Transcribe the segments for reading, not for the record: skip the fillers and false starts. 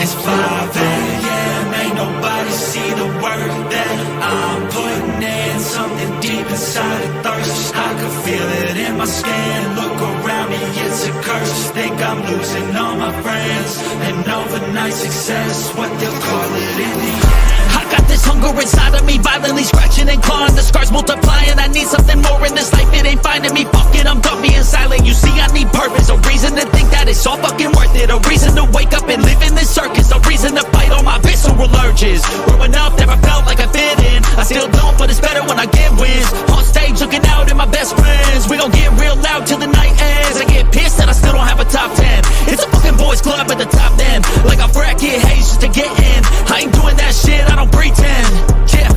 It's 5 a.m. Ain't nobody see the work that I'm putting in. Something deep inside a thirst. I can feel it in my skin. Look around me, it's a curse. Think I'm losing all my friends. And overnight success, what they'll call it in the end. I got this hunger inside of me, violently scratching and clawing. The scars multiplying, I need something more in this life. It ain't finding me, fuck it, I'm done being silent. You see, I need purpose, a reason to think that it's all fucking worth it. A reason to wake up and live in this circus. A reason to fight all my visceral urges. Growing up, never felt like I fit in. I still don't, but it's better when I get wins. On stage, looking out at my best friends. We gon' get real loud till the night ends. I get pissed that I still don't have a top 10. It's a fucking boys club at the top then. Like a frat kid hates just to get in. I ain't doing that shit, I don't pretend. Yeah,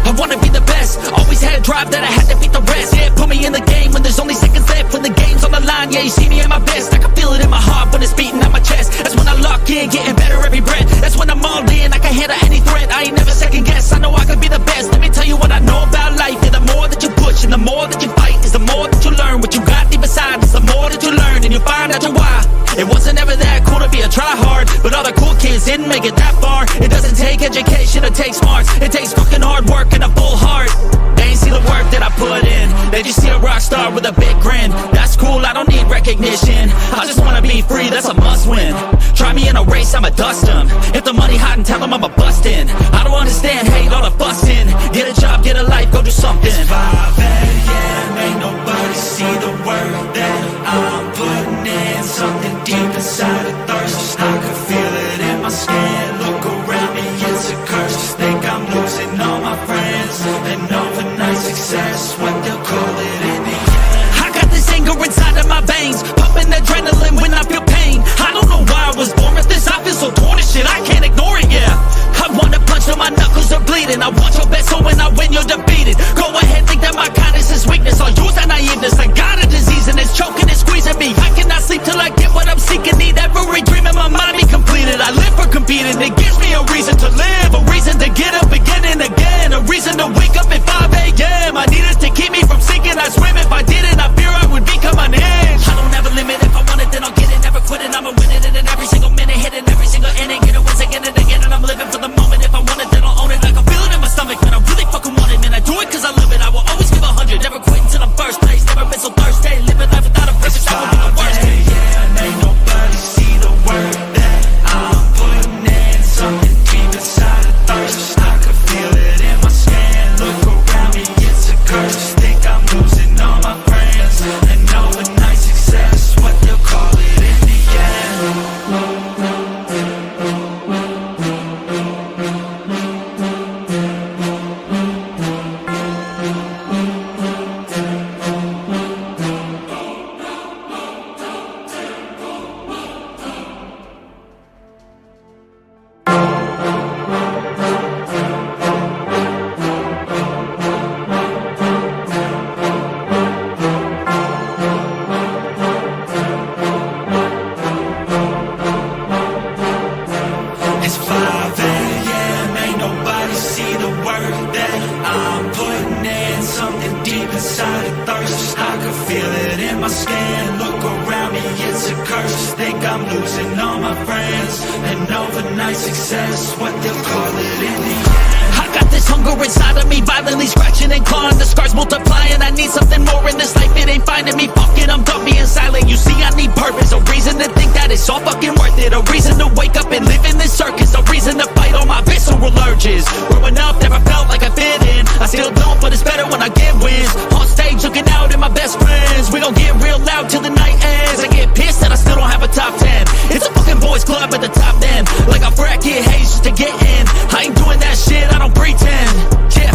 I wanna be the best. Always had a drive that I had to beat the rest. Yeah, put me in the game when there's only seconds left. When the game's on the line, yeah, you see me at my best. I can feel it in my heart when it's beating at my chest. That's when I lock in, getting better every breath. That's when I'm all in, I can handle any threat. I ain't never second guess, I know I can be the best. Let me tell you what I know about life. Yeah, the more that you push and the more that you fight is the more that you learn. What you got deep inside is the more that you learn. And you'll find out why. It wasn't ever that cool to be a try-hard, but all the cool kids didn't make it that far. It doesn't take education, it takes smarts. It takes fucking hard work and a full heart. They ain't see the work that I put in. They just see a rock star with a big grin. That's cool, I don't need recognition. I just wanna be free, that's a must win. Try me in a race, I'ma dust them. If the money hot and tell them I'm a bustin'. I don't understand, hate all the fussing. Get a job, get a life, go do something. It's 5 a.m. Ain't nobody see the work that I'm putting in. Something deep inside a thirst. I can feel it in my skin. Look around me, it's a curse. Just think I'm losing all my friends. And overnight success, what they'll call it in the end. I got this anger inside of my veins, pumping adrenaline when I feel pain. I don't know why I was born with this. I feel so torn and shit, I can't ignore it, yeah. I wanna punch till my knuckles are bleeding. I want your best, so when I win, you're defeated. Go ahead, think that my kindness is weakness. I'll use that naiveness. I got a disease and it's choking and squeezing me. I cannot sleep till I get what I'm seeking. Need every dream in my mind be completed. I live for competing. It gives me a reason to live, a reason to get up again and again, a reason to wake up at 5 a.m. I need it to keep me from sinking. I swim if I didn't. I fear I would become an inch. I don't have a limit. If I want it, then I'll get it. Never quit it. I'ma win it. And in every single minute, hitting every single inning, get it once again and again. And I'm living for the moment. If I want it, then I'll own it. Like I feel it in my stomach, man. I really fucking want it, man. I do it 'cause I love it. I will always give 100. Never quit until I'm first place. Never been so thirsty. Living life without a purpose, that would be the worst. Yeah, ain't nobody see the work that I'm putting in. Something deep inside a thirst. I can feel it in my skin. Look around me, it's a curse. Think I'm losing all my friends. And overnight success, what they'll call it in the end. It's 5 a.m. Ain't nobody see the work that I'm putting in. Something deep inside a thirst. I can feel it in my skin. Look around me, it's a curse. Think I'm losing all my friends. And overnight success, what they'll call it in the end. I got this hunger inside of me, violently scratching and clawing. The scars multiplying, I need something more in this life. It ain't finding me, fuck it, I'm done being silent. You see, I need purpose, a reason to think that it's all fucking worth it. A reason to wake up and live in this circus. A reason to fight all my visceral urges. Growing up, never felt like I fit in. I still don't, but it's better when I get wins. On stage, looking out at my best friends. We gon' get real loud till the night ends. I get pissed that I still don't have a top 10. It's a fucking boys club at the top then. Like a frat kid hates just to get in. I ain't doing that shit, I don't pretend. Yeah,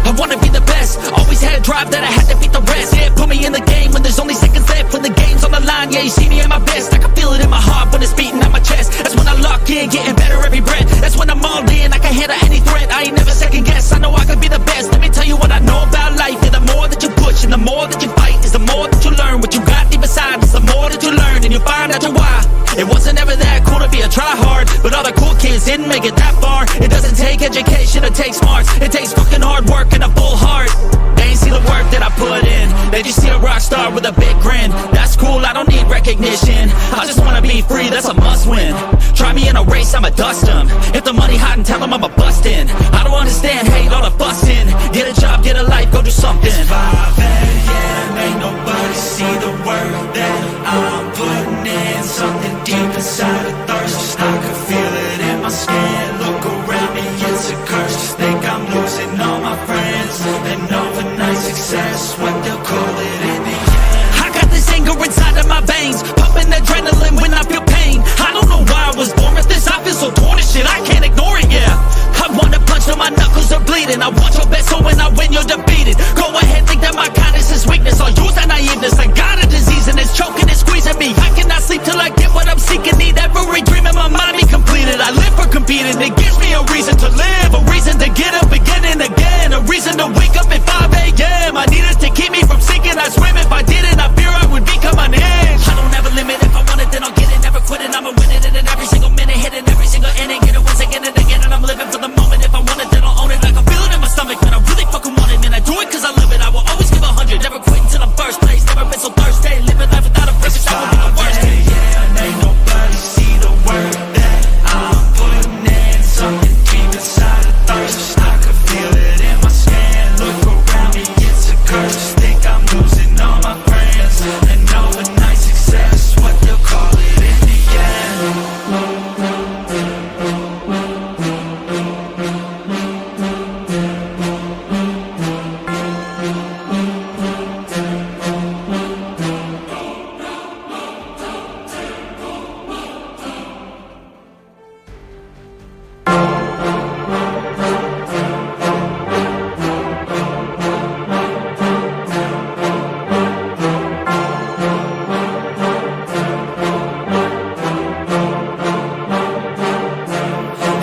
I wanna be the best. Always had a drive that I had to beat the rest. Yeah, put me in the game when there's only seconds left. When the game's on the line, yeah, you see me at my best. I can feel it in my heart when it's beating at my chest. That's when I lock in, getting better every breath. That's when I'm all in, I can handle any threat. I ain't never second guess, I know I can be the best. Let me tell you what I know about life. Yeah, the more that you push and the more that you fight is the more that you learn. What you got deep inside is the more that you learn. And you'll find out why. It wasn't ever that cool to be a try-hard, but all the cool kids didn't make it that far. It doesn't take education, it takes smarts. It takes fucking hard work and a full heart. They ain't see the work that I put in. They just see a rock star with a big grin. That's cool, I don't need recognition. I just wanna be free, that's a must win. Try me in a race, I'ma dust 'em. If the money hot and tell 'em I'm a bustin'. I don't understand, hate all the fussing. Get a job, get a life, go do something. It's 5 a.m., ain't nobody see the work that I'm putting in. Something deep inside a thirst, I can feel it in my skin. Look around me, it's a curse. Just think I'm losing all my friends. And overnight success, what they'll call it in the end. I got this anger inside of my veins, pumping adrenaline when I feel pain. I don't know why I was born with this, I feel so torn and shit, I can't ignore it, yeah. I wanna punch till my knuckles are bleeding. I want your best, so when I win, you're defeated. Go ahead, think that my kindness is weakness. I'll use that naiveness. I got a disease and it's choking and squeezing me. I cannot sleep till I get what I'm seeking. Need every dream in my mind be completed. I live for competing. It gives me a reason to live, a reason to get up again and again, a reason to wake up at 5 a.m. I need it to keep me from sinking. I swim if I didn't. I fear I would become unhinged. I don't have a limit. If I want it, then I'll get it. Never quitting. I'ma win it. And in every single minute, hitting every single inning, get it once again and again. And I'm living for the moment. If I want it, then I'll own it. Like I feel it in my stomach, man. I really fucking want it, man. I do it 'cause I love it. I will always give 100. Never quit until I'm first place. Never been so thirsty. Living life without a purpose. That would be the worst. Yeah, ain't nobody see the work that I'm putting in. Something deep inside a thirst. I can feel it in my skin. Look around me, it's a curse. Just think I'm losing all my friends. And overnight success, what they'll call it in the end.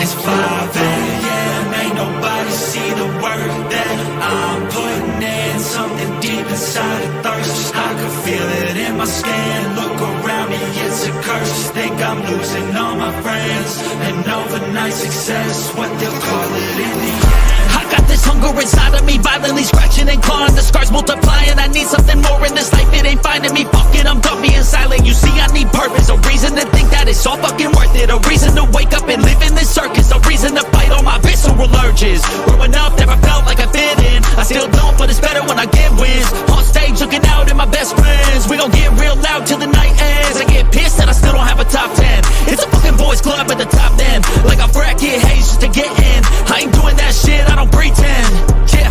It's 5 a.m., ain't nobody see the work that I'm putting in. Something deep inside a thirst, I can feel it in my skin. Look around me, it's a curse. Just think I'm losing all my friends. And overnight success, what they'll call it in the end. I got this hunger inside of me, violently scratching and clawing. The scars multiplying, I need something more in this life. It ain't finding me, fuck it, I'm done being silent. You see, I need purpose, a reason to think that it's all fucking worth it. A reason to wake up and live in this circus. A reason to fight all my visceral urges. Growing up, never felt like I fit in. I still don't, but it's better when I get wins. On stage, looking out at my best friends. We gon' get real loud till the night ends. I get pissed that I still don't have a top 10. It's a fucking boys club at the top then. Like I bracket haze just to get in. I ain't doing that shit, I don't pretend. Yeah,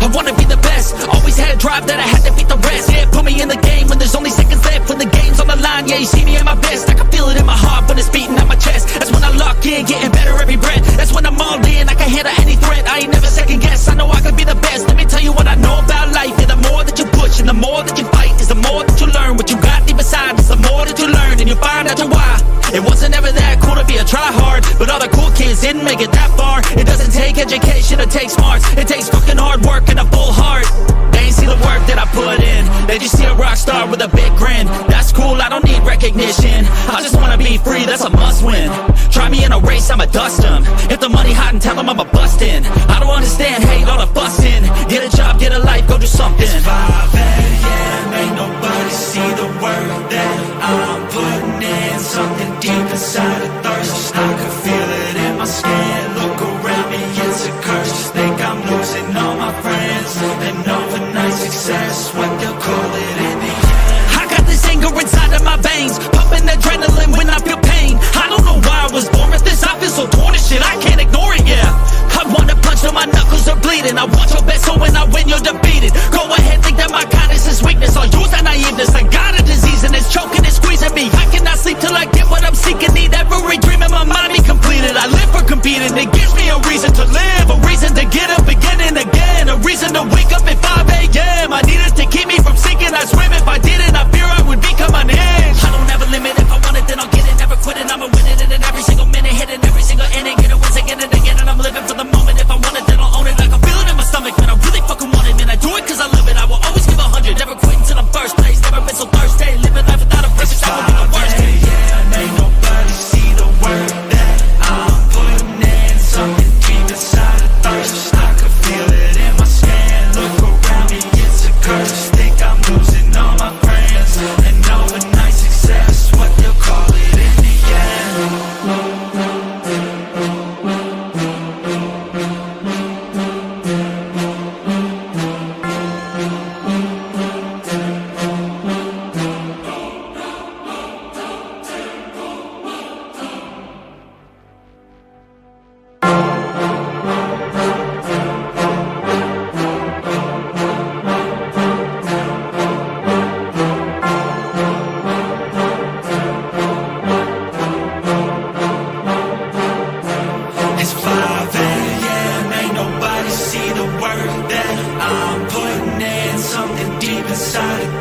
I wanna be the best. Always had a drive that I had to beat the rest. Yeah, put me in the game when there's only seconds left. When the game's on the line, yeah, you see me at my best. I can feel it in my heart when it's beating at my chest. That's when I lock in, getting better every breath. That's when I'm all in, I can handle any threat. I ain't never second guess, I know I can be the best. Let me tell you what I know about life. Yeah, the more that you push and the more that you fight is the more that you learn. What you got deep inside is the more that you learn. And you'll find out your why. It wasn't ever that cool to be a try-hard, but all the cool kids didn't make it that far. It doesn't take education, it takes smarts. It takes fucking hard work and a full heart. They ain't see the work that I put in. They just see a rock star with a big grin. That's cool, I don't need recognition. I just wanna be free, that's a must win. Try me in a race, I'ma dust 'em. If the money hot and tell 'em I'm a bustin'. I don't understand, hate all the fussing. Get a job, get a life, go do something. It's 5 a.m., ain't nobody see the work that I'm putting in. Something deep inside a thirst, I can feel it in my skin. Look around me, it's a curse. Just think I'm losing all my friends. And overnight success, what they'll call it in the end. I got this anger inside of my veins, pumping adrenaline when I feel pain. I don't know why I was born with this, I feel so torn and shit, I can't ignore it, yeah. I wanna punch till my knuckles are bleeding. I want your best, so when I win, you're defeated. Go ahead, think that my kindness is weakness. I'll use that naiveness. I got a disease and it's choking and squeezing me. I cannot sleep till I get what I'm seeking. Need every dream in my mind be completed. I live for competing. It gives me a reason to live, a reason to get up again and again, a reason to wake up at 5 a.m. I need it to keep me from sinking. I swim if I didn't. I fear I would become unhinged. I don't have a limit. If I want it, then I'll get it. Never quitting. I'ma win it. And in every single minute, hitting every single inning, get it once again and again. And I'm living for the moment. If I want it, then I'll own it. Like I feel it in my stomach, man. I really fucking want it, man. I do it 'cause I love it. I will always give 100. Never quit until I'm first place. Never been so thirsty. Living life without a purpose. That would be the worst. Yeah, ain't nobody see the work that I'm putting in. Something deep inside a thirst, I can feel it in my skin. Look around me, it's a curse. Just think I'm losing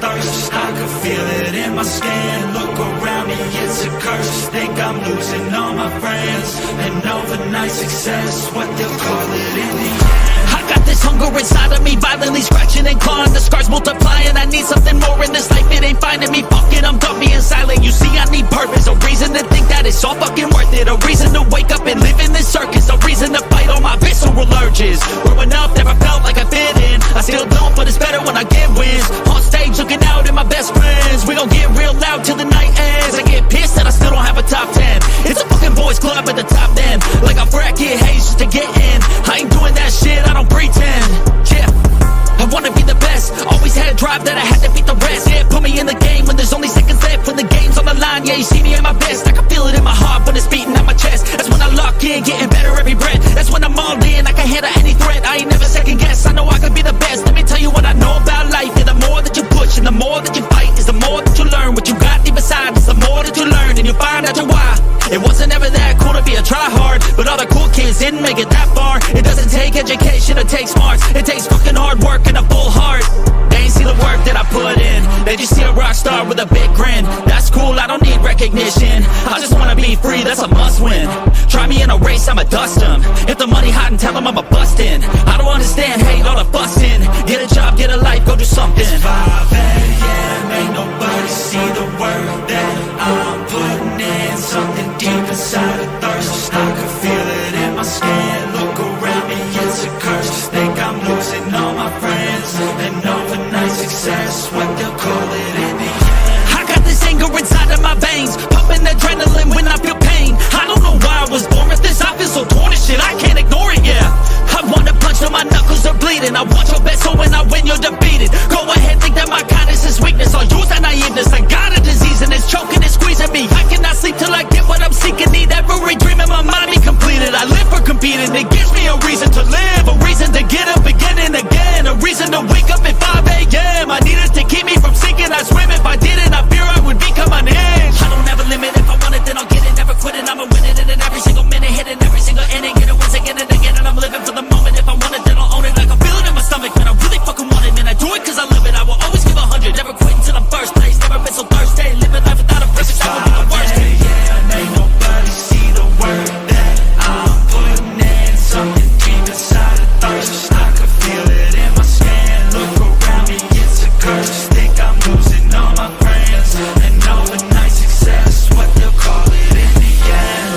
thirst. I can feel it in my skin. Look around me, it's a curse. Think I'm losing all my friends. And overnight success, what they'll call it in the end. I got this hunger inside of me, violently scratching and clawing. The scars multiplying, I need something more in this life. It ain't finding me, fuck it, I'm done being silent. You see, I need purpose, a reason to think that it's all fucking worth it. A reason to wake up and live in this circus. A reason to fight all my visceral urges. Growing up, never felt like I fit in. I still don't, but it's better when I get wins. On stage, looking out at my best friends. We gon' get real loud till the night ends. I get pissed that I still don't have a top 10. It's a fucking boys club at the top then. Like I bracket haze just to get in. I ain't doing that shit, I don't pretend. Yeah, I wanna be the best. Always had a drive that I had to beat the rest. Yeah, put me in the game when there's only seconds left. When the game's on the line, yeah, you see me at my best. I can feel it in my heart when it's beating at my chest. That's when I lock in, getting better every breath. That's when I'm all in, I can handle any threat. I ain't never second guess, I know I can be the best. Let me tell you what I know about life. Yeah, the more that you push and the more that you fight is the more that you learn. What you got deep inside is the more that you learn. And you find out your why. It wasn't ever that cool to be a tryhard, but all the cool kids didn't make it that far. It doesn't take education, it takes smarts. It takes fucking hard work and a full heart. They ain't see the work that I put in. They just see a rock star with a big grin. That's cool, I don't need recognition. I just wanna be free, that's a must win. Try me in a race, I'ma dust them. If the money hot and tell them I'ma bust in. I don't understand, hate all the fussing. Get a job, get a life, go do something. It's 5 a.m., ain't nobody see the work that I'm putting in. Something deep inside a thirst. I can feel it in my skin. Look around me, it's a curse. Think I'm losing all my friends. And overnight success, what they'll call it in the end. I got this anger inside of my veins, pumping adrenaline when I feel pain. I don't know why I was born with this. I feel so torn and shit, I can't ignore it, yeah. I wanna punch till my knuckles are bleeding. I want your best, so when I win, you're defeated. Go ahead, think that my kindness is weakness. I'll use that naiveness. I got a disease and it's choking and squeezing me. I cannot sleep till I get what I'm seeking. Need every dream in my mind be completed. I live for competing. It gives me a reason to live, a reason to get up again and again, a reason to wake up at 5 a.m. I need it to keep me from sinking. I swim if I didn't. I fear I would become an inch. I don't have a limit. If I want it, then I'll get it. Never quitting. I'ma win it. And in every single minute, hitting every single inning, get it once again and again. And I'm living for the moment. If I want it, then I'll own it. Like I feel it in my stomach, man. I really fucking want it, and I do it 'cause I love it. I will always give 100. Never quit until I'm first place. Never been so thirsty. Living life without a purpose, that would be the worst. Yeah, ain't nobody see the work that I'm putting in. Something deep inside a thirst. I can feel it in my skin. Look around me, it's a curse. Think I'm losing all my friends. And overnight success, what they'll call it in the end.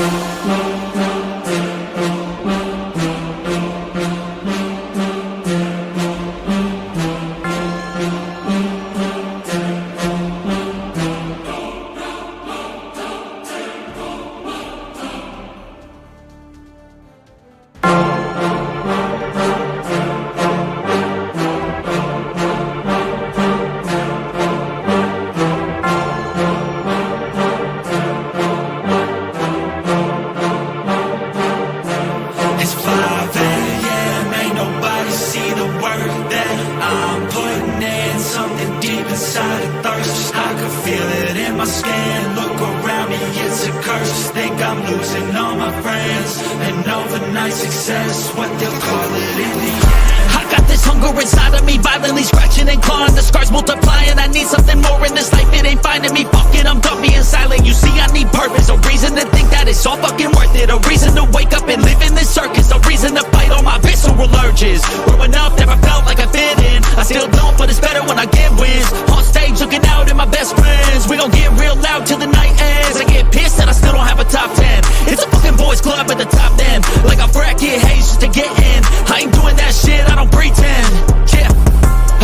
It's 5 a.m., ain't nobody see the work that I'm putting in. Something deep inside a thirst. I can feel it in my skin. Look around me, it's a curse. Think I'm losing all my friends. And overnight success, what they'll call it in the end. I got this hunger inside of me, violently scratching and clawing. The scars multiplying, I need something more in this life. It ain't finding me, fuck it, I'm done being silent. You see, I need purpose, a reason to think that it's all fucking worth it. A reason to wake up and live in this circus. A reason to fight all my visceral urges. Growing up, never felt like I fit in. I still don't, but it's better when I get wins. On stage, looking out at my best friends. We gon' get real loud till the night ends. I get pissed that I still don't have a top 10. It's a fucking boys club at the top then. Like I bracket haze just to get in. I ain't doing that shit, I don't pretend. Yeah,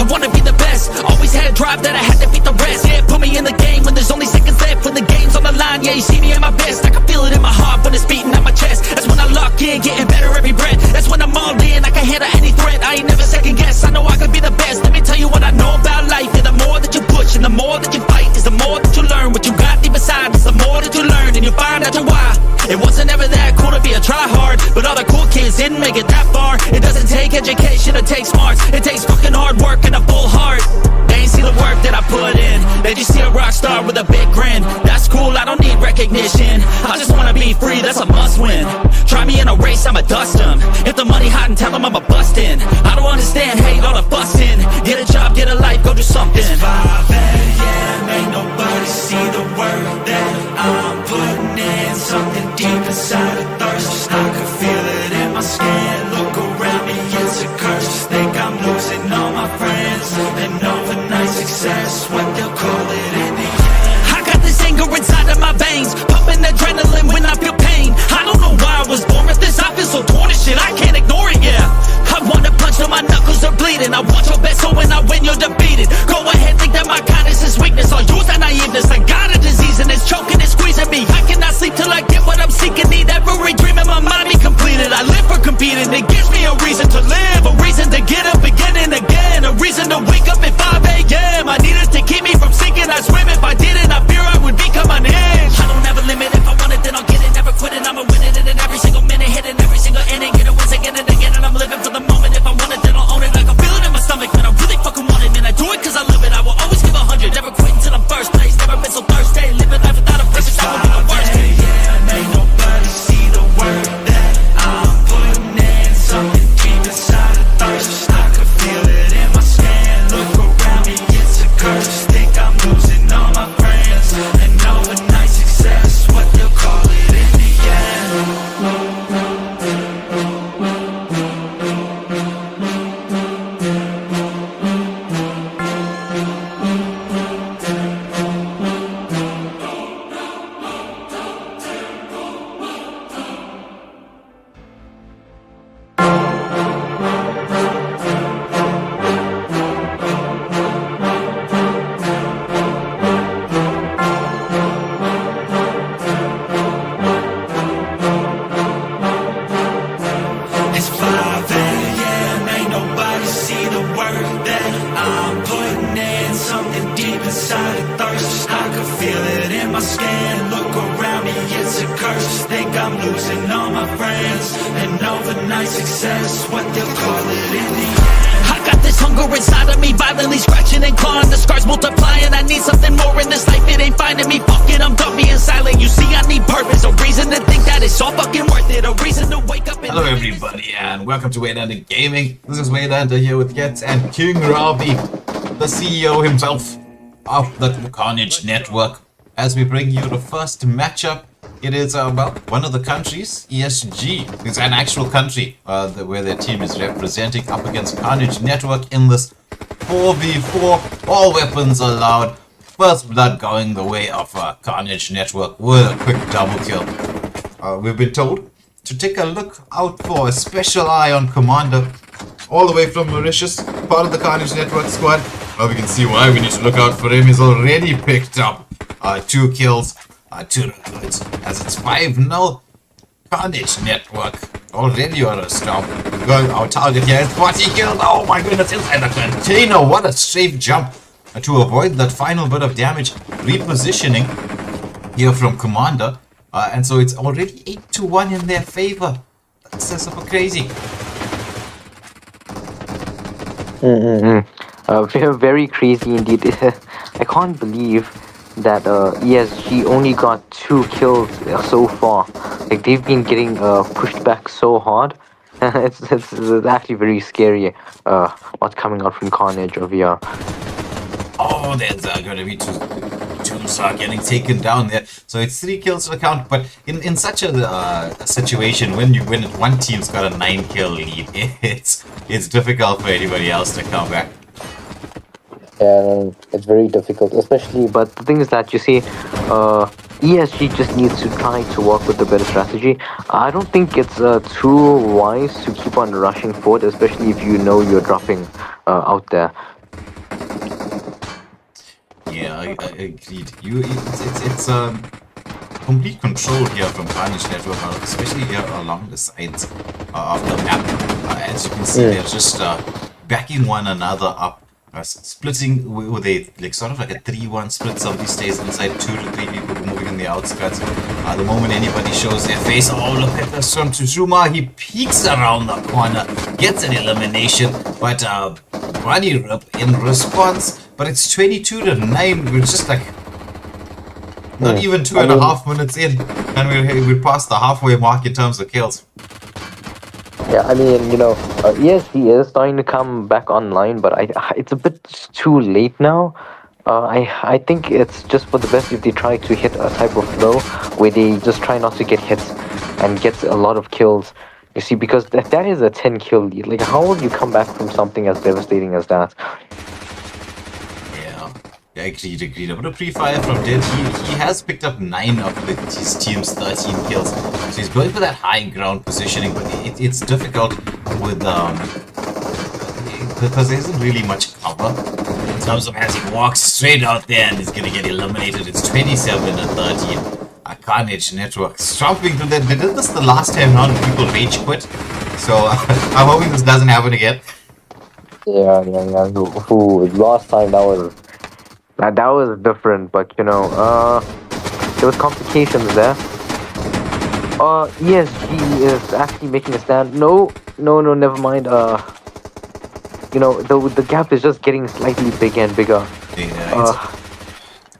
I wanna be the best. Always had a drive that I had to beat the rest. Yeah, put me in the game when there's only seconds left. When the game's on the line, yeah, you see me at my best. I can feel it in my heart when it's beating at my chest. That's when I lock in, getting better every breath. That's when I'm all in, I can handle any threat. I ain't never second guess, I know I can be the best. Let me tell you what I know about life. Yeah, the more that you push and the more that you fight is the more that you learn. What you got deep inside is the more that you learn. And you find out your why. It wasn't ever that cool to be a tryhard, but all the cool kids didn't make it that far. It doesn't take education, it takes smarts. It takes fucking hard work and a full heart. They ain't see the work that I put in. They just see a rock star with a big grin. That's cool, I don't need recognition. I just wanna be free, that's a must win. Try me in a race, I'ma dust them. If the money hot and tell them I'ma bust in. I don't understand, hate all the fussing. Get a job, get a life, go do something. It's 5 a.m., ain't nobody see the work that I'm putting in. Something deep inside a thirst, I can feel it in my skin. Look around me, it's a curse. Think I'm losing all my friends. And overnight success, what they'll call it in the end. I got this anger inside of my veins, pumping adrenaline when I feel pain. I don't know why I was born with this, I feel so torn and shit, I can't ignore it, yeah. I wanna punch till my knuckles are bleeding. I want your best, so when I win, you're defeated. Go ahead, think that my kindness is weakness. I'll use that naiveness. I got a disease and it's choking and squeezing me. I cannot sleep till I get what I'm seeking. Need every dream in my mind be completed. I live for competing. It gives me a reason to live, a reason to get up again and again, a reason to wake up at 5 a.m. I need it to keep me from sinking. I swim if I didn't. I fear I would become unhinged. I don't ever limit. If I want it, then I'll get it. Never quit it. I'ma win it in every single minute, hitting every single inning. Get it once again and again, and I'm living for the moment. If I want it, then I'll own it. I can feel it in my stomach, man. I really fucking want it, man. I do it cause I love it. I will always give 100. Never quit until I'm first place. Never been so thirsty. Living life without a purpose, that would be the worst. Yeah, ain't nobody see the work that I'm putting in. Something deep inside a thirst, I can feel it in my skin. Look around me, it's a curse. Think I'm losing all my friends. And overnight success, what they'll call it in the end. It's 5 a.m., ain't nobody see the work that I'm putting in. Something deep inside a thirst, I can feel it in my skin. Look around me, it's a curse. Think I'm losing all my friends. And overnight success, what they'll call it in the end. I got this hunger inside of me, violently scratching and clawing. The scars multiplying, I need something more in this life. It ain't finding me, fuck it, I'm done being silent. You see, I need purpose, a reason to think that it's all fucking worth it. A reason to wake up and Hello everybody and welcome to Waylander Gaming. This is Waylander here with Getz and King Ravi, the CEO himself of the Karnage network. As we bring you the first matchup, it is about one of the countries, ESG. It's an actual country where their team is representing up against Karnage network in this 4v4. All weapons allowed. First blood going the way of Karnage network with a quick double kill. We've been told to take a look out for a special eye on Commander, all the way from Mauritius, part of the Karnage network squad. Now we can see why we need to look out for him. He's already picked up 2 kills, 2 reloads, as it's 5-0. Karnage network already on a stop. Going our target here is 40 kills. Oh my goodness, inside the container. What a safe jump to avoid that final bit of damage. Repositioning here from Commander. And so it's already 8-1 in their favor. That's super crazy. Very crazy indeed. I can't believe that ESG only got 2 kills so far. Like, they've been getting pushed back so hard. it's actually very scary what's coming out from Karnage over here. Oh, there's going to be two getting taken down there. So it's 3 kills to the count. But in such a situation, when one team's got a 9-kill lead, it's difficult for anybody else to come back. Yeah, it's very difficult, especially. But the thing is that, you see, ESG just needs to try to work with a better strategy. I don't think it's too wise to keep on rushing forward, especially if you know you're dropping out there. Yeah, I agreed. It's complete control here from Karnage network, especially here along the sides of the map. As you can see, they're just backing one another up. Splitting with a sort of like a 3-1 split. Somebody stays inside, 2 to 3 people moving in the outskirts. The moment anybody shows their face, oh look at this from Tuzuma, he peeks around the corner, gets an elimination, but body rip in response. But it's 22-9. We're just like not even 2.5 minutes in, and we're past the halfway mark in terms of kills. Yeah, I mean, ESG is starting to come back online, but it's a bit too late now. I think it's just for the best if they try to hit a type of flow where they just try not to get hits and get a lot of kills. You see, because that is a 10 kill lead. Like, how would you come back from something as devastating as that? Yeah, agreed. I'm gonna pre-fire from Dead. He has picked up 9 of his team's 13 kills. So he's going for that high ground positioning, but it's difficult with because there isn't really much cover in terms of as he walks straight out there and he's gonna get eliminated. It's 27 and 13. Karnage network stomping through that. They did this the last time around and people rage quit. So I'm hoping this doesn't happen again. Yeah. Ooh, last time that was different, but there was complications there. ESG is actually making a stand. No, never mind. The gap is just getting slightly bigger and bigger. Yeah,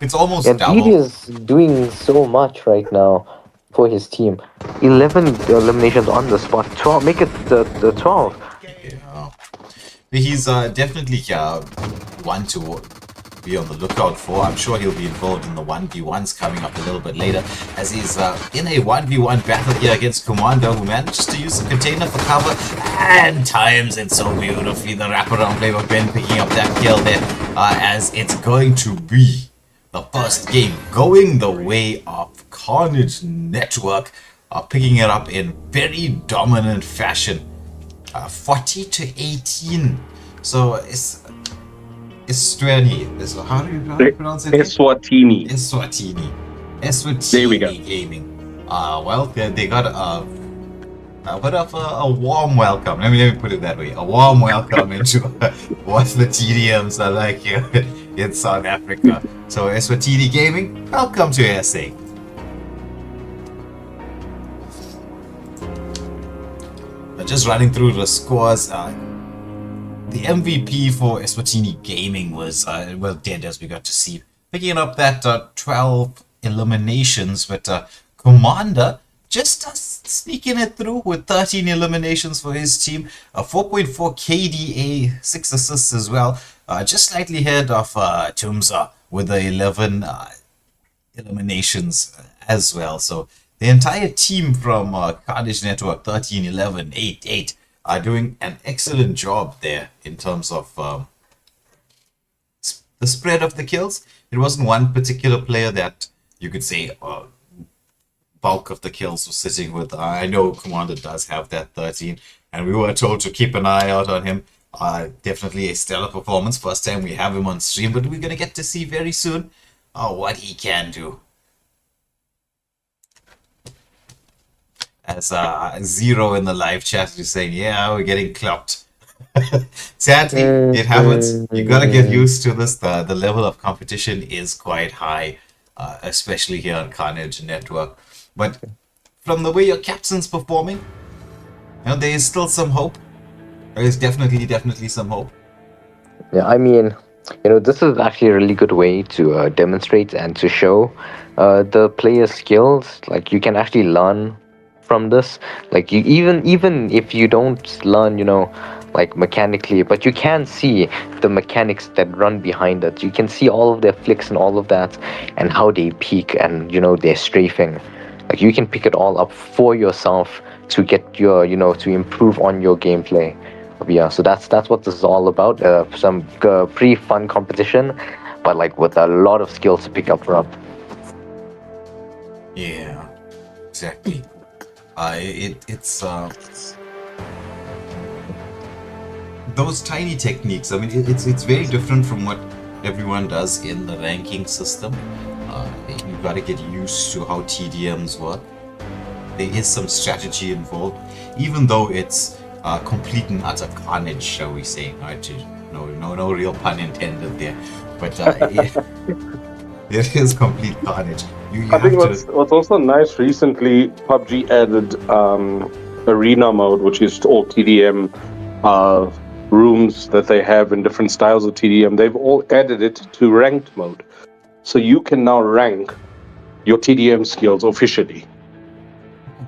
it's almost And double. TD is doing so much right now for his team. 11 eliminations on the spot. 12, make it the 12. Yeah. He's definitely one to be on the lookout for. I'm sure he'll be involved in the 1v1s coming up a little bit later, as he's in a 1v1 battle here against Commander, who manages to use the container for cover and times it so beautifully. The wraparound playbook, Ben picking up that kill there, as it's going to be the first game going the way of Karnage Network, picking it up in very dominant fashion, 40 to 18. So it's Eswatini. How do you pronounce it? Eswatini. There we go. Eswatini Gaming. Well, they got a bit of a warm welcome. Let me put it that way. A warm welcome into what the TDMs are like here in South Africa. So Eswatini Gaming, welcome to SA. Just running through the scores. The MVP for Eswatini Gaming was Dead, as we got to see, picking up that 12 eliminations, but Commander just sneaking it through with 13 eliminations for his team, 4.4 KDA, 6 assists as well, just slightly ahead of Tumza with the 11 eliminations as well. So the entire team from Karnage Network, 13, 11, 8, 8, are doing an excellent job there in terms of the spread of the kills. It wasn't one particular player that you could say bulk of the kills was sitting with. I know Commander does have that 13, and we were told to keep an eye out on him. Definitely a stellar performance. First time we have him on stream, but we're going to get to see very soon what he can do. As Zero in the live chat is saying, yeah, we're getting clocked. Sadly, it happens. You gotta get used to this. The level of competition is quite high, especially here on Karnage Network. But from the way your captain's performing, there is still some hope. There is definitely some hope. Yeah, I mean, this is actually a really good way to demonstrate and to show the player's skills. Like, you can actually learn from this. Like, you even if you don't learn, like mechanically, but you can see the mechanics that run behind it. You can see all of their flicks and all of that, and how they peak and their strafing. Like, you can pick it all up for yourself to get your to improve on your gameplay. Yeah, so that's what this is all about. Some pretty fun competition, but like with a lot of skills to pick up from. Yeah, exactly. It's those tiny techniques. I mean, it's very different from what everyone does in the ranking system. You've got to get used to how TDMs work. There is some strategy involved, even though it's complete and utter carnage, shall we say? Right? No real pun intended there, but it is complete carnage. I think what's also nice recently, PubG added arena mode, which is all TDM rooms that they have in different styles of TDM. They've all added it to ranked mode, so you can now rank your TDM skills officially.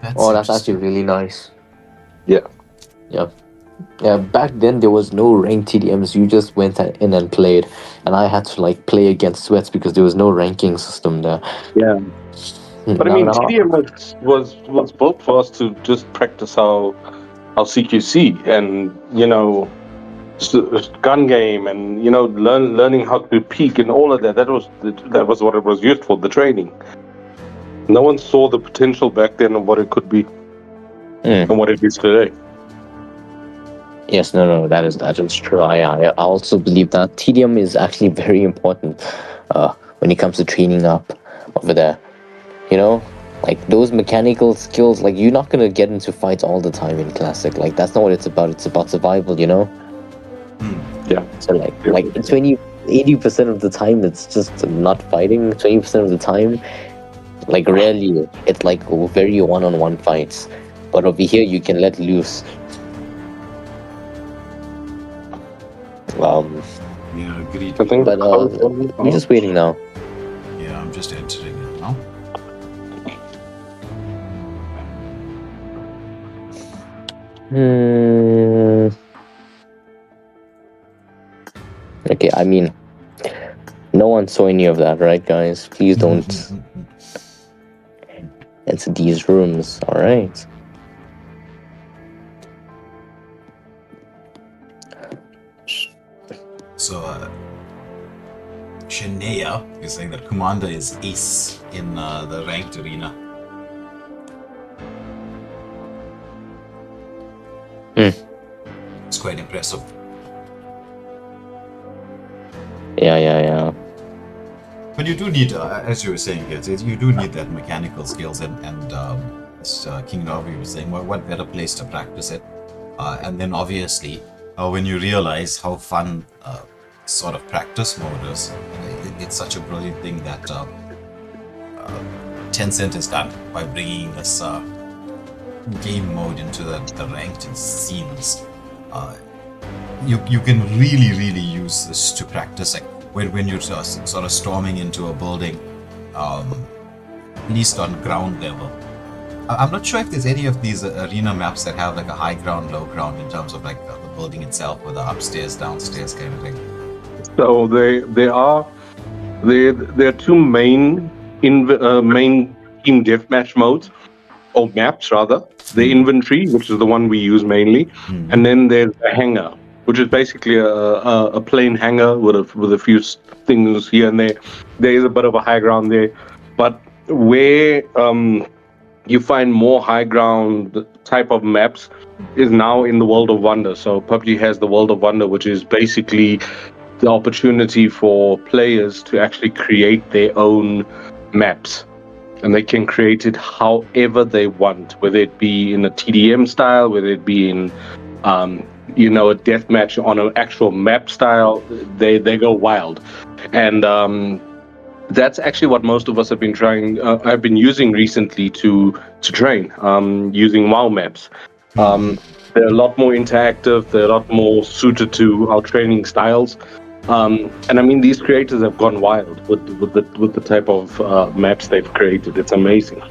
That's actually really nice. Yeah. Yeah. Yeah, back then there was no ranked TDMs. You just went in and played, and I had to like play against sweats because there was no ranking system there. Yeah. But I Now, mean, now, TDM was built for us to just practice our CQC and gun game and learning how to peek and all of that. That was what it was used for, the training. No one saw the potential back then of what it could be and what it is today. yes, no, that is true. I also believe that TDM is actually very important when it comes to training up over there. You know, like those mechanical skills. Like you're not gonna get into fights all the time in classic. Like that's not what it's about. It's about survival. You know. Yeah. So like 80% of the time it's just not fighting. 20% of the time, like rarely it's like very one-on-one fights. But over here you can let loose. Yeah, agreed. I think. But we're just waiting now. Yeah, I'm just entering it now. Okay, I mean, no one saw any of that, right, guys? Please don't enter these rooms, alright? So, Shania is saying that Commander is ace in the ranked arena. It's quite impressive. Yeah. But you do need, as you were saying, kids, you do need that mechanical skills, and as King Ravi was saying, what better place to practice it? And then obviously, when you realize how fun sort of practice mode is, it's such a brilliant thing that Tencent has done by bringing this game mode into the ranked scenes. You can really use this to practice, like when you're sort of storming into a building, at least on ground level. I'm not sure if there's any of these arena maps that have like a high ground, low ground in terms of like the building itself, or the upstairs, downstairs kind of thing. So there are two main team deathmatch modes, or maps rather. The inventory, which is the one we use mainly, and then there's the hangar, which is basically a plain hangar with a few things here and there. There is a bit of a high ground there, but where you find more high ground type of maps is now in the World of Wonder. So PUBG has the World of Wonder, which is basically the opportunity for players to actually create their own maps. And they can create it however they want, whether it be in a TDM style, whether it be in, a deathmatch on an actual map style. They go wild, and that's actually what most of us have been trying. I've been using recently to train, using WoW maps. They're a lot more interactive. They're a lot more suited to our training styles. And I mean, these creators have gone wild with the type of maps they've created. It's amazing.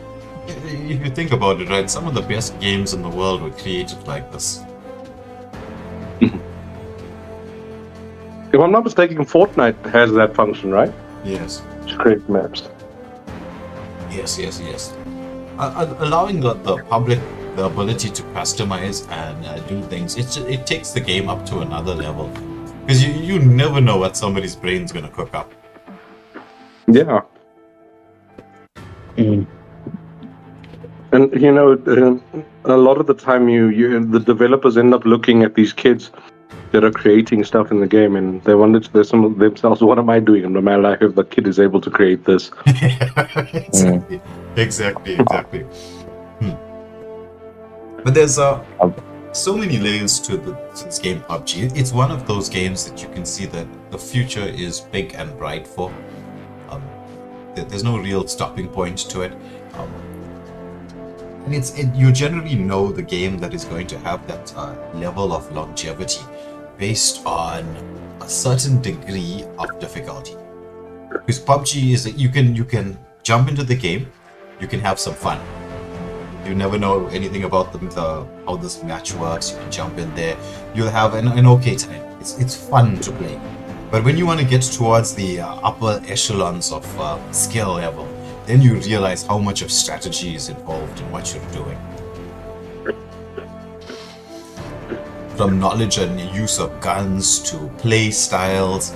If you think about it, right, some of the best games in the world were created like this. If I'm not mistaken, Fortnite has that function, right? Yes. To create maps. Yes. Allowing the public the ability to customize and do things, it takes the game up to another level. Because you never know what somebody's brain's gonna cook up. Yeah. And a lot of the time, the developers end up looking at these kids that are creating stuff in the game, and they wonder to themselves, "What am I doing in my life if the kid is able to create this?" Exactly. But there's so many layers to this game, PUBG. It's one of those games that you can see that the future is big and bright for. There's no real stopping point to it. And you generally know the game that is going to have that level of longevity based on a certain degree of difficulty. Because PUBG is that you can jump into the game, you can have some fun. you never know anything about how this match works. You can jump in there. You'll have an okay time. It's fun to play. But when you want to get towards the upper echelons of skill level, then you realize how much of strategy is involved in what you're doing. From knowledge and use of guns to play styles,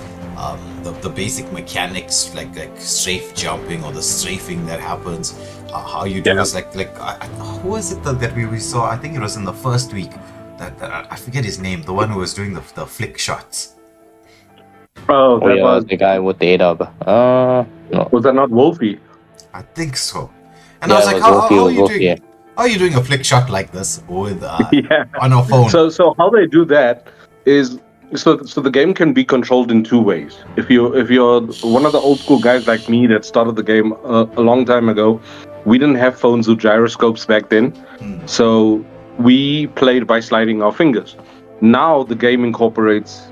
the basic mechanics like strafe jumping or the strafing that happens, how you do this who was it that we saw? I think it was in the first week that I forget his name, the one who was doing the flick shots. Oh, that was the guy with the ADUB. No. Was that not Wolfie? I think so. And I was like, how are you doing? Yeah. How are you doing a flick shot like this with on a phone? So how they do that is so the game can be controlled in two ways. If you're one of the old school guys like me that started the game a long time ago, we didn't have phones with gyroscopes back then, so we played by sliding our fingers. Now the game incorporates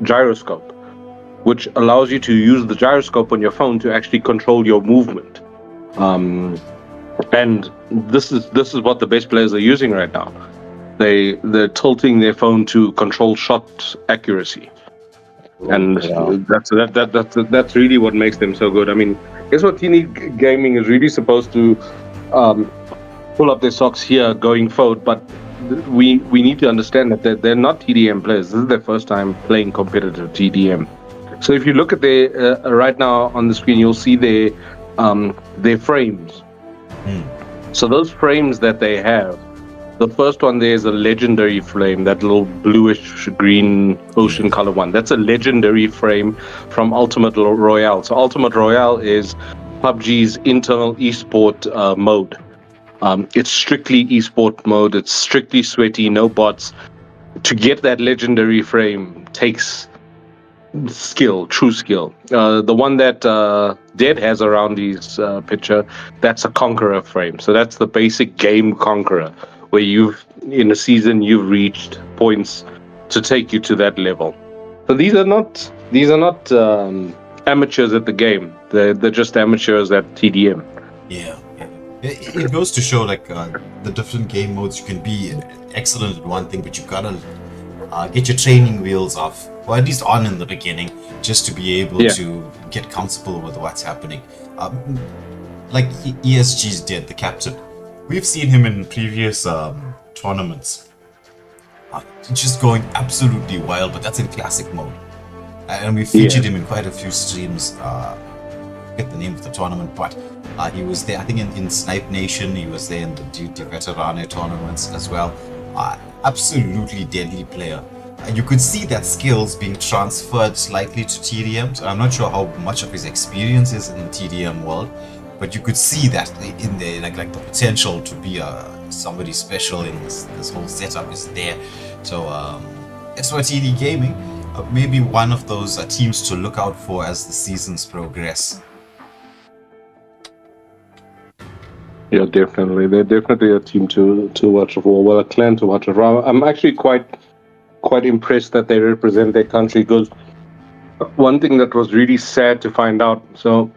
gyroscope, which allows you to use the gyroscope on your phone to actually control your movement. And this is what the best players are using right now. They're tilting their phone to control shot accuracy, and that's really what makes them so good. I mean, Eswatini Gaming is really supposed to pull up their socks here going forward, but we need to understand that they're not TDM players. This is their first time playing competitive TDM. So if you look at their right now on the screen, you'll see their frames. So those frames that they have, the first one there is a legendary frame, that little bluish green ocean color one. That's a legendary frame from Ultimate Royale. So Ultimate Royale is PUBG's internal esport mode. It's strictly esport mode. It's strictly sweaty, no bots. To get that legendary frame takes skill, true skill. The one that Dead has around his picture, that's a Conqueror frame. So that's the basic game Conqueror, where in a season you've reached points to take you to that level. So these are not amateurs at the game. They're just amateurs at TDM. Yeah. It goes to show the different game modes. You can be excellent at one thing, but you gotta get your training wheels off, or at least on in the beginning, just to be able to get comfortable with what's happening. Like ESG's Dead, the captain. We've seen him in previous tournaments, just going absolutely wild, but that's in classic mode. And we featured him in quite a few streams. I forget the name of the tournament, but he was there. I think in Snipe Nation, he was there in the Veterane tournaments as well. Absolutely deadly player. You could see that skills being transferred slightly to TDM. So I'm not sure how much of his experience is in the TDM world, but you could see that in there, like the potential to be somebody special in this whole setup is there. So SYTD Gaming, maybe one of those teams to look out for as the seasons progress. Yeah, definitely. They're definitely a team to watch for. Well, a clan to watch for. I'm actually quite impressed that they represent their country, because one thing that was really sad to find out. So,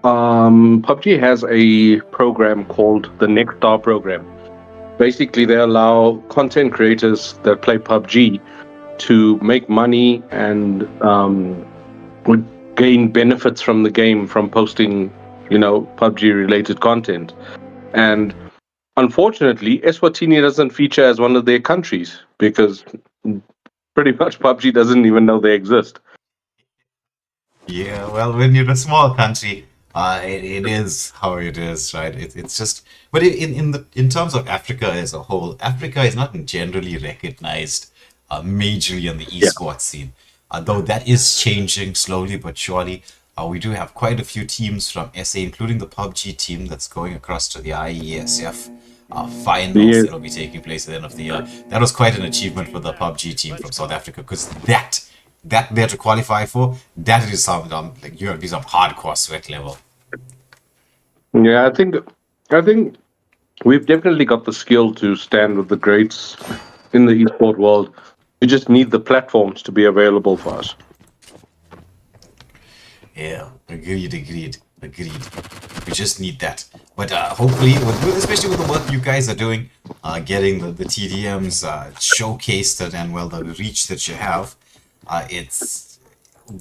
PUBG has a program called the Next Star program. Basically, they allow content creators that play PUBG to make money and would gain benefits from the game from posting, PUBG-related content. And unfortunately, Eswatini doesn't feature as one of their countries, because pretty much PUBG doesn't even know they exist. Yeah, well, when you're a small country, it is how it is, right? It's just, but in terms of Africa as a whole, Africa is not generally recognized majorly on the esports scene, though that is changing slowly but surely. We do have quite a few teams from SA, including the PUBG team that's going across to the IESF finals that will be taking place at the end of the year. That was quite an achievement for the PUBG team from South Africa, because that there to qualify for, that is some you have to be some hardcore sweat level. Yeah, I think we've definitely got the skill to stand with the greats in the esport world. We just need the platforms to be available for us. Yeah, agreed. We just need that. But hopefully, especially with the work you guys are doing, getting the TDMs showcased and well the reach that you have,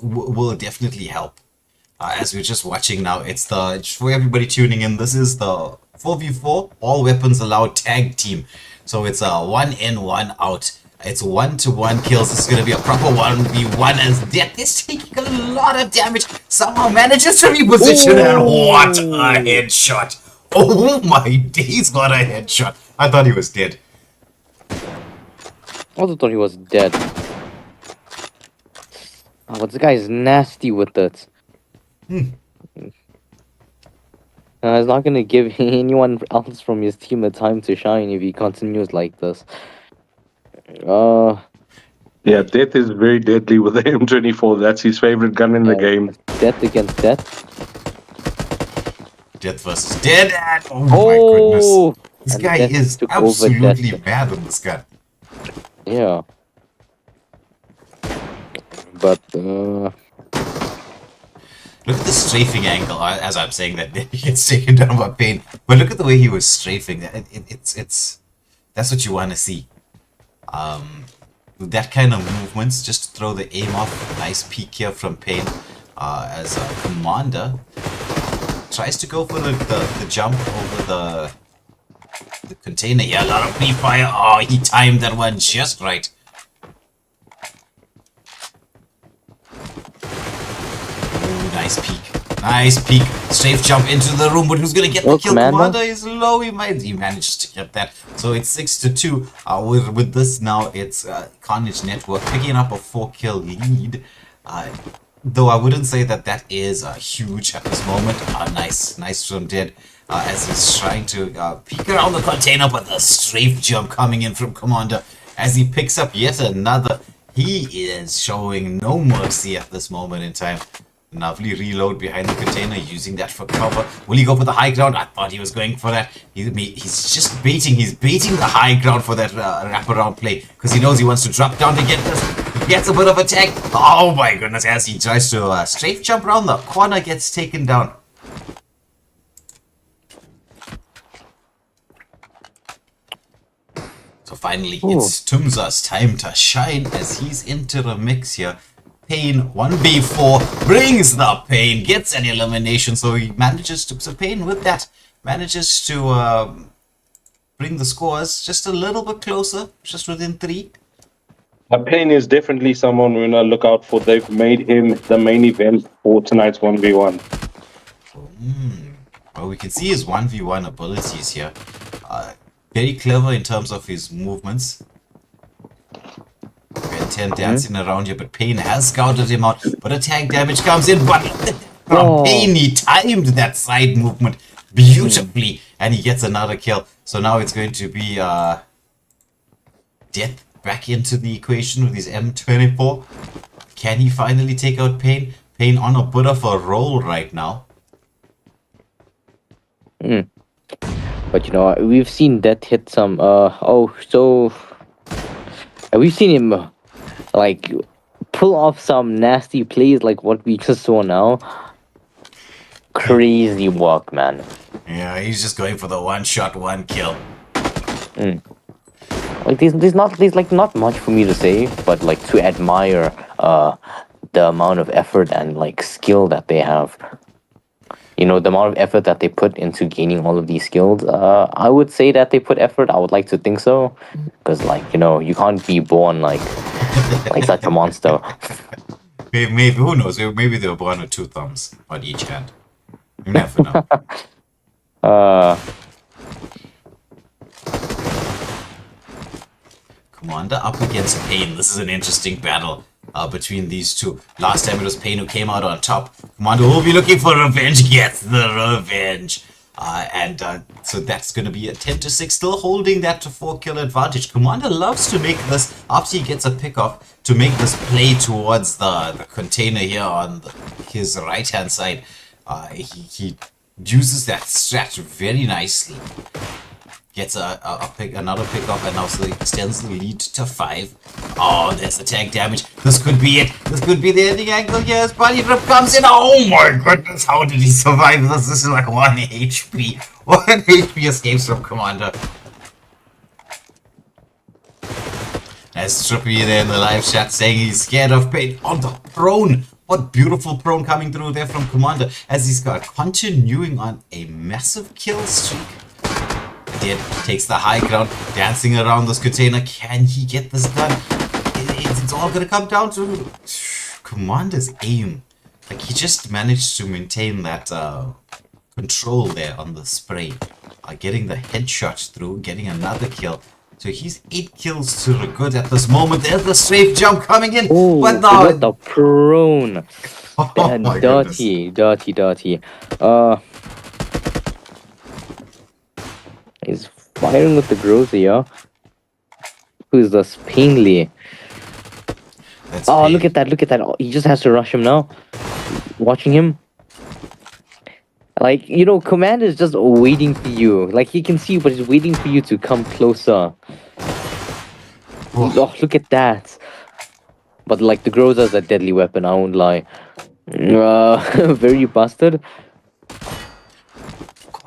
will definitely help. As we're just watching now, it's for everybody tuning in. This is the 4v4 all weapons allowed tag team. So it's a 1 in 1 out. It's 1-to-1 kills. This is going to be a proper 1v1 as Death is taking a lot of damage. Somehow manages to reposition and what a headshot. Oh my days, what a headshot. I thought he was dead. I also thought he was dead. Oh, but this guy is nasty with it. It's not gonna give anyone else from his team a time to shine if he continues like this. Yeah, Death is very deadly with the M24. That's his favorite gun in the game. Death against death. Death versus dead. Oh my goodness. This guy is absolutely mad on this gun. Yeah. But, look at the strafing angle as I'm saying that he gets taken down by Pain. But look at the way he was strafing. That's what you want to see. With that kind of movements, just to throw the aim off. Nice peek here from Pain as a commander. Tries to go for the jump over the container here. A lot of pre-fire. Oh, he timed that one just right. Nice peek. Nice peek. Strafe jump into the room, but who's gonna get the kill? Commander is low. He manages to get that. So it's 6-2. With this now, it's Karnage Network picking up a 4-kill lead. Though I wouldn't say that is huge at this moment. Nice from Dead. As he's trying to peek around the container, but the strafe jump coming in from Commander as he picks up yet another. He is showing no mercy at this moment in time. Lovely reload behind the container, using that for cover. Will he go for the high ground? I thought he was going for that. He's just baiting. He's baiting the high ground for that wraparound play because he knows he wants to drop down to get this. He gets a bit of a tag. Oh my goodness! As he tries to strafe jump around the corner, gets taken down. So finally, it's Tumza's time to shine as he's into the mix here. Pain 1v4 brings the Pain, gets an elimination, so he manages to, so Pain with that manages to bring the scores just a little bit closer, just within 3. Pain is definitely someone we're gonna look out for. They've made him the main event for tonight's 1v1. Well, we can see his 1v1 abilities here. Very clever in terms of his movements. Ben 10 dancing around here, but Pain has scouted him out. But attack damage comes in, but from Pain, he timed that side movement beautifully, and he gets another kill. So now it's going to be Death back into the equation with his M24. Can he finally take out Pain? Pain on a bit of a roll right now. But you know, we've seen Death hit some. We've seen him like pull off some nasty plays like what we just saw now. Crazy work, man. Yeah, he's just going for the one shot, one kill. Like there's not much for me to say, but like to admire the amount of effort and like skill that they have. You know, the amount of effort that they put into gaining all of these skills. I would say that they put effort. I would like to think so, because like, you know, you can't be born like such a monster. Maybe who knows? Maybe they were born with 2 thumbs on each hand. You never know. Commander up against Pain. This is an interesting battle between these two. Last time it was Pain who came out on top. Commander will be looking for revenge. Gets the revenge. So that's going to be a 10-6, still holding that to 4-kill advantage. Commander loves to make this, after he gets a pick off, to make this play towards the container here on his right-hand side. He uses that strat very nicely. gets another pickup, and now so extends the lead to 5. Oh, there's the tag damage. This could be it. This could be the ending angle here as Body Drip comes in. Oh my goodness, how did he survive this? This is like 1 HP. 1 HP escapes from Commander. As Trippy there in the live chat saying he's scared of pain. On the prone. What beautiful prone coming through there from Commander as he's got continuing on a massive kill streak. Dead takes the high ground, dancing around this container. Can he get this done? It's all gonna come down to Commander's aim. Like, he just managed to maintain that control there on the spray. Getting the headshot through, getting another kill. So he's 8 kills to the good at this moment. There's the strafe jump coming in. Oh, but no. the prone. Oh my dirty. He's firing with the Groza, yeah? Who's this? Painley. Oh, look at that. Oh, he just has to rush him now. Watching him. Like, you know, Commander is just waiting for you. Like, he can see you, but he's waiting for you to come closer. Oh, look at that. But, like, the Groza is a deadly weapon, I won't lie. Very busted.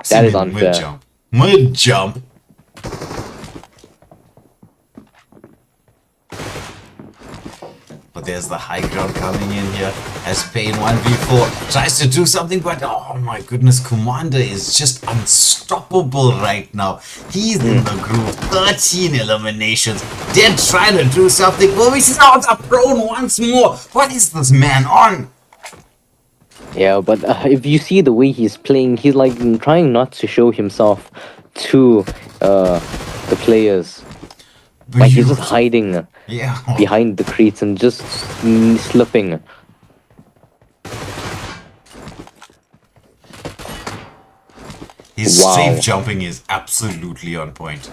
That is unfair. Mid-jump. But there's the high ground coming in here as Pain 1v4 tries to do something, but oh my goodness, Commander is just unstoppable right now. He's in the groove. 13 eliminations. Dead trying to do something. Well, we see now it's a prone once more. What is this man on? Yeah, but if you see the way he's playing, he's like trying not to show himself to the players. Like, he's just hiding behind the crates and just slipping. His safe jumping is absolutely on point.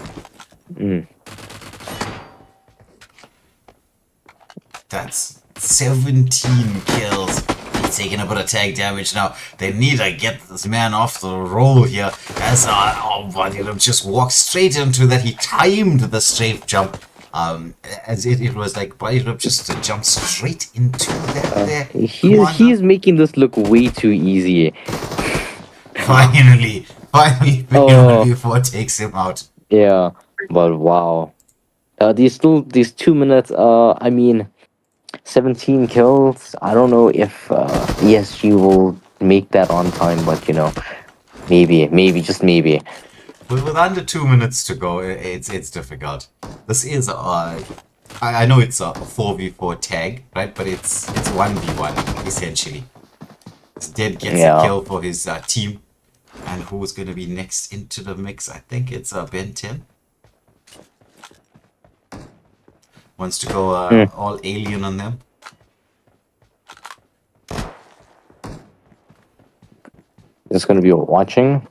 That's 17 kills. He's taking a bit of tag damage now. They need to get this man off the roll here. As Body Drip just walked straight into that. He timed the strafe jump. As it was like Body Drip just jumped straight into that there. He's making this look way too easy. Finally, before it takes him out. Yeah, but wow. These 2 minutes, I mean, 17 kills. I don't know if ESG will make that on time, but you know, maybe, just maybe. With under 2 minutes to go, it's difficult. This is I know it's a 4v4 tag, right? But it's 1v1 essentially. Dead gets a kill for his team, and who's gonna be next into the mix? I think it's Ben 10. Wants to go all alien on them. It's gonna be watching.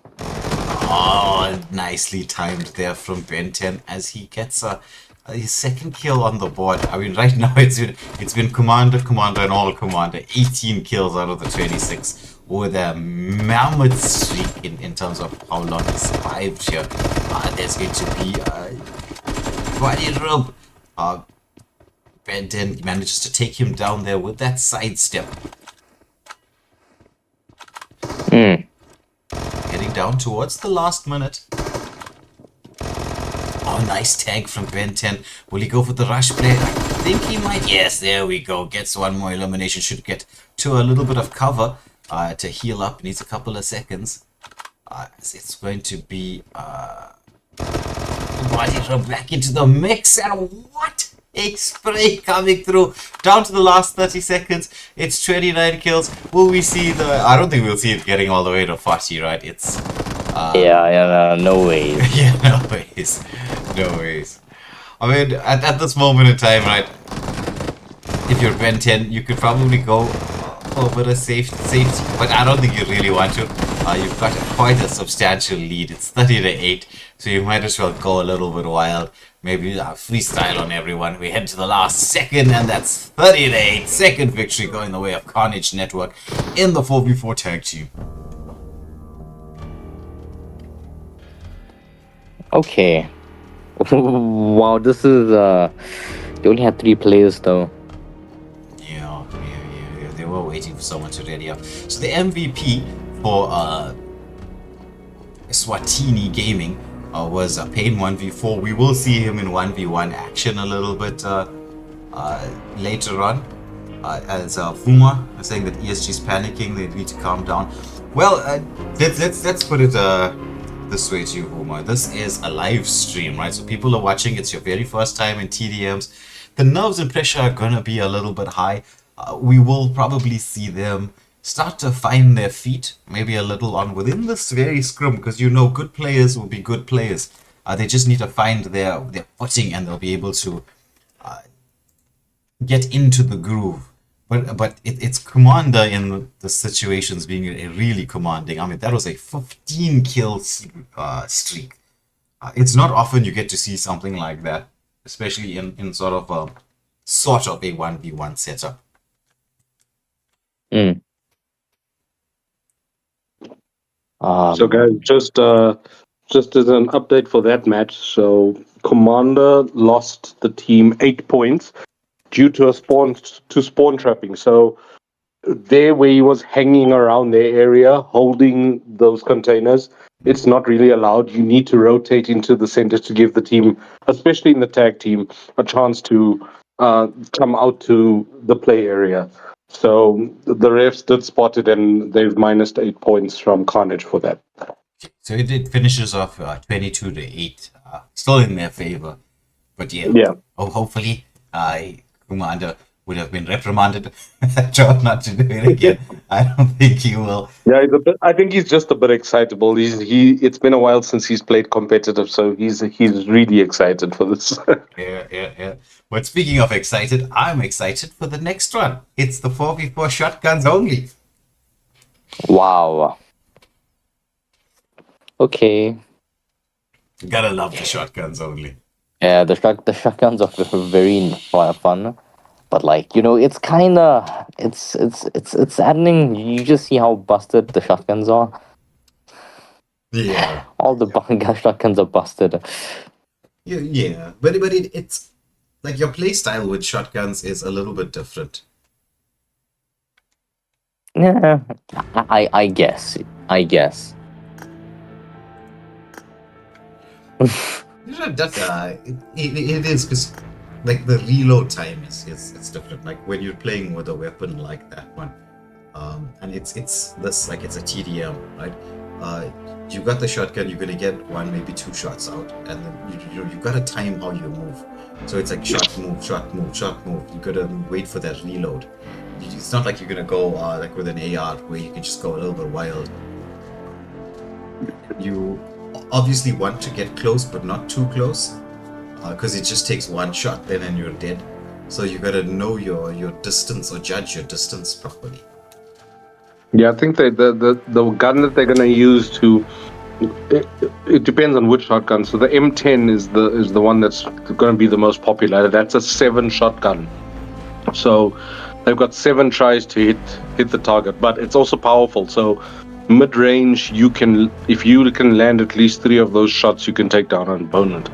Oh, nicely timed there from Ben 10 as he gets his second kill on the board. I mean, right now it's been Commander, and all Commander. 18 kills out of the 26 with a mammoth streak in terms of how long he survived here. There's going to be Body Drip. Ben 10 manages to take him down there with that sidestep. Heading down towards the last minute. Oh, nice tag from Ben 10. Will he go for the rush play? I think he might. Yes, there we go. Gets one more elimination. Should get to a little bit of cover to heal up. Needs a couple of seconds. It's going to be Body Drip back into the mix. And what? A spray coming through. Down to the last 30 seconds. It's 29 kills. Will we see the... I don't think we'll see it getting all the way to 40, right? It's... no ways. Yeah, no ways. I mean, at this moment in time, right? If you're Ben 10, you could probably go over a safety. But I don't think you really want to. You've got quite a substantial lead. It's 30-8. So you might as well go a little bit wild. Maybe freestyle on everyone. We head to the last second, and that's 30-8. Second victory going the way of Karnage Network in the 4v4 tag team. Okay. Wow, this is they only had 3 players though. Yeah. They were waiting for someone to ready up. So the MVP for Swatini Gaming was Pain 1v4. We will see him in 1v1 action a little bit later on. As Fuma was saying that ESG is panicking, they need to calm down. Well, let's put it this way to you, Fuma. This is a live stream, right? So people are watching. It's your very first time in TDMs. The nerves and pressure are gonna be a little bit high. We will probably see them start to find their feet, maybe a little on within this very scrum, because you know good players will be good players. They just need to find their footing, and they'll be able to get into the groove. But it's Commander in the situations being really commanding. I mean, that was a 15 kill streak. It's not often you get to see something like that, especially in sort of a 1v1 setup. So guys, just as an update for that match, so Commander lost the team 8 points due to spawn trapping. So there where he was hanging around their area holding those containers, it's not really allowed. You need to rotate into the center to give the team, especially in the tag team, a chance to come out to the play area. So the refs did spot it, and they've minused 8 points from Karnage for that. So it finishes off 22-8, still in their favor. But yeah. Oh, hopefully, Commander would have been reprimanded not to do it again. I don't think he will. Yeah, I think he's just a bit excitable. It's been a while since he's played competitive, so he's really excited for this. Yeah. But speaking of excited, I'm excited for the next one. It's the 4v4 shotguns only. Wow. Okay. You gotta love the shotguns only. Yeah, the shotguns are very fun. But like, it's kind of it's saddening. You just see how busted the shotguns are. Yeah. All the shotguns are busted. Yeah. But it's like your playstyle with shotguns is a little bit different. Yeah, I guess. It is because like the reload time is different. Like when you're playing with a weapon like that one, and it's this like it's a TDM, right? You got the shotgun, you're gonna get 1, maybe 2 shots out, and then you gotta time how you move. So it's like shot move. You gotta wait for that reload. It's not like you're gonna go like with an AR where you can just go a little bit wild. You obviously want to get close, but not too close, because it just takes 1 shot then and you're dead. So you gotta know your distance or judge your distance properly. Yeah, I think the gun that they're gonna use it depends on which shotgun. So the M10 is the one that's gonna be the most popular. That's a 7 shotgun. So they've got 7 tries to hit the target, but it's also powerful. So mid-range, if you can land at least 3 of those shots, you can take down an opponent.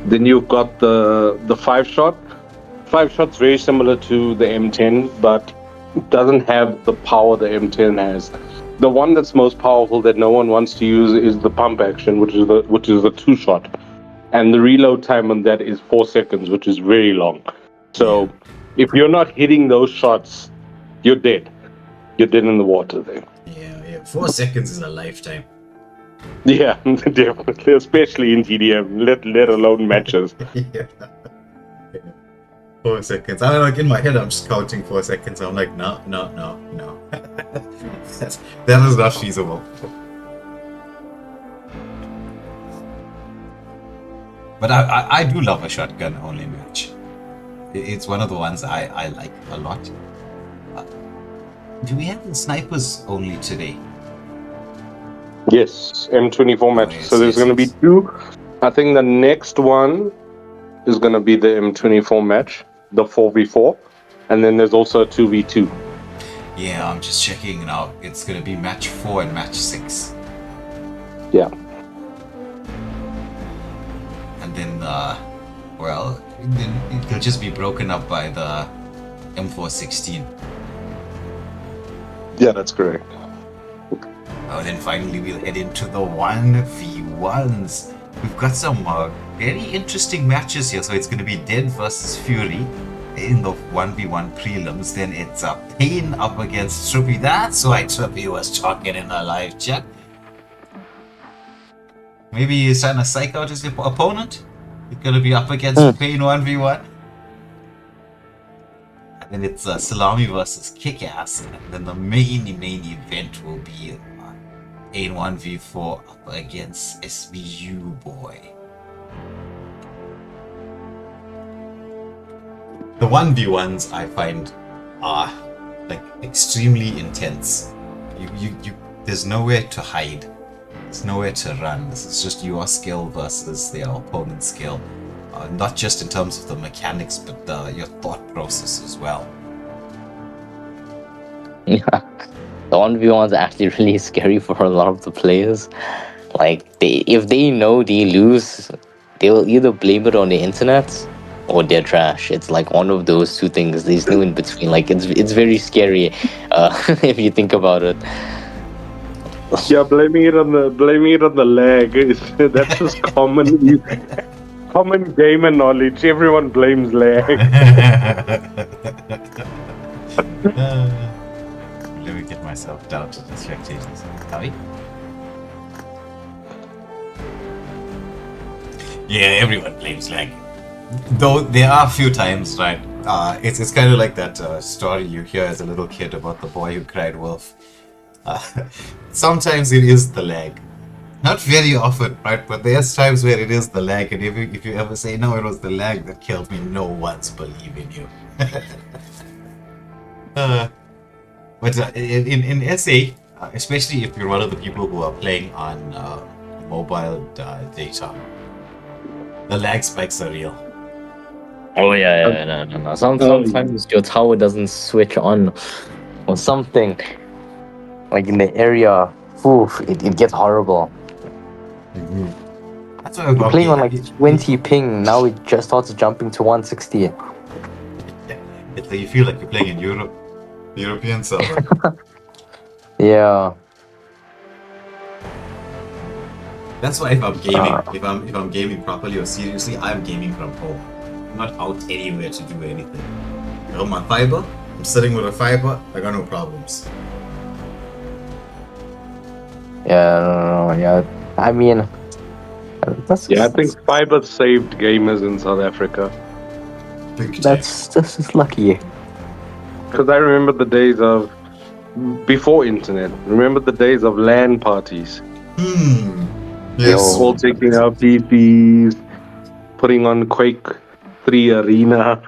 Then you've got the 5-shot. 5-shot's very similar to the M10, but it doesn't have the power the M10 has. The one that's most powerful that no one wants to use is the pump action, which is the 2-shot, and the reload time on that is 4 seconds, which is very long. So if you're not hitting those shots, you're dead. You're dead in the water there. Yeah. 4 seconds is a lifetime. Yeah, definitely, especially in TDM, let alone matches. Yeah. 4 seconds. I'm like in my head, I'm just counting 4 seconds. I'm like, no. That is not feasible. But I do love a shotgun only match. It's one of the ones I like a lot. Do we have the snipers only today? Yes, M24 match. Yes, so there's going to be 2. I think the next one is going to be the M24 match, the 4v4, and then there's also a 2v2. Yeah, I'm just checking now. It's going to be match 4 and match 6. Yeah. and then well, then it'll just be broken up by the M416. Yeah, that's correct. Oh, then finally we'll head into the 1v1s. We've got some very interesting matches here. So it's going to be Dead versus Fury in the 1v1 prelims. Then it's Pain up against Trippy. That's why Trippy was talking in the live chat. Maybe he's trying to psych out his opponent. He's going to be up against Pain 1v1. And then it's Salami versus Kickass. And then the main event will be Pain 1v4 up against SVU Boy. The 1v1s I find are like extremely intense. There's nowhere to hide. There's nowhere to run. This is just your skill versus their opponent's skill. Not just in terms of the mechanics, but your thought process as well. Yeah. The 1v1's actually really scary for a lot of the players. Like, if they know they lose, they'll either blame it on the internet or they're trash. It's like one of those two things. There's no in between. Like, it's very scary if you think about it. Yeah, blaming it on the lag. That's just common gamer knowledge. Everyone blames lag. Let me get myself down to the spectators. Copy? Yeah, everyone blames lag. Though there are a few times, right? It's kind of like that story you hear as a little kid about the boy who cried wolf. Sometimes it is the lag. Not very often, right? But there's times where it is the lag, and if you ever say, no, it was the lag that killed me, no one's believing you. But in SA, especially if you're one of the people who are playing on mobile data, the lag spikes are real. Oh yeah, no. Sometimes your tower doesn't switch on or something. Like in the area, it gets horrible. Mm-hmm. That's why I'm playing on like 20 ping, now it just starts jumping to 160. It's like you feel like you're playing in European server. Yeah. That's why if I'm gaming, if I'm gaming properly or seriously, I'm gaming from home. I'm not out anywhere to do anything. I got my fiber. I'm sitting with a fiber. I got no problems. Yeah. I mean, I think fiber saved gamers in South Africa. That's just lucky. Because I remember the days of before internet. Remember the days of LAN parties. Yes. All taking out PCs, putting on Quake 3 Arena.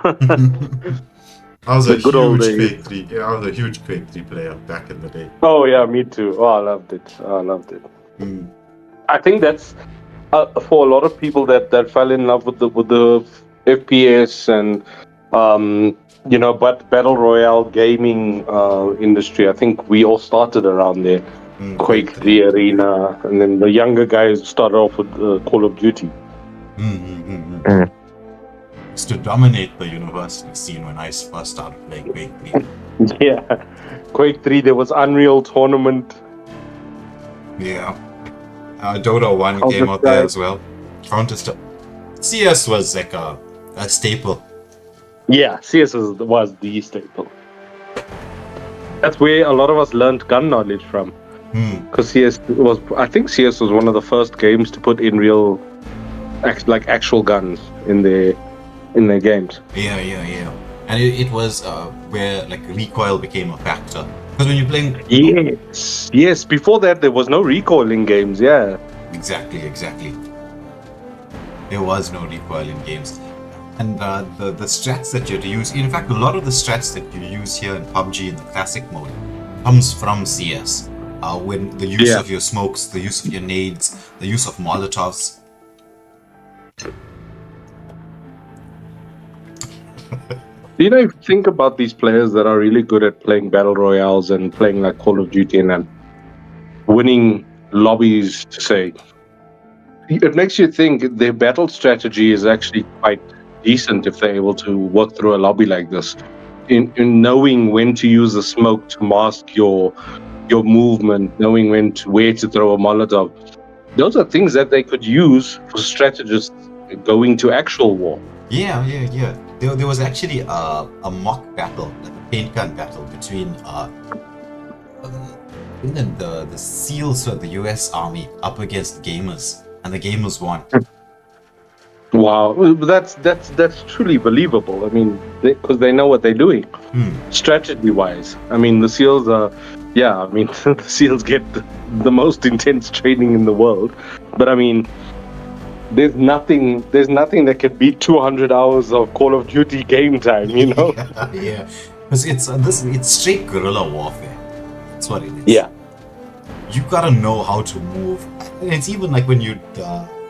I was a huge Quake 3. Yeah, I was a huge Quake 3 player back in the day. Oh yeah, me too. Oh, I loved it. I think that's for a lot of people that fell in love with the FPS and but battle royale gaming industry. I think we all started around there. Quake 3 Arena, and then the younger guys started off with Call of Duty. Used to dominate the university scene when I first started playing Quake 3. Yeah, Quake 3. There was Unreal Tournament. Yeah, Dota 1 came out there as well. Counter-Strike. CS was like a staple. Yeah, CS was the staple. That's where a lot of us learned gun knowledge from. Because I think CS was one of the first games to put in real, actual guns in their games. Yeah. And it was where like recoil became a factor. Because when you're playing... Yes. Before that, there was no recoil in games, yeah. Exactly. There was no recoil in games. And the strats that you had to use... In fact, a lot of the strats that you use here in PubG in the classic mode comes from CS. When the use of your smokes, the use of your nades, the use of Molotovs. You know, if you think about these players that are really good at playing battle royales and playing like Call of Duty and winning lobbies, to say, it makes you think their battle strategy is actually quite decent if they're able to work through a lobby like this, in knowing when to use the smoke to mask your movement, knowing where to throw a Molotov. Those are things that they could use for strategists going to actual war. Yeah. There was actually a mock battle, like a paint gun battle between the SEALs of the US Army up against gamers, and the gamers won. Wow, that's truly believable. I mean, because they know what they're doing, strategy-wise. I mean, the SEALs are, yeah. I mean, the SEALs get the most intense training in the world, but I mean, there's nothing that can beat 200 hours of Call of Duty game time. You know? Yeah, because it's straight guerrilla warfare. That's what it is. Yeah. You gotta know how to move. And it's even like when you.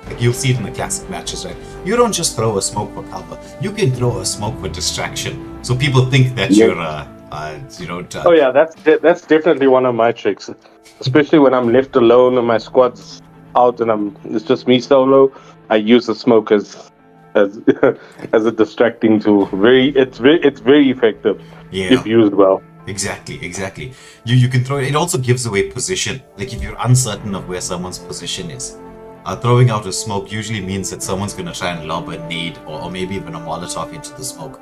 Like you'll see it in the classic matches, right? You don't just throw a smoke for cover. You can throw a smoke for distraction, so people think that you're, you know. Oh yeah, that's definitely one of my tricks, especially when I'm left alone and my squad's out and it's just me solo. I use the smoke as as a distracting tool. It's very effective if used well. Exactly. You can throw it. It also gives away position. Like if you're uncertain of where someone's position is. Throwing out a smoke usually means that someone's going to try and lob a nade or maybe even a Molotov into the smoke.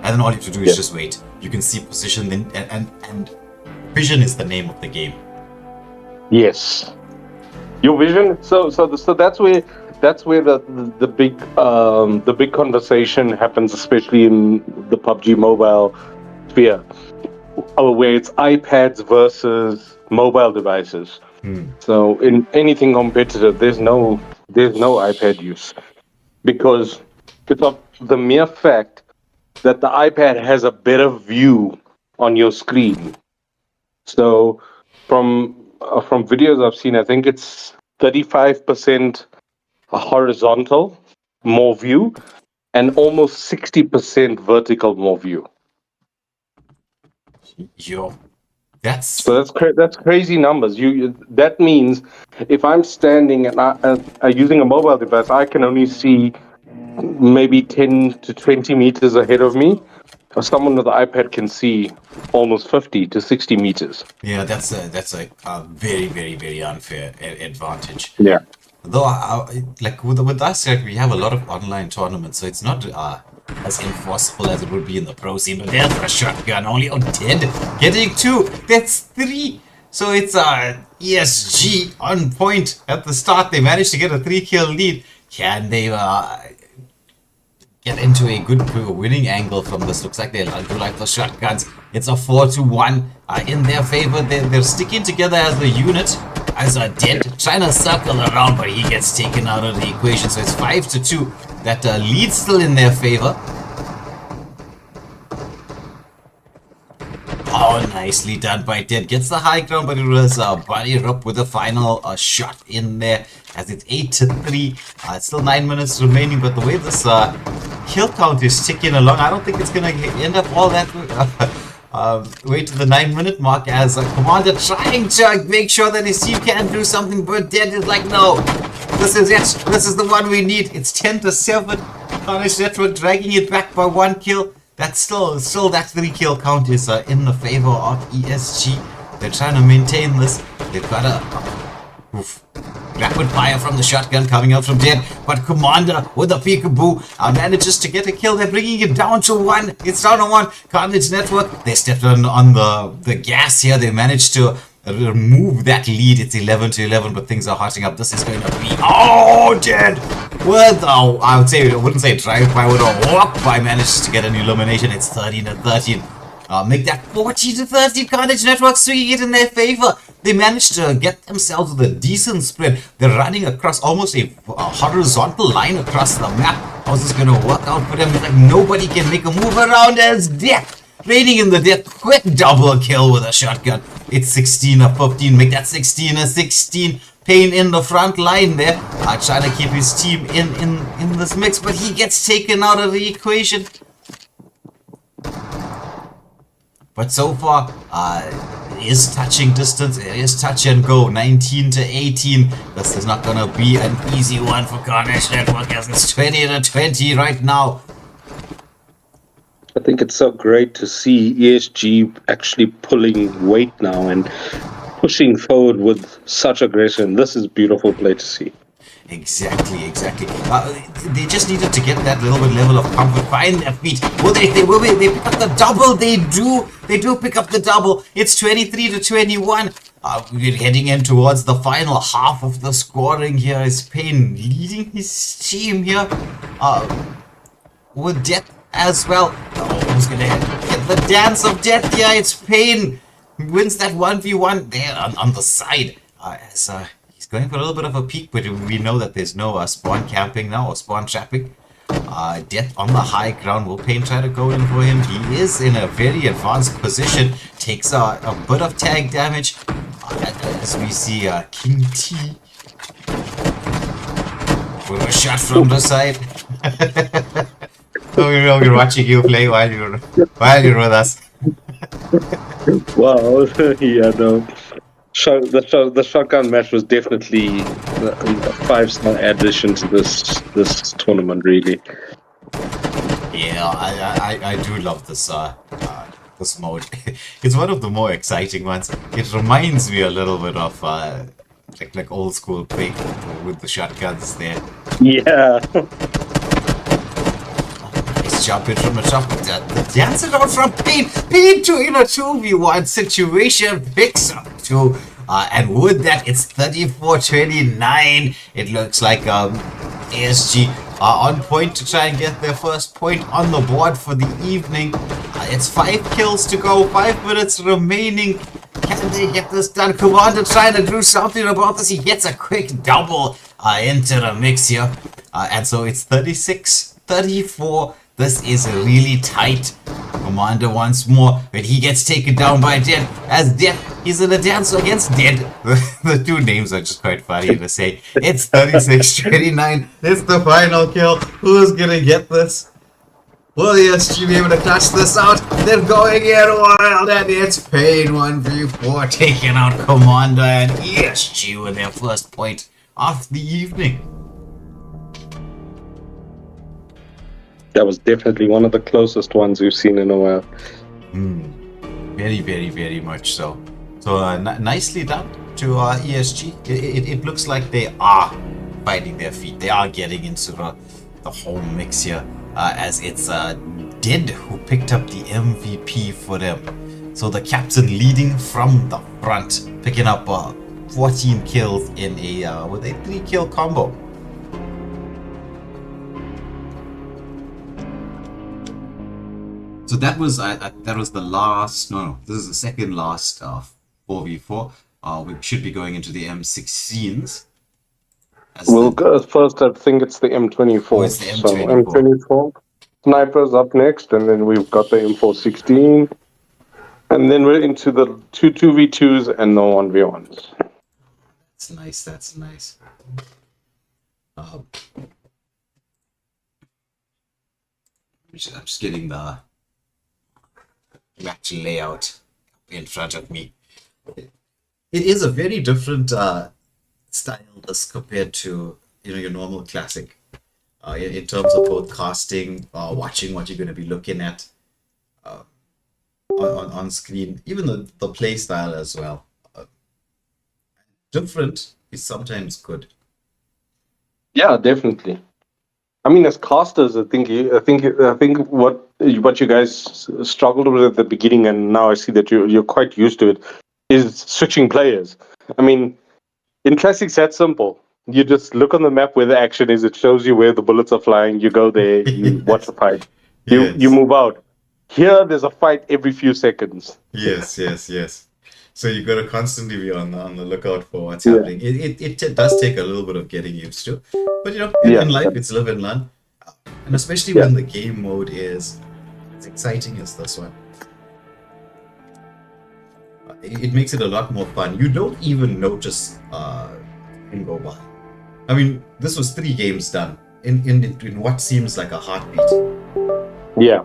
And then all you have to do is just wait. You can see position, and vision is the name of the game. Yes. Your vision. So that's where the big conversation happens, especially in the PUBG mobile sphere, where it's iPads versus mobile devices. So in anything competitive, there's no iPad use, because it's of the mere fact that the iPad has a better view on your screen. So from videos I've seen, I think it's 35% horizontal more view and almost 60% vertical more view. Yo. So that's crazy numbers. That means if I'm standing and using a mobile device, I can only see maybe 10 to 20 meters ahead of me. Or someone with the iPad can see almost 50 to 60 meters. Yeah, that's a very, very, very unfair advantage. Yeah. Though, like with us, like, we have a lot of online tournaments, so it's not as enforceable as it would be in the pro scene. But there's a shotgun, only on 10, getting 2. That's 3. So it's ESG on point at the start. They managed to get a 3-kill lead. Can they get into a good winning angle from this? Looks like they do like the shotguns. It's a 4-1 in their favor. They're sticking together as a unit. As a dead, trying to circle around, but he gets taken out of the equation. So it's 5-2. That lead's still in their favor. Oh, nicely done by Dead. Gets the high ground, but it was Buddy Rupp with the final shot in there. As it's 8-3. It's still 9 minutes remaining, but the way this kill count is ticking along, I don't think it's going to end up all that way to the 9-minute mark, as Commander trying to make sure that his team can do something, but Dead is like, no, this is the one we need. It's 10-7. Karnage Network dragging it back by 1 kill. That's still that 3-kill count is in the favor of ESG. They're trying to maintain this. They've got a rapid fire from the shotgun coming out from Dead, but Commander with a peekaboo manages to get a kill. They're bringing it down to 1. It's down to 1. Karnage Network, they stepped on the gas here. They managed to remove that lead. It's 11-11, but things are hotting up. This is going to be Dead with I wouldn't say drive-by, with a walk-by manages to get an elimination. It's 13-13. Make that 14-13. Karnage Network swinging it in their favor. They managed to get themselves with a decent spread. They're running across almost a horizontal line across the map. How's this going to work out for them? It's like nobody can make a move around as Death. Raining in the Death. Quick double kill with a shotgun. It's 16-15. Make that 16-16. Payne in the front line there. Trying to keep his team in this mix, but he gets taken out of the equation. But so far, is touching distance. It is touch and go. 19 to 18. This is not gonna be an easy one for Karnage Network as it's 20 to 20 right now. I think it's so great to see ESG actually pulling weight now and pushing forward with such aggression. This is beautiful play to see. Exactly. They just needed to get that little bit level of comfort, find their feet. Well, they pick up the double. They do pick up the double. It's 23 to 21. We're heading in towards the final half of the scoring here. Is Payne leading his team here? With Death as well. Who's gonna get the dance of Death here? It's Payne. He wins that 1v1 there on the side. He's going for a little bit of a peek, but we know that there's no spawn camping now or spawn trapping. Death on the high ground. Will Payne try to go in for him? He is in a very advanced position. Takes a bit of tag damage. As we see King T with a shot from the side. We're watching you play while you're with us. Wow, yeah, no. The shotgun match was definitely a 5-star addition to this tournament, really. Yeah, I do love this this mode. It's one of the more exciting ones. It reminds me a little bit of like old school Quake with the shotguns there. Yeah. Nice jump in from the top. The dance it out from Payne. Payne in a 2v1 situation picks up 2. And with that, it's 34-29. It looks like ASG are on point to try and get their first point on the board for the evening. It's 5 kills to go, 5 minutes remaining. Can they get this done? Commander trying to do something about this. He gets a quick double into the mix here. And so it's 36-34. This is really tight. Commander once more, but he gets taken down by Dead. As Dead, he's in a dance against Dead. The two names are just quite funny to say. It's 36-29. It's the final kill. Who's gonna get this? Will ESG be able to clutch this out? They're going in wild, and it's Payne 1v4 taking out Commander and ESG with their first point of the evening. That was definitely one of the closest ones we've seen in a while. Very, very, very much so. So nicely done to ESG. It looks like they are finding their feet. They are getting into the whole mix here. As it's Dead who picked up the MVP for them. So the captain leading from the front, picking up 14 kills in with a 3-kill combo. So that was the last. No, this is the second last 4v4. We should be going into the M16s. We'll go first. I think it's the M24. Oh, it's the M24. So M24. Snipers up next, and then we've got the M416, and then we're into the 2v2s and the 1v1s. That's nice. That's nice. I'm just getting the match layout in front of me. It is a very different style as compared to your normal classic in terms of both casting, watching what you're going to be looking at on screen, even the play style as well. Different is sometimes good. Yeah, definitely. I mean, as casters, I think what you guys struggled with at the beginning, and now I see that you're quite used to it, is switching players. I mean, in classics, that's simple. You just look on the map where the action is. It shows you where the bullets are flying. You go there. You watch the fight. You move out. Here, there's a fight every few seconds. Yes. So you got to constantly be on the lookout for what's happening. It does take a little bit of getting used to, but in life it's live and learn, and especially when the game mode is as exciting as this one, it makes it a lot more fun. You don't even notice him go by. I mean, this was 3 games done in what seems like a heartbeat. Yeah.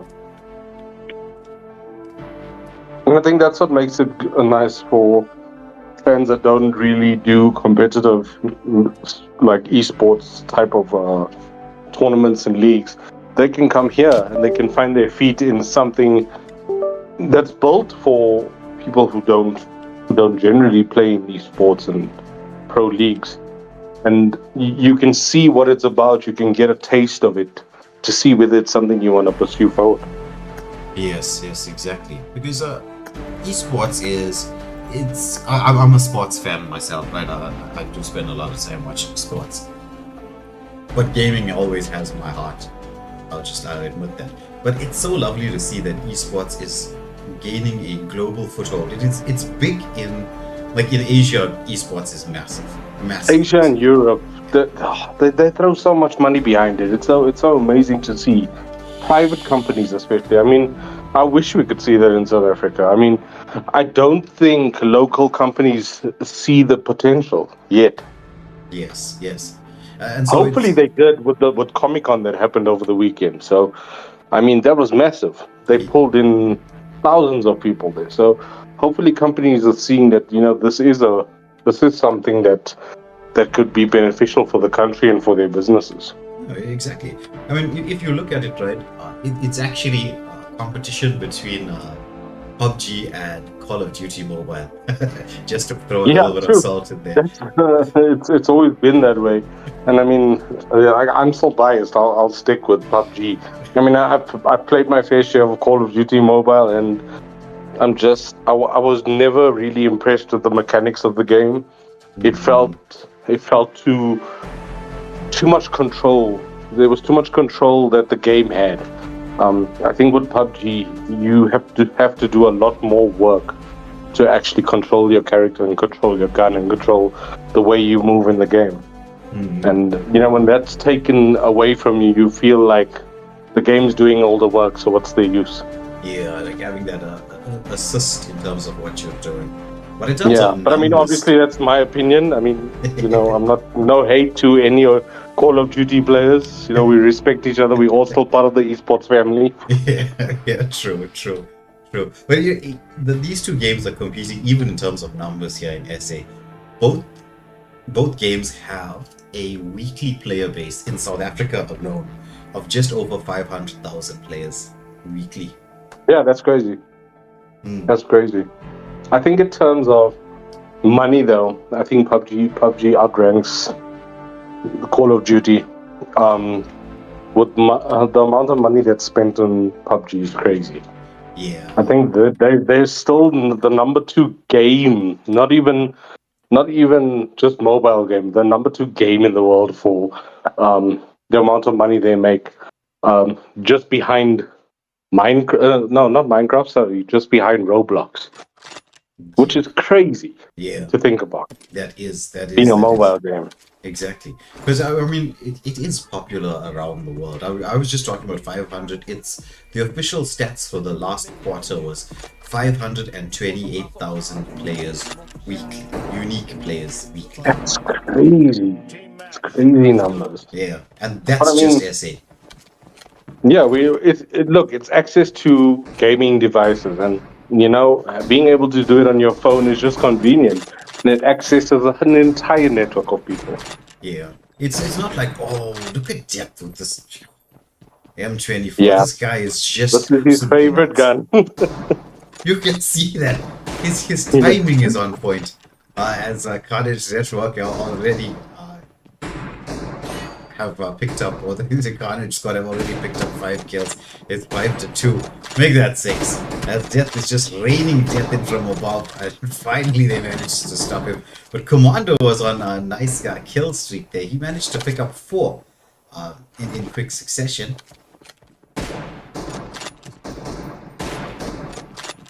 And I think that's what makes it nice for fans that don't really do competitive, like esports type of tournaments and leagues. They can come here and they can find their feet in something that's built for people who don't generally play in these sports and pro leagues. And you can see what it's about. You can get a taste of it to see whether it's something you want to pursue forward. Yes, exactly. Because esports I'm a sports fan myself, right? I do spend a lot of time watching sports. But gaming always has my heart. I'll admit that. But it's so lovely to see that esports is gaining a global foothold. It's big in Asia. Esports is massive. Asia and Europe, they throw so much money behind it. It's so amazing to see. Private companies, especially. I mean, I wish we could see that in South Africa. I mean, I don't think local companies see the potential yet. Yes. And so hopefully they did with Comic-Con that happened over the weekend. So, I mean, that was massive. They pulled in thousands of people there. So, hopefully companies are seeing that, this is something that could be beneficial for the country and for their businesses. Exactly. I mean, if you look at it, right, it's actually a competition between PubG and Call of Duty Mobile. Just to throw a little bit of salt in there. It's always been that way. And I mean, I'm so biased. I'll stick with PubG. I mean, I've played my fair share of Call of Duty Mobile, and I was never really impressed with the mechanics of the game. It felt too much control. There was too much control that the game had. I think with PUBG, you have to do a lot more work to actually control your character and control your gun and control the way you move in the game. And when that's taken away from you, you feel like the game's doing all the work. So what's the use? Yeah, like having that assist in terms of what you're doing. But in terms of but I mean, obviously that's my opinion. I mean, I'm no hate to any Call of Duty players. We respect each other. We're all still part of the esports family. Yeah, true. But these two games are competing even in terms of numbers here in SA. Both games have a weekly player base in South Africa alone of just over 500,000 players weekly. Yeah, that's crazy. That's crazy. I think in terms of money, though, I think PUBG outranks Call of Duty. With the amount of money that's spent on PUBG is crazy. Yeah, I think they're still the number 2 game, not even just mobile game. The number 2 game in the world for the amount of money they make, just behind Minecraft. No, not Minecraft. Sorry, just behind Roblox. Which is crazy to think about. That is being a mobile game. Exactly, because I mean it is popular around the world. I was just talking about 500. It's the official stats for the last quarter was 528,000 players weekly, unique players weekly. That's crazy. It's crazy numbers. Yeah, and that's just SA. Yeah, it's access to gaming devices, and being able to do it on your phone is just convenient. And it accesses an entire network of people. Yeah, it's not like, oh, look at depth with this M24. Yeah. This guy is just. This is his favorite gun. You can see that his timing is on point. As Karnage Network already have picked up, or the Karnage squad have already picked up 5 kills. It's 5-2. Make that 6. As Death is just raining death in from above, and finally they managed to stop him. But Commando was on a nice kill streak there. He managed to pick up 4 in quick succession.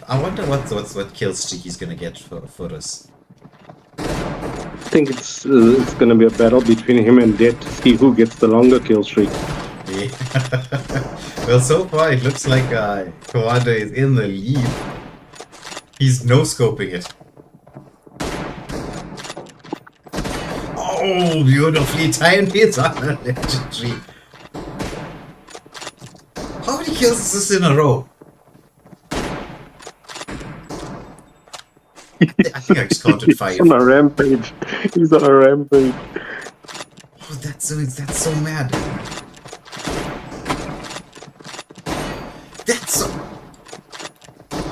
I wonder what kill streak he's gonna get for us. I think it's going to be a battle between him and Dead to see who gets the longer kill streak. Yeah. Well, so far it looks like Commando is in the lead. He's no-scoping it. Oh, beautifully timed hits on a legendary. How many kills is this in a row? I think I just counted 5. He's on a rampage. He's on a rampage. Oh, that's so mad. That's so...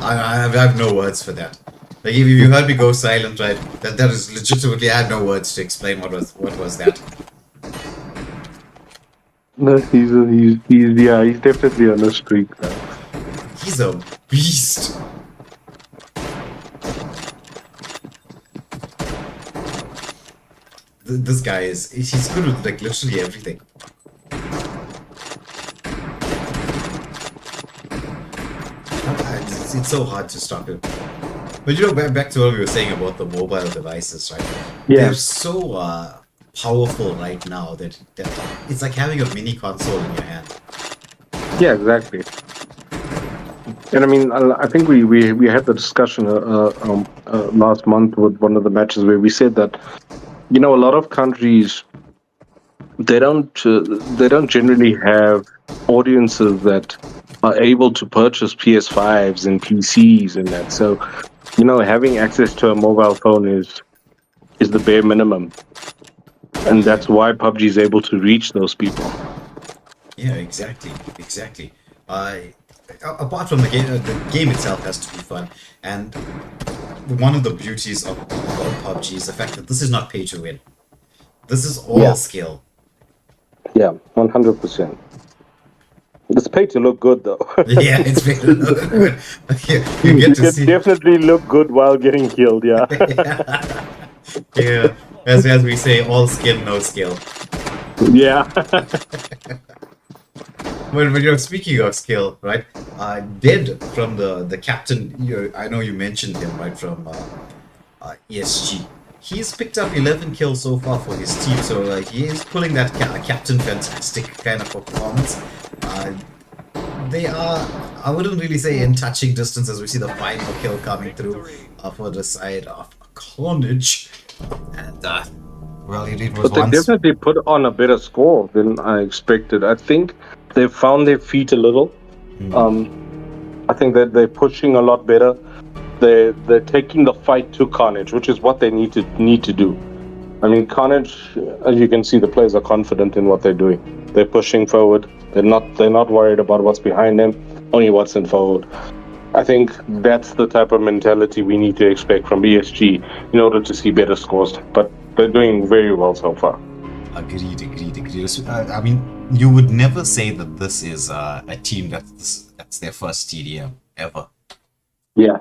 I have no words for that. Like, if you heard me go silent, right? That is legitimately, I had no words to explain what was that. No, he's definitely on a streak now. He's a beast. This guy he's good with like literally everything. It's so hard to stop him. But you know, back to what we were saying about the mobile devices, right? Yeah. They're so powerful right now that it's like having a mini console in your hand. Yeah, exactly. And I mean, I think we had the discussion last month with one of the matches where we said that, you know, a lot of countries they don't generally have audiences that are able to purchase PS5s and PCs and that. So, you know, having access to a mobile phone is the bare minimum, and that's why PUBG is able to reach those people. Yeah, exactly. Apart from the game itself has to be fun, and one of the beauties of PUBG is the fact that this is not pay to win. This is all skill. Yeah, 100%. It's paid to look good, though. Yeah, it's paid to look good. You get to see. Definitely look good while getting killed. Yeah. Yeah, as we say, all skill, no skill. Yeah. When you're speaking of skill, right? Dead from the captain. I know you mentioned him, right? From ESG. He's picked up 11 kills so far for his team, so like he is pulling that Captain Fantastic kind of performance. They are, I wouldn't really say in touching distance as we see the final kill coming through for the side of Karnage. And well, it was But they definitely put on a better score than I expected. I think they've found their feet a little. I think that they're pushing a lot better. They're taking the fight to Karnage, which is what they need to do. I mean, Karnage, as you can see, the players are confident in what they're doing. They're pushing forward. They're not worried about what's behind them, only what's in forward. I think that's the type of mentality we need to expect from ESG in order to see better scores. But they're doing very well so far. Agreed. I mean, you would never say that this is a team that's their first TDM ever. Yeah.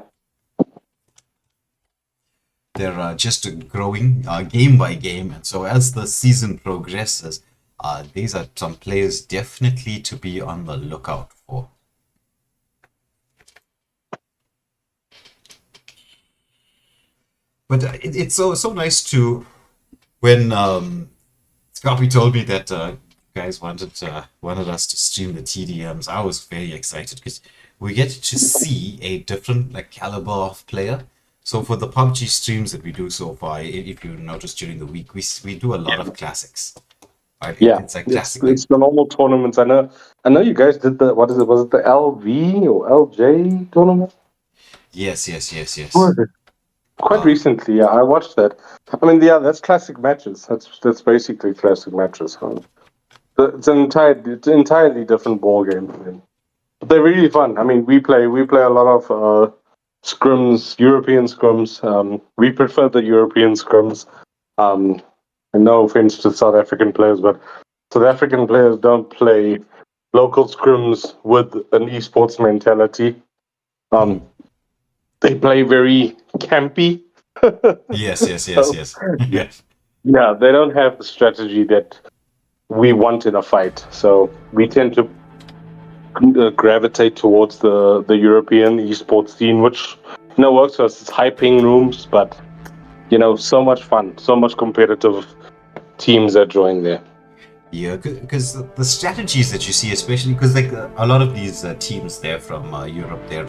They're just growing game by game, and so as the season progresses, these are some players definitely to be on the lookout for. But it's so nice to when Scorpy told me that guys wanted us to stream the TDMs. I was very excited because we get to see a different caliber of player. So for the PUBG streams that we do so far, if you notice during the week, we do a lot of classics. Right? Yeah, it's like classic. It's the normal tournaments. I know you guys did the, what is it? Was it the LV or LJ tournament? Yes. Quite recently, yeah, I watched that. I mean, yeah, that's classic matches. That's basically classic matches. It's an entirely different ball game. I mean, but they're really fun. I mean, we play a lot of scrims, European scrims. We prefer the European scrims. And no offense to South African players, but South African players don't play local scrims with an esports mentality. They play very campy. Yes. Yes. Yeah, they don't have the strategy that we want in a fight. So we tend to gravitate towards the European esports scene, which works for us. It's high ping rooms, but so much fun, so much competitive teams that join there. Yeah, because the strategies that you see, especially because a lot of these teams there from Europe, they're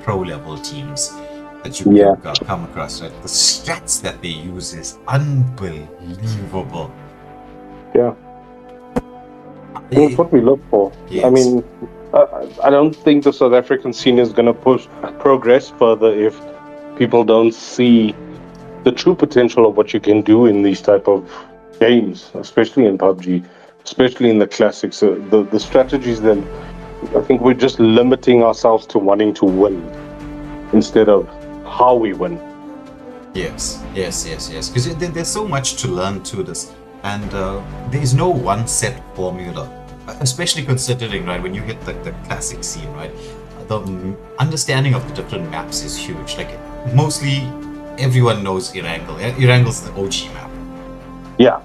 pro level teams that you can come across. Right? The strats that they use is unbelievable. Yeah. That's what we look for. Yes. I mean, I don't think the South African scene is going to progress further if people don't see the true potential of what you can do in these type of games, especially in PUBG, especially in the classics. The strategies that I think we're just limiting ourselves to wanting to win instead of how we win. Yes. Because there's so much to learn to this, and there is no one set formula. Especially considering, right, when you hit the classic scene, right, the understanding of the different maps is huge. Like mostly everyone knows Erangel. Erangel's the OG map. Yeah.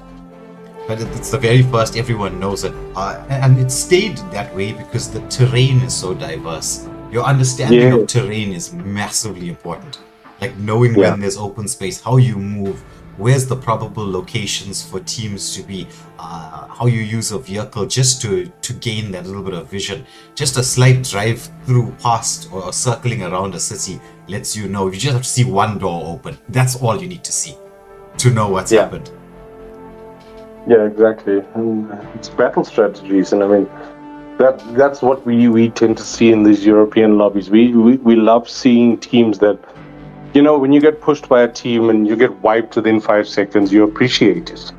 But it's the very first, everyone knows it. And it stayed that way because the terrain is so diverse. Your understanding of terrain is massively important. Like knowing when there's open space, how you move, where's the probable locations for teams to be, how you use a vehicle just to gain that little bit of vision. Just a slight drive through past or circling around a city lets you know. You just have to see one door open. That's all you need to see to know what's happened. Yeah, exactly. And it's battle strategies, and I mean that's what we tend to see in these European lobbies. We love seeing teams that, you know, when you get pushed by a team and you get wiped within 5 seconds, you appreciate it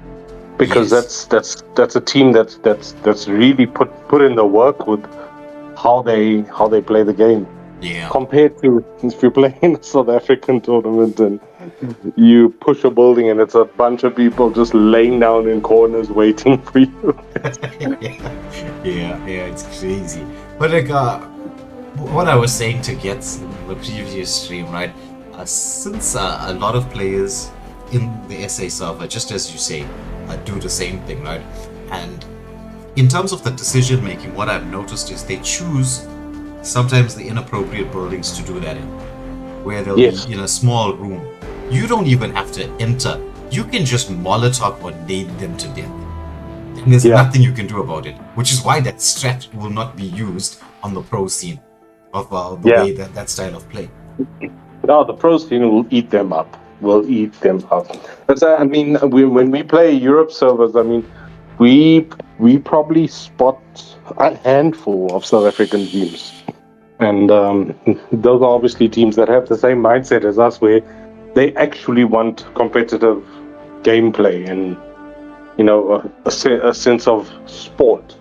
because that's a team that's really put in the work with how they play the game. Yeah. Compared to if you're playing a South African tournament and you push a building and it's a bunch of people just laying down in corners waiting for you. yeah, it's crazy. But like, what I was saying to get in the previous stream, right? Since a lot of players in the SA server, just as you say, do the same thing, right? And in terms of the decision making, what I've noticed is they choose sometimes the inappropriate buildings to do that in, where they'll be in a small room. You don't even have to enter. You can just Molotov or nade them to death. And there's nothing you can do about it, which is why that strat will not be used on the pro scene of the way that style of play. No, the pro scene will eat them up. But I mean, when we play Europe servers, I mean, we probably spot a handful of South African teams. And those are obviously teams that have the same mindset as us, where they actually want competitive gameplay and, you know, a sense of sport,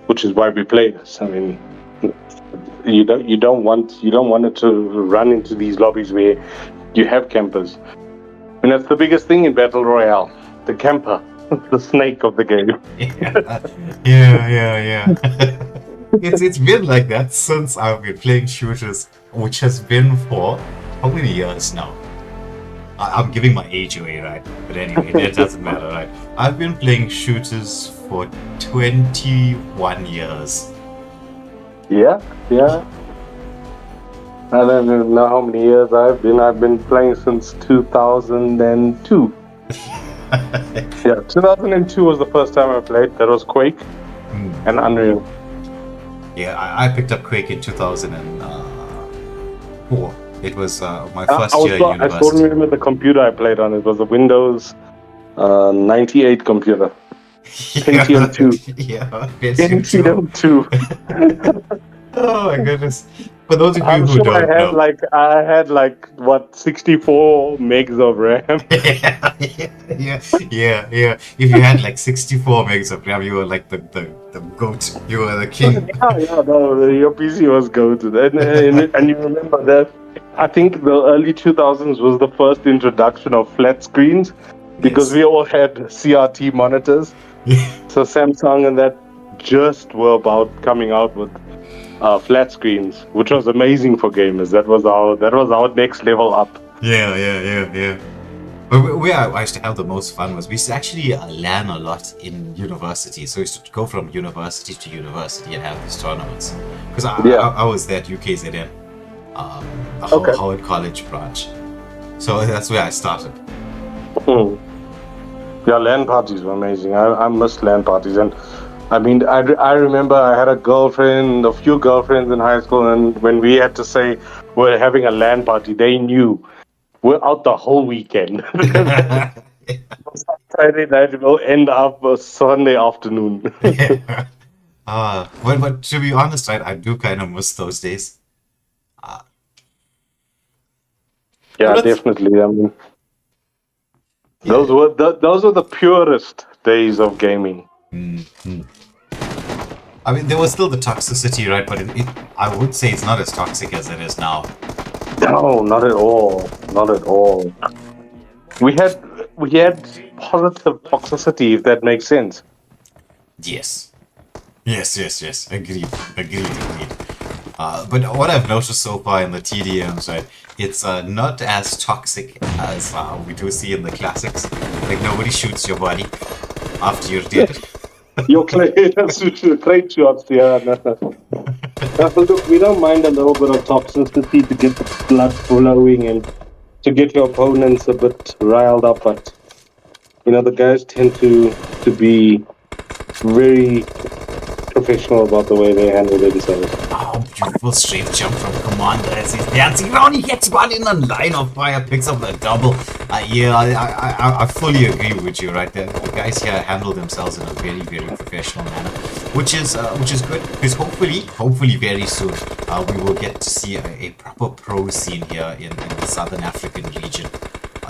which is why we play this. I mean, you don't want it to run into these lobbies where you have campers, and that's the biggest thing in Battle Royale: the camper, the snake of the game. Yeah. It's been like that since I've been playing shooters, which has been for how many years now? I'm giving my age away, right? But anyway, it doesn't matter, right? I've been playing shooters for 21 years. Yeah. I don't know how many years I've been playing since 2002. Yeah, 2002 was the first time I played. That was Quake and Unreal. Yeah, I picked up Quake in 2004. It was my first year at university. I still remember the computer I played on. It was a Windows 98 computer. Pentium 2. Yeah, Pentium 2. Oh my goodness. For those of you who don't know. I had 64 megs of RAM. Yeah. If you had 64 megs of RAM, you were like the goat. You were the king. No, your PC was goat. And you remember that, I think the early 2000s was the first introduction of flat screens, because we all had CRT monitors. So Samsung and that just were about coming out with flat screens, which was amazing for gamers. That was our next level up. Yeah. But where I used to have the most fun was we used to actually LAN a lot in university. So we used to go from university to university and have these tournaments. Because I was there at UKZN, Howard College branch. So that's where I started. Yeah, LAN parties were amazing. I missed LAN parties. And I mean, I remember I had a few girlfriends in high school, and when we had to say we're having a LAN party, they knew we're out the whole weekend. Friday night will end up Sunday afternoon. But to be honest, right, I do kind of miss those days. Yeah, Let's- definitely. I mean, Yeah. those were the purest days of gaming. I mean, there was still the toxicity, right? But I would say it's not as toxic as it is now. No, not at all. Not at all. We had positive toxicity, if that makes sense. Yes. Yes. Agreed. But what I've noticed so far in the TDMs, right, it's not as toxic as we do see in the classics. Like, nobody shoots your body after you're dead. Your great shots, yeah. No, look, we don't mind a little bit of toxicity to get the blood flowing and to get your opponents a bit riled up, but the guys tend to be very professional about the way they handle themselves. Oh, beautiful straight jump from Commander as he's dancing around. He gets one in a line of fire, picks up the double. Yeah, I fully agree with you right there. The guys here handle themselves in a very, very professional manner, which is good, because hopefully very soon we will get to see a proper pro scene here in the Southern African region.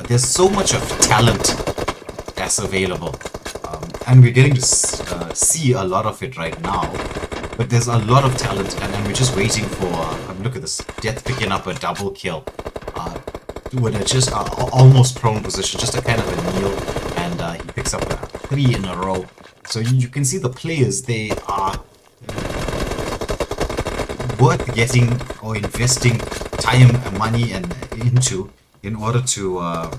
There's so much of talent that's available. And we're getting to see a lot of it right now. But there's a lot of talent, and we're just waiting for... look at this. Death picking up a double kill. With a just almost prone position, just a kind of a kneel. And he picks up 3 in a row. So you can see the players, they are worth getting or investing time and money into in order to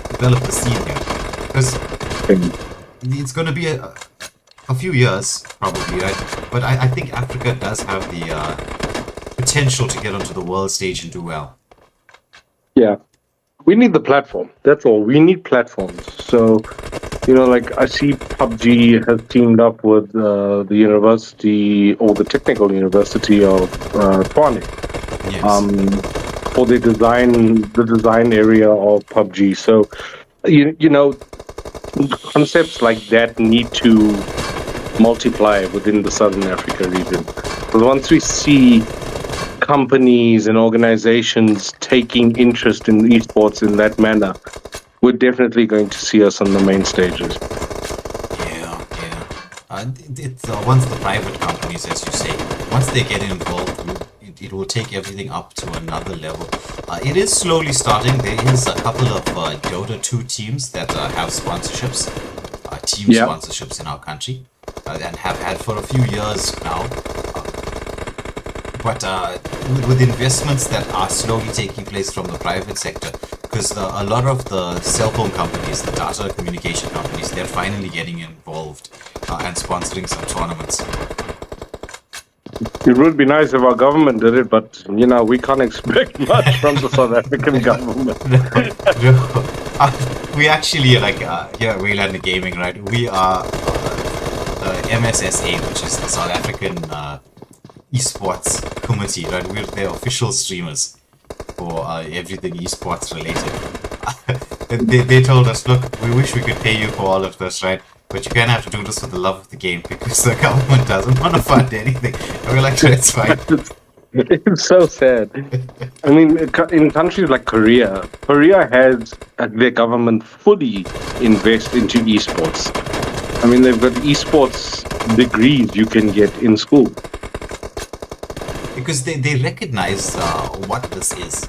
develop the scene here. Because it's going to be a few years, probably, right? But I think Africa does have the potential to get onto the world stage and do well. Yeah. We need the platform. That's all. We need platforms. So, like I see PubG has teamed up with the university or the technical university of Karnage. Yes. For the design area of PubG. So, concepts like that need to multiply within the Southern Africa region. Because once we see companies and organizations taking interest in esports in that manner, we're definitely going to see us on the main stages. Yeah. It's once the private companies, as you say, once they get involved, it will take everything up to another level. It is slowly starting. There is a couple of Dota 2 teams that have sponsorships, sponsorships in our country, and have had for a few years now. But with investments that are slowly taking place from the private sector, because a lot of the cell phone companies, the data communication companies, they're finally getting involved and sponsoring some tournaments. It would be nice if our government did it, but we can't expect much from the South African government. We actually, like, here at Wayland Gaming, right? We are the MSSA, which is the South African esports committee, right? We're their official streamers for everything esports related. And they told us, look, we wish we could pay you for all of this, right? But you're gonna have to do this for the love of the game because the government doesn't want to fund anything. And we're like, that's fine. It's so sad. I mean, in countries like Korea has their government fully invest into esports. I mean, they've got esports degrees you can get in school. Because they recognize what this is.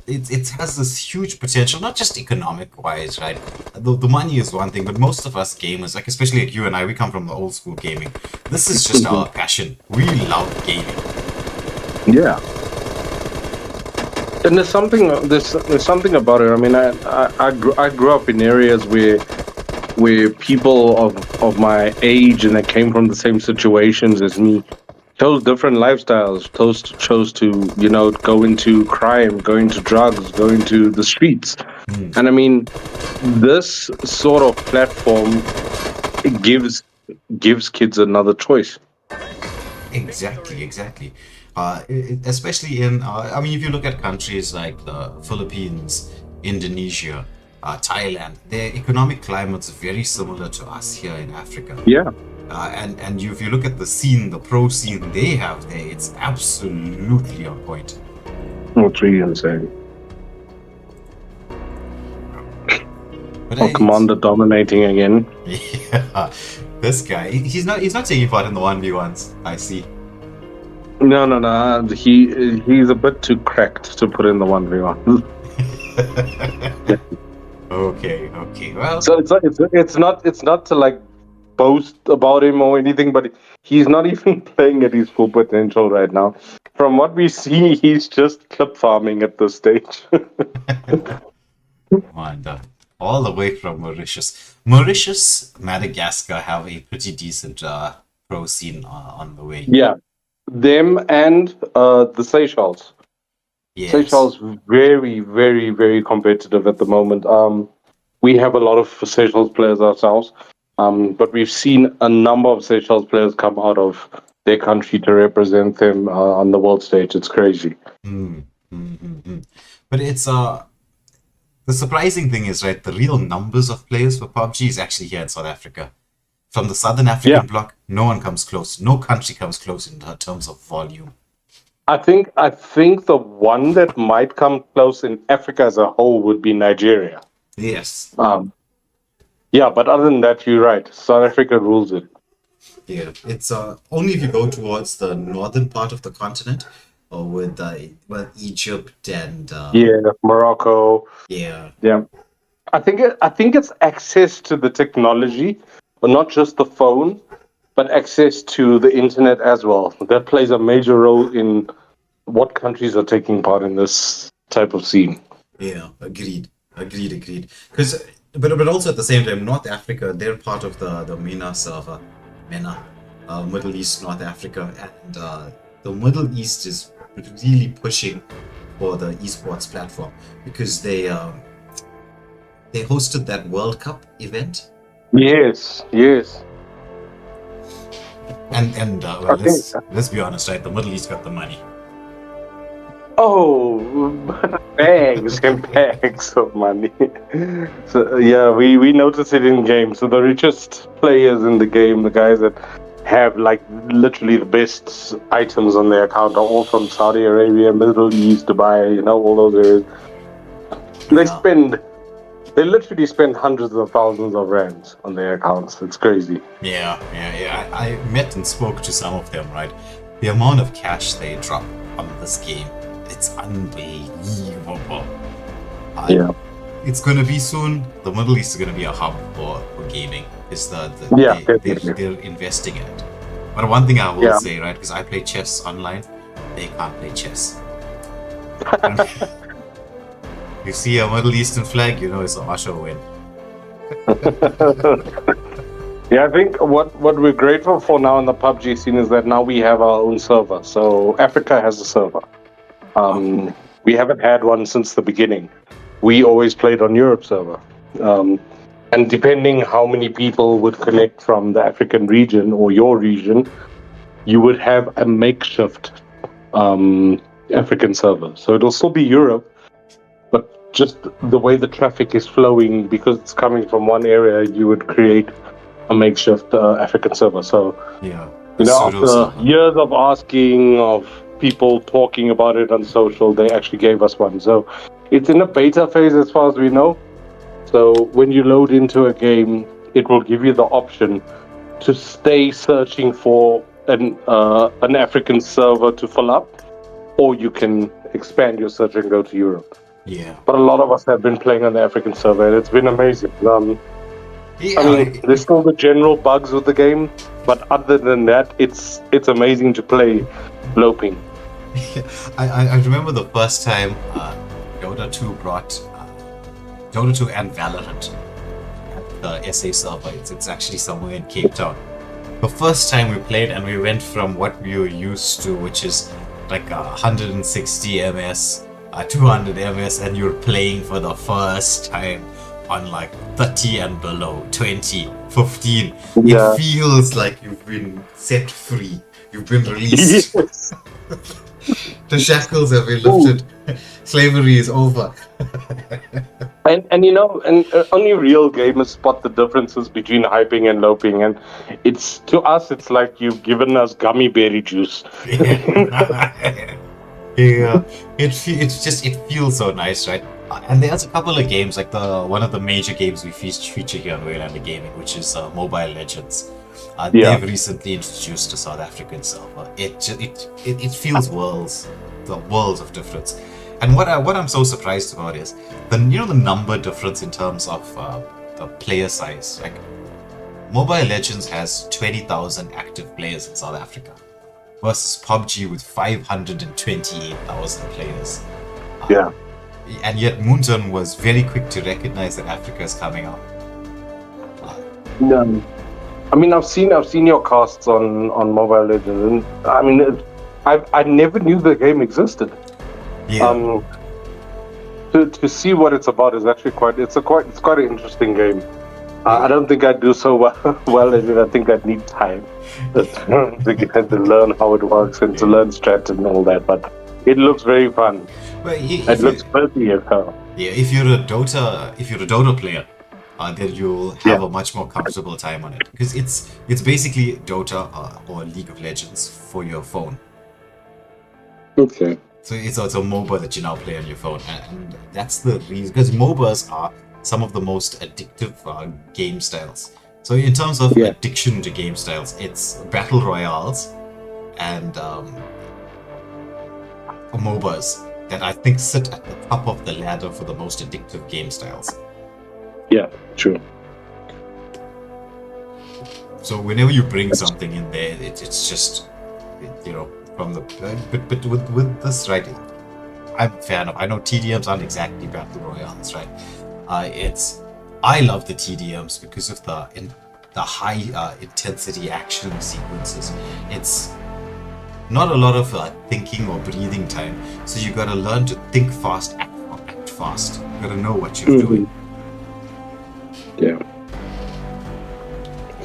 It has this huge potential, not just economic-wise, right? The money is one thing, but most of us gamers, like especially like you and I, we come from the old school gaming. This is just our passion. We love gaming. Yeah. And there's something about it. I mean, I grew up in areas where people of my age and that came from the same situations as me chose different lifestyles, chose to, go into crime, go into drugs, go into the streets. And I mean, this sort of platform gives kids another choice. Exactly. Especially in, I mean, if you look at countries like the Philippines, Indonesia, Thailand, their economic climate's very similar to us here in Africa. Yeah. And if you look at the scene, the pro scene they have there, it's absolutely on point. It's really insane. But Or Commander dominating again. yeah, this guy, he's not taking part in the 1v1s. I see. No. He's a bit too cracked to put in the 1v1. Okay. Well, So it's not to like boast about him or anything, but he's not even playing at his full potential right now. From what we see, he's just clip farming at this stage. and all the way from Mauritius, Madagascar have a pretty decent pro scene on the way. Yeah, them and the Seychelles. Yes. Seychelles very, very, very competitive at the moment. We have a lot of Seychelles players ourselves, but we've seen a number of Seychelles players come out of their country to represent them on the world stage. It's crazy. But it's the surprising thing is, right, the real numbers of players for PUBG is actually here in South Africa. From the Southern African bloc, no one comes close. No country comes close in terms of volume. I think the one that might come close in Africa as a whole would be Nigeria. Yes. Yeah, but other than that, you're right. South Africa rules it. Yeah, it's only if you go towards the northern part of the continent, or with Egypt and Morocco. Yeah. I think it's access to the technology, but not just the phone, but access to the internet as well. That plays a major role in what countries are taking part in this type of scene. Yeah, agreed. Because, but also at the same time, North Africa, they're part of the MENA server, Middle East, North Africa, and the Middle East is really pushing for the esports platform because they hosted that World Cup event. Yes. And well, let's be honest, right? The Middle East got the money. Oh, bags and bags of money. So yeah, we notice it in game. So the richest players in the game, the guys that have like literally the best items on their account, are all from Saudi Arabia, Middle East, Dubai, all those areas. They literally spend hundreds of thousands of rands on their accounts. It's crazy. Yeah. I met and spoke to some of them, right? The amount of cash they drop on this game, it's unbelievable. It's going to be soon. The Middle East is going to be a hub for gaming. They're investing in it. But one thing I will say, right, because I play chess online, they can't play chess. You see a Middle Eastern flag, it's an Usher win. Yeah, I think what we're grateful for now in the PUBG scene is that now we have our own server. So Africa has a server. We haven't had one since the beginning. We always played on Europe server. And depending how many people would connect from the African region or your region, you would have a makeshift African server. So it'll still be Europe, but just the way the traffic is flowing, because it's coming from one area, you would create a makeshift African server. So, after years of asking, of people talking about it on social, they actually gave us one. So it's in a beta phase as far as we know. So when you load into a game, it will give you the option to stay searching for an African server to fill up, or you can expand your search and go to Europe. Yeah. But a lot of us have been playing on the African server, and it's been amazing. There's still the general bugs with the game, but other than that, it's amazing to play loping. I remember the first time Dota 2 brought Dota 2 and Valorant at the SA server. It's actually somewhere in Cape Town. The first time we played, and we went from what we were used to, which is like 160 ms, 200 ms, and you're playing for the first time on like 30 and below, 20, 15. It feels like you've been set free. You've been released. Yes. The shackles have been lifted. Slavery is over. And only real gamers spot the differences between hyping and loping, and to us it's like you've given us gummy berry juice. Yeah, it feels so nice, right? And there's a couple of games, like one of the major games we feature here on Waylander Gaming, which is Mobile Legends. They've recently introduced a South African server. It feels the worlds of difference. And what I'm so surprised about is the number difference in terms of the player size. Like Mobile Legends has 20,000 active players in South Africa versus PubG with 528,000 players. Yeah. And yet Moonton was very quick to recognize that Africa is coming up. No. I mean, I've seen your casts on Mobile Legends, and I mean, I never knew the game existed. Yeah. To see what it's about is actually quite an interesting game. I don't think I'd do so well at it. I think I'd need time to learn how it works and to learn strat and all that. But it looks very fun. Well, it looks pretty as hell. Yeah, if you're a Dota player, then you'll have a much more comfortable time on it, because it's basically Dota or League of Legends for your phone. Okay. So it's a MOBA that you now play on your phone, and that's the reason, because MOBAs are some of the most addictive game styles. So in terms of addiction to game styles, it's battle royales and MOBAs that I think sit at the top of the ladder for the most addictive game styles. Yeah, true. So whenever you bring something in there, it's just, from the but with this, right? I'm a fan of. I know TDMs aren't exactly battle royales, right? I love the TDMs because of the high intensity action sequences. It's not a lot of thinking or breathing time, so you gotta learn to think fast, act fast. You gotta know what you're doing. Yeah.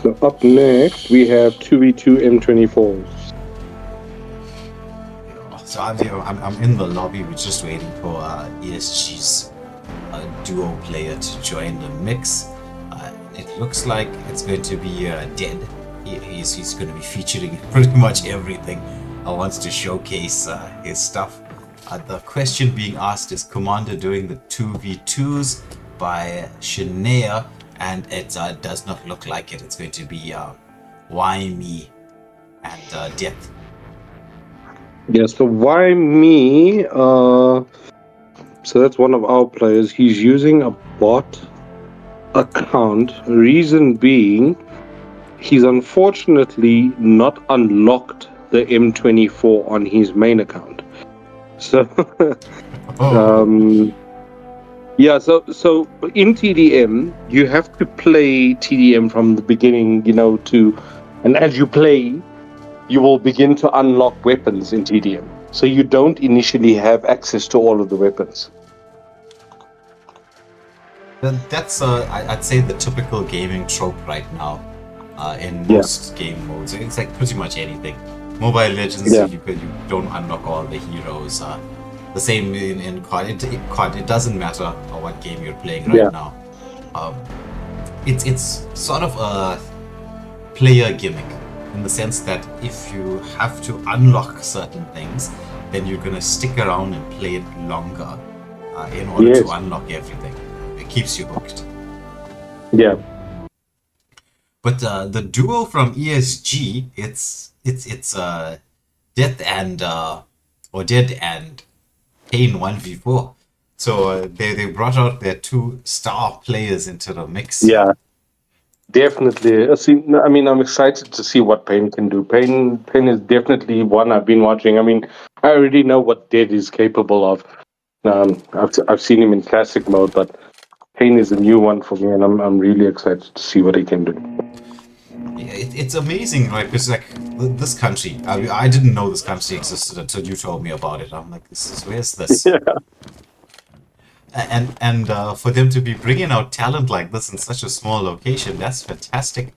So up next we have 2v2 M24s. So I'm in the lobby. We're just waiting for ESG's duo player to join the mix. It looks like it's going to be Dead. He's going to be featuring pretty much everything. Wants to showcase his stuff. The question being asked is Commander doing the 2v2s by Shania, and it does not look like it. It's going to be Why Me and Death. Yeah, so Why Me? So that's one of our players. He's using a bot account. Reason being, he's unfortunately not unlocked the M24 on his main account. So, so in TDM, you have to play TDM from the beginning, and as you play, you will begin to unlock weapons in TDM. So you don't initially have access to all of the weapons. That's, I'd say, the typical gaming trope right now in most game modes. It's like pretty much anything. Mobile Legends, you don't unlock all the heroes. The same in COD. It doesn't matter what game you're playing right now. It's sort of a player gimmick, in the sense that if you have to unlock certain things, then you're gonna stick around and play it longer in order to unlock everything. It keeps you hooked. Yeah. But the duo from ESG, it's Death and Dead and Pain 1v4. So they brought out their two star players into the mix. Yeah. Definitely. I'm excited to see what Pain can do. Pain is definitely one I've been watching. I mean, I already know what Dead is capable of. I've seen him in classic mode, but Pain is a new one for me, and I'm really excited to see what he can do. Yeah, it's amazing, right? Because like this country, I didn't know this country existed until you told me about it. I'm like, where's this? Yeah. And for them to be bringing out talent like this in such a small location, that's fantastic.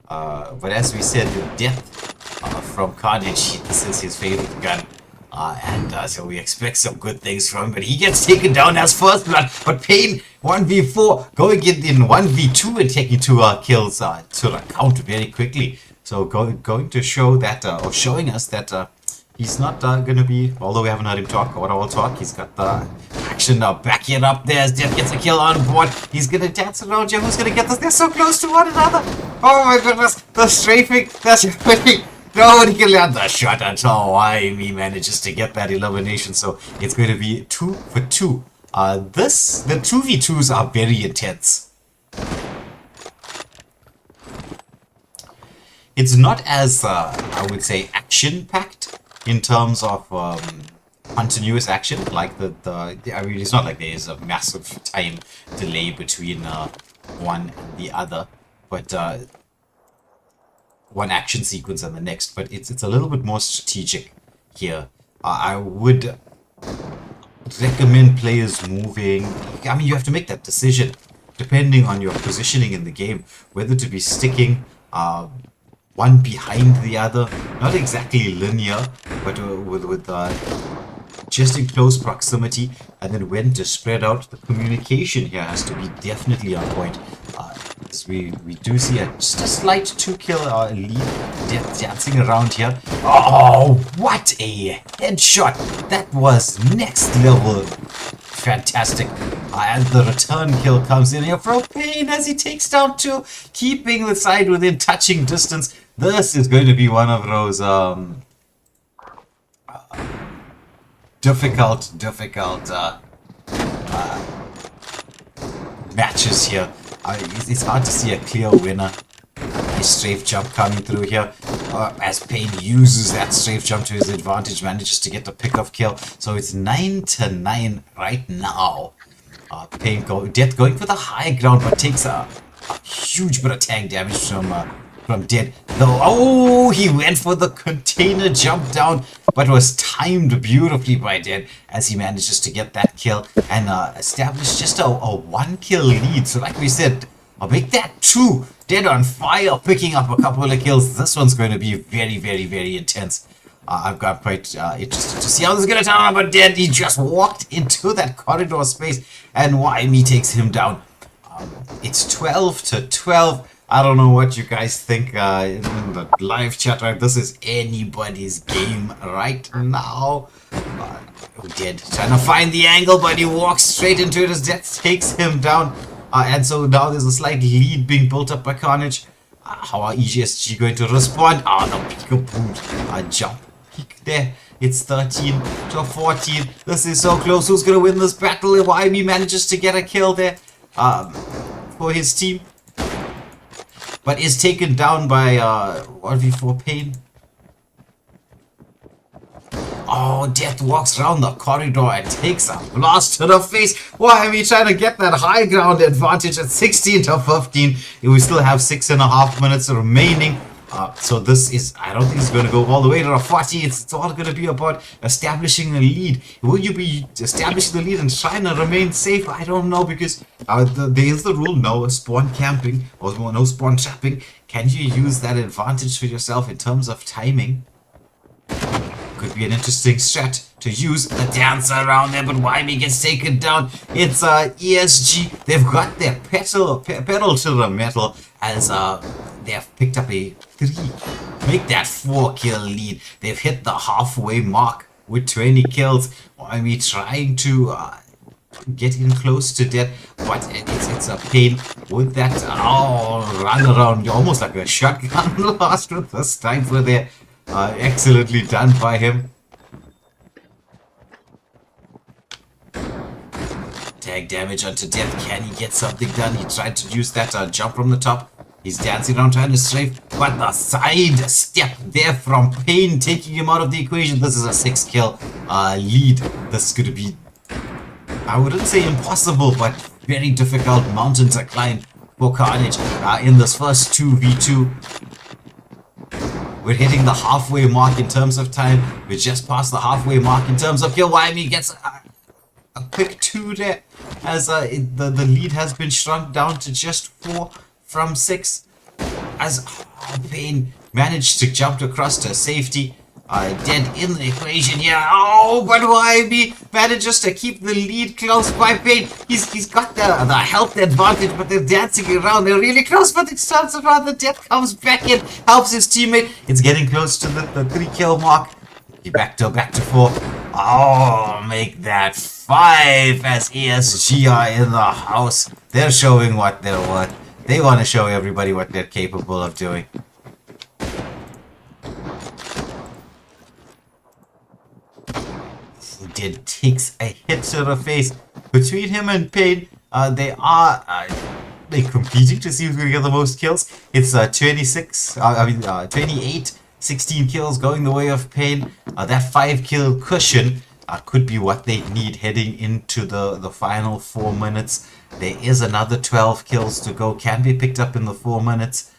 But as we said, the Death from Karnage, this is his favorite gun. So we expect some good things from him, but he gets taken down as first blood. But Pain 1v4 going in 1v2 and taking 2 kills to the count very quickly. So going to show that, or showing us that He's not gonna be, although we haven't heard him talk or all talk, he's got the action now. Back it up there as Death gets a kill on board. He's gonna dance around here. Who's gonna get this? They're so close to one another. Oh my goodness, the strafing, that's pretty. Nobody can land the shot until Wyoming manages to get that elimination. So it's going to be 2 for 2. The 2v2s are very intense. It's not as, I would say, action-packed in terms of continuous action. Like I mean, it's not like there is a massive time delay between one and the other, but one action sequence and the next. But it's a little bit more strategic here. I would recommend players moving. I mean, you have to make that decision depending on your positioning in the game, whether to be sticking one behind the other, not exactly linear, but with just in close proximity, and then when to spread out. The communication here has to be definitely on point. As we do see just a slight 2-kill lead. Death dancing around here. Oh, what a headshot! That was next level. Fantastic. And the return kill comes in here from Pain as he takes down 2, keeping the side within touching distance. This is going to be one of those difficult matches here. It's hard to see a clear winner. A strafe jump coming through here. As Pain uses that strafe jump to his advantage, manages to get the pick-off kill. So it's 9-9 right now. Death going for the high ground, but takes a huge bit of tank damage from Dead. Though, oh, he went for the container jump down, but was timed beautifully by Dead as he manages to get that kill and establish just a 1-kill lead. So like we said, I'll make that 2. Dead on fire, picking up a couple of kills. This one's going to be very, very, very intense. I've got quite interested to see how this is going to turn out, but Dead, he just walked into that corridor space, and YME takes him down. It's 12-12. I don't know what you guys think in the live chat, right? This is anybody's game right now. Dead trying to find the angle, but he walks straight into it as Death takes him down. And so now there's a slight lead being built up by Karnage. How are EGSG going to respond? The peekaboo jump peek there. It's 13-14. This is so close. Who's going to win this battle? YME manages to get a kill there for his team, but is taken down by 1v4 Pain. Oh, Death walks around the corridor and takes a blast to the face. Why are we trying to get that high ground advantage at 16-15? We still have 6.5 minutes remaining. So this is, I don't think it's going to go all the way to a 40. It's all going to be about establishing a lead. Will you be establishing the lead and trying to remain safe? I don't know, because there is the rule, no spawn camping or no spawn trapping. Can you use that advantage for yourself in terms of timing? Could be an interesting strat to use the dance around there, but YME gets taken down. It's ESG. They've got their pedal to the metal as they have picked up a 3. Make that 4-kill lead. They've hit the halfway mark with 20 kills. YME trying to get in close to Death, but it's a Pain with that run around, almost like a shotgun blast with the sniper there. Excellently done by him. Tag damage onto Death. Can he get something done? He tried to use that jump from the top. He's dancing around trying to strafe, but the side step there from Pain taking him out of the equation. This is a 6-kill lead. This is going to be, I wouldn't say impossible, but very difficult mountain to climb for Karnage in this first 2v2. We're hitting the halfway mark in terms of time. We're just past the halfway mark in terms of kill. YME gets a quick 2 there as the lead has been shrunk down to just 4 from 6 as Pain managed to jump across to safety. Dead in the equation here. Oh, but YME manages to keep the lead close by Pain. He's got the health advantage, but they're dancing around. They're really close, but it turns around. The Death comes back in, helps his teammate. It's getting close to the 3-kill mark. Back to 4. Oh, make that 5 as ESG are in the house. They're showing what they're worth. They want to show everybody what they're capable of doing. Did takes a hit to the face. Between him and Pain, they are they competing to see who's going to get the most kills. It's 28, 16 kills going the way of Pain. That 5 kill cushion could be what they need heading into the final 4 minutes. There is another 12 kills to go, can be picked up in the 4 minutes.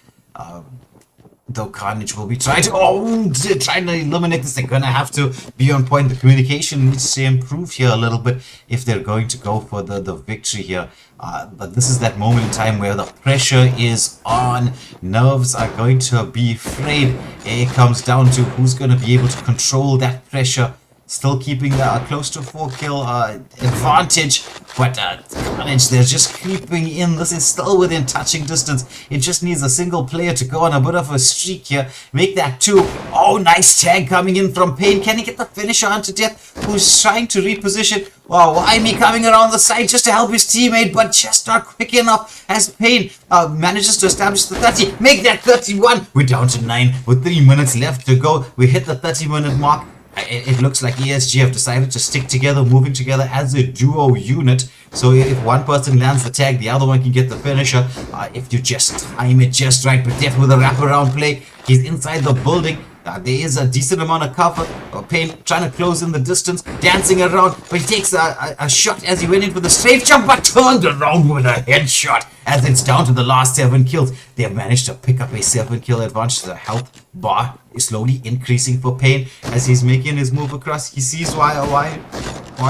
Though Karnage will be trying to eliminate this. They're gonna have to be on point. The communication needs to improve here a little bit if they're going to go for the victory here. But this is that moment in time where the pressure is on. Nerves are going to be frayed. It comes down to who's going to be able to control that pressure. Still keeping close to 4 kill advantage, but Karnage, they're just creeping in. This is still within touching distance. It just needs a single player to go on a bit of a streak here. Make that 2. Oh, nice tag coming in from Pain. Can he get the finisher onto Death, who's trying to reposition? Wow, why me coming around the side just to help his teammate, but just not quick enough as Pain manages to establish the 30. Make that 31. We're down to 9 with 3 minutes left to go. We hit the 30-minute mark. It looks like ESG have decided to stick together, moving together as a duo unit. So if one person lands the tag, the other one can get the finisher. If you just time it just right, but Death with a wraparound play. He's inside the building. There is a decent amount of cover. Pain trying to close in the distance, dancing around, but he takes a shot as he went in for the strafe jump, but turned around with a headshot. As it's down to the last 7 kills, they have managed to pick up a 7 kill advantage. The health bar is slowly increasing for Pain as he's making his move across. He sees why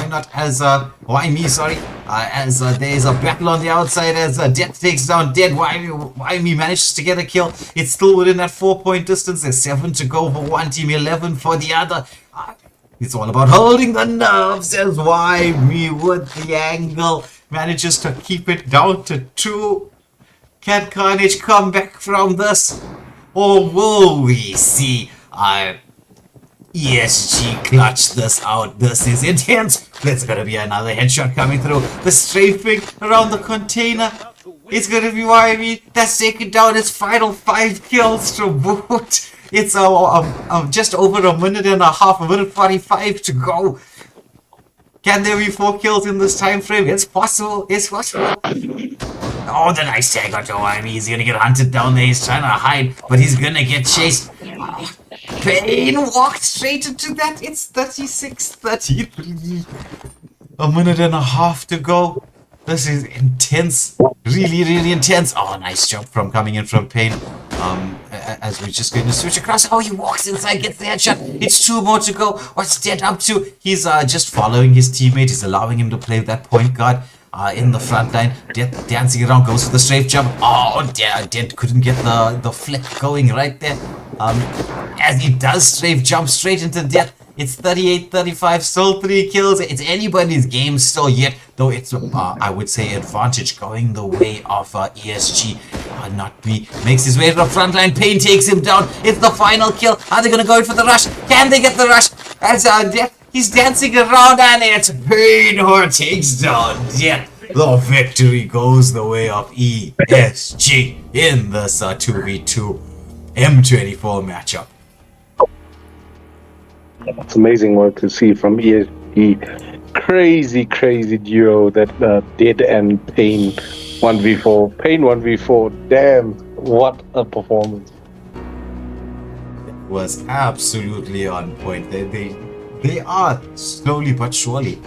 not as why me, sorry, as there is a battle on the outside as Death takes down Dead. Why me manages to get a kill. It's still within that 4-point distance. There's 7 to go for one team, 11 for the other. It's all about holding the nerves as why me with the angle manages to keep it down to 2. Can Karnage come back from this? Or will we see ESG clutch this out? This is intense. There's gonna be another headshot coming through. The strafing around the container. It's gonna be YME. That's taken down its final 5 kills to boot. It's just over a minute and a half, a minute 45 to go. Can there be 4 kills in this time frame? It's possible. It's possible. Oh, the nice tag onto YME. He's gonna get hunted down there. He's trying to hide, but he's gonna get chased. Pain walked straight into that. It's 36-33. A minute and a half to go. This is intense. Really, really intense. Oh, nice jump from coming in from Pain. As we're just going to switch across. Oh, he walks inside, gets the headshot. It's 2 more to go. What's Dead up to? He's just following his teammate. He's allowing him to play that point guard in the front line. Dead dancing around, goes for the strafe jump. Oh, Dead couldn't get the flick going right there. As he does strafe jump straight into Death. It's 38-35, still 3 kills. It's anybody's game still yet, though it's, I would say, advantage going the way of ESG. Not me. Makes his way to the front line. Pain takes him down. It's the final kill. Are they going to go in for the rush? Can they get the rush? As Death, he's dancing around, and it's Pain who takes down Death. The victory goes the way of ESG in this 2v2 M24 matchup. It's amazing work to see from ESG. Crazy duo that Dead and Pain 1v4. Pain 1v4. Damn, what a performance. It was absolutely on point. They are slowly but surely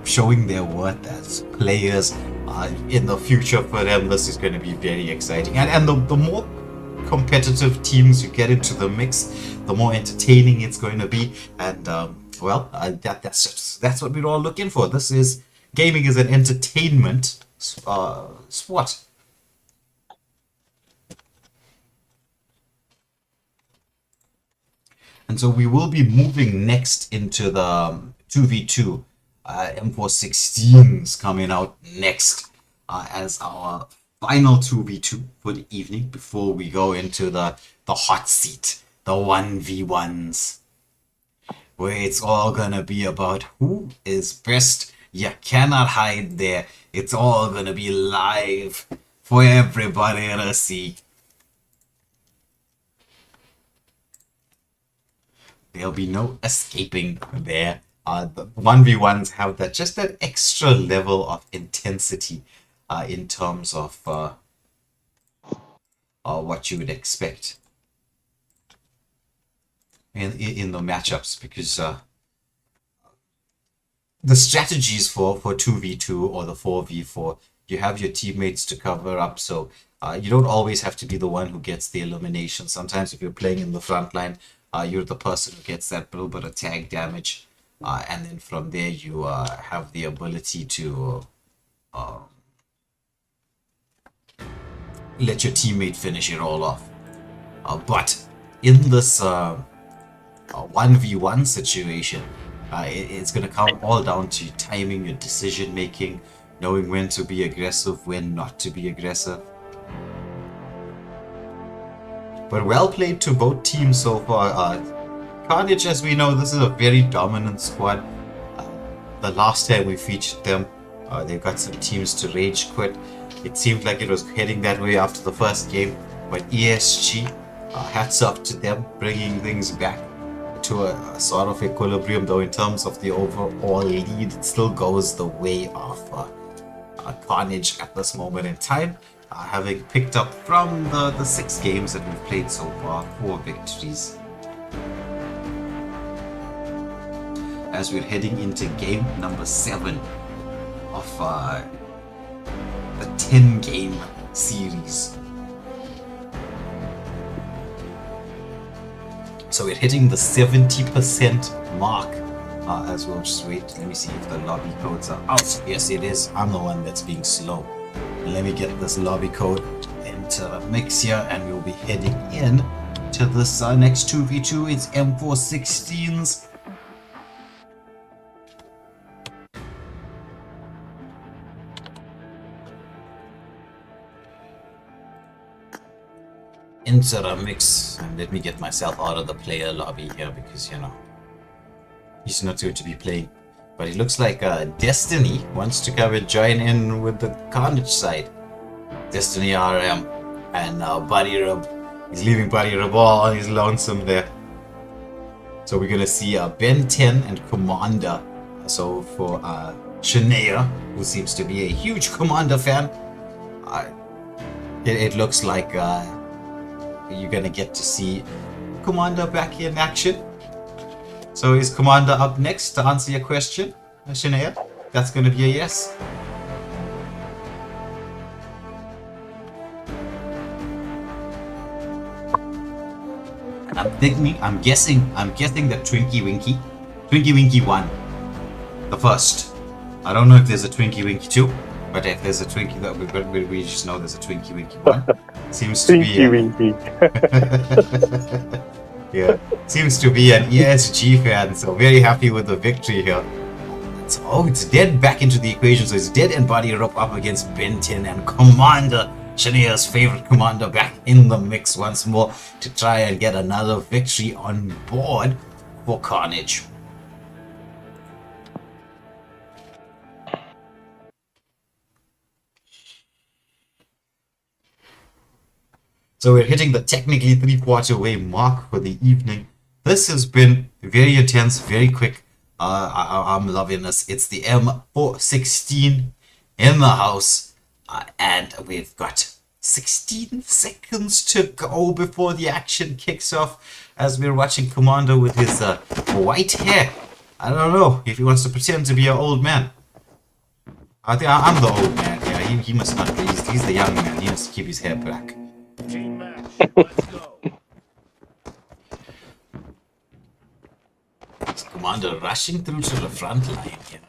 showing their worth as players. In the future for them, this is going to be very exciting. And the more competitive teams you get into the mix, the more entertaining it's going to be. And that's what we're all looking for. This is gaming is an entertainment sport. And so we will be moving next into the 2v2. M416s coming out next as our final 2v2 for the evening before we go into the hot seat, the 1v1s. where it's all gonna be about who is best. You cannot hide there. It's all gonna be live for everybody to see. There'll be no escaping there. The 1v1s have that just that extra level of intensity in terms of what you would expect in the matchups, because the strategies for 2v2 or the 4v4, you have your teammates to cover up, so you don't always have to be the one who gets the elimination. Sometimes if you're playing in the front line, you're the person who gets that little bit of tag damage, and then from there you have the ability to let your teammate finish it all off. But in this 1v1 situation, it's going to come all down to timing your decision making, knowing when to be aggressive, when not to be aggressive. But well played to both teams so far. Karnage, as we know, this is a very dominant squad. The last time we featured them, they got some teams to rage quit. It seemed like it was heading that way after the first game, but ESG, hats off to them, bringing things back to a sort of equilibrium, though in terms of the overall lead, it still goes the way of Karnage at this moment in time, having picked up from the 6 games that we've played so far, 4 victories. As we're heading into game number 7 of the 10-game series. So we're hitting the 70% mark. As we'll just wait. Let me see if the lobby codes are out. Yes, it is. I'm the one that's being slow. Let me get this lobby code into the mix here, and we'll be heading in to this next 2v2. It's M416s. Into the mix, and let me get myself out of the player lobby here, because you know he's not going to be playing. But it looks like Destiny wants to come and join in with the Karnage side. Destiny RM and Buddy Rub. He's leaving Buddy Rub all on his lonesome there. So we're gonna see Ben 10 and Commander. So for Shania, who seems to be a huge Commander fan, it looks like you're gonna get to see Commander back in action. So is Commander up next to answer your question, Shania? That's gonna be a yes. And I'm guessing that Twinkie Winky won the first. I don't know if there's a Twinkie Winky 2, but if there's a Twinkie that we just know there's a Twinkie Winky 1. Seems to be Winky. yeah, seems to be an ESG fan, so very happy with the victory here. It's Dead back into the equation, so it's Dead and Buddy Rup up against Ben 10 and Commander, Shania's favorite Commander, back in the mix once more to try and get another victory on board for Karnage. So we're hitting the technically 3/4 way mark for the evening. This has been very intense, very quick. I'm loving this. It's the M416 in the house, and we've got 16 seconds to go before the action kicks off, as we're watching Commander with his white hair. I don't know if he wants to pretend to be an old man. I think I'm the old man. Yeah, he must not be. He's the young man. He has to keep his hair back. Team match, let's go. Commander rushing through to the front line here.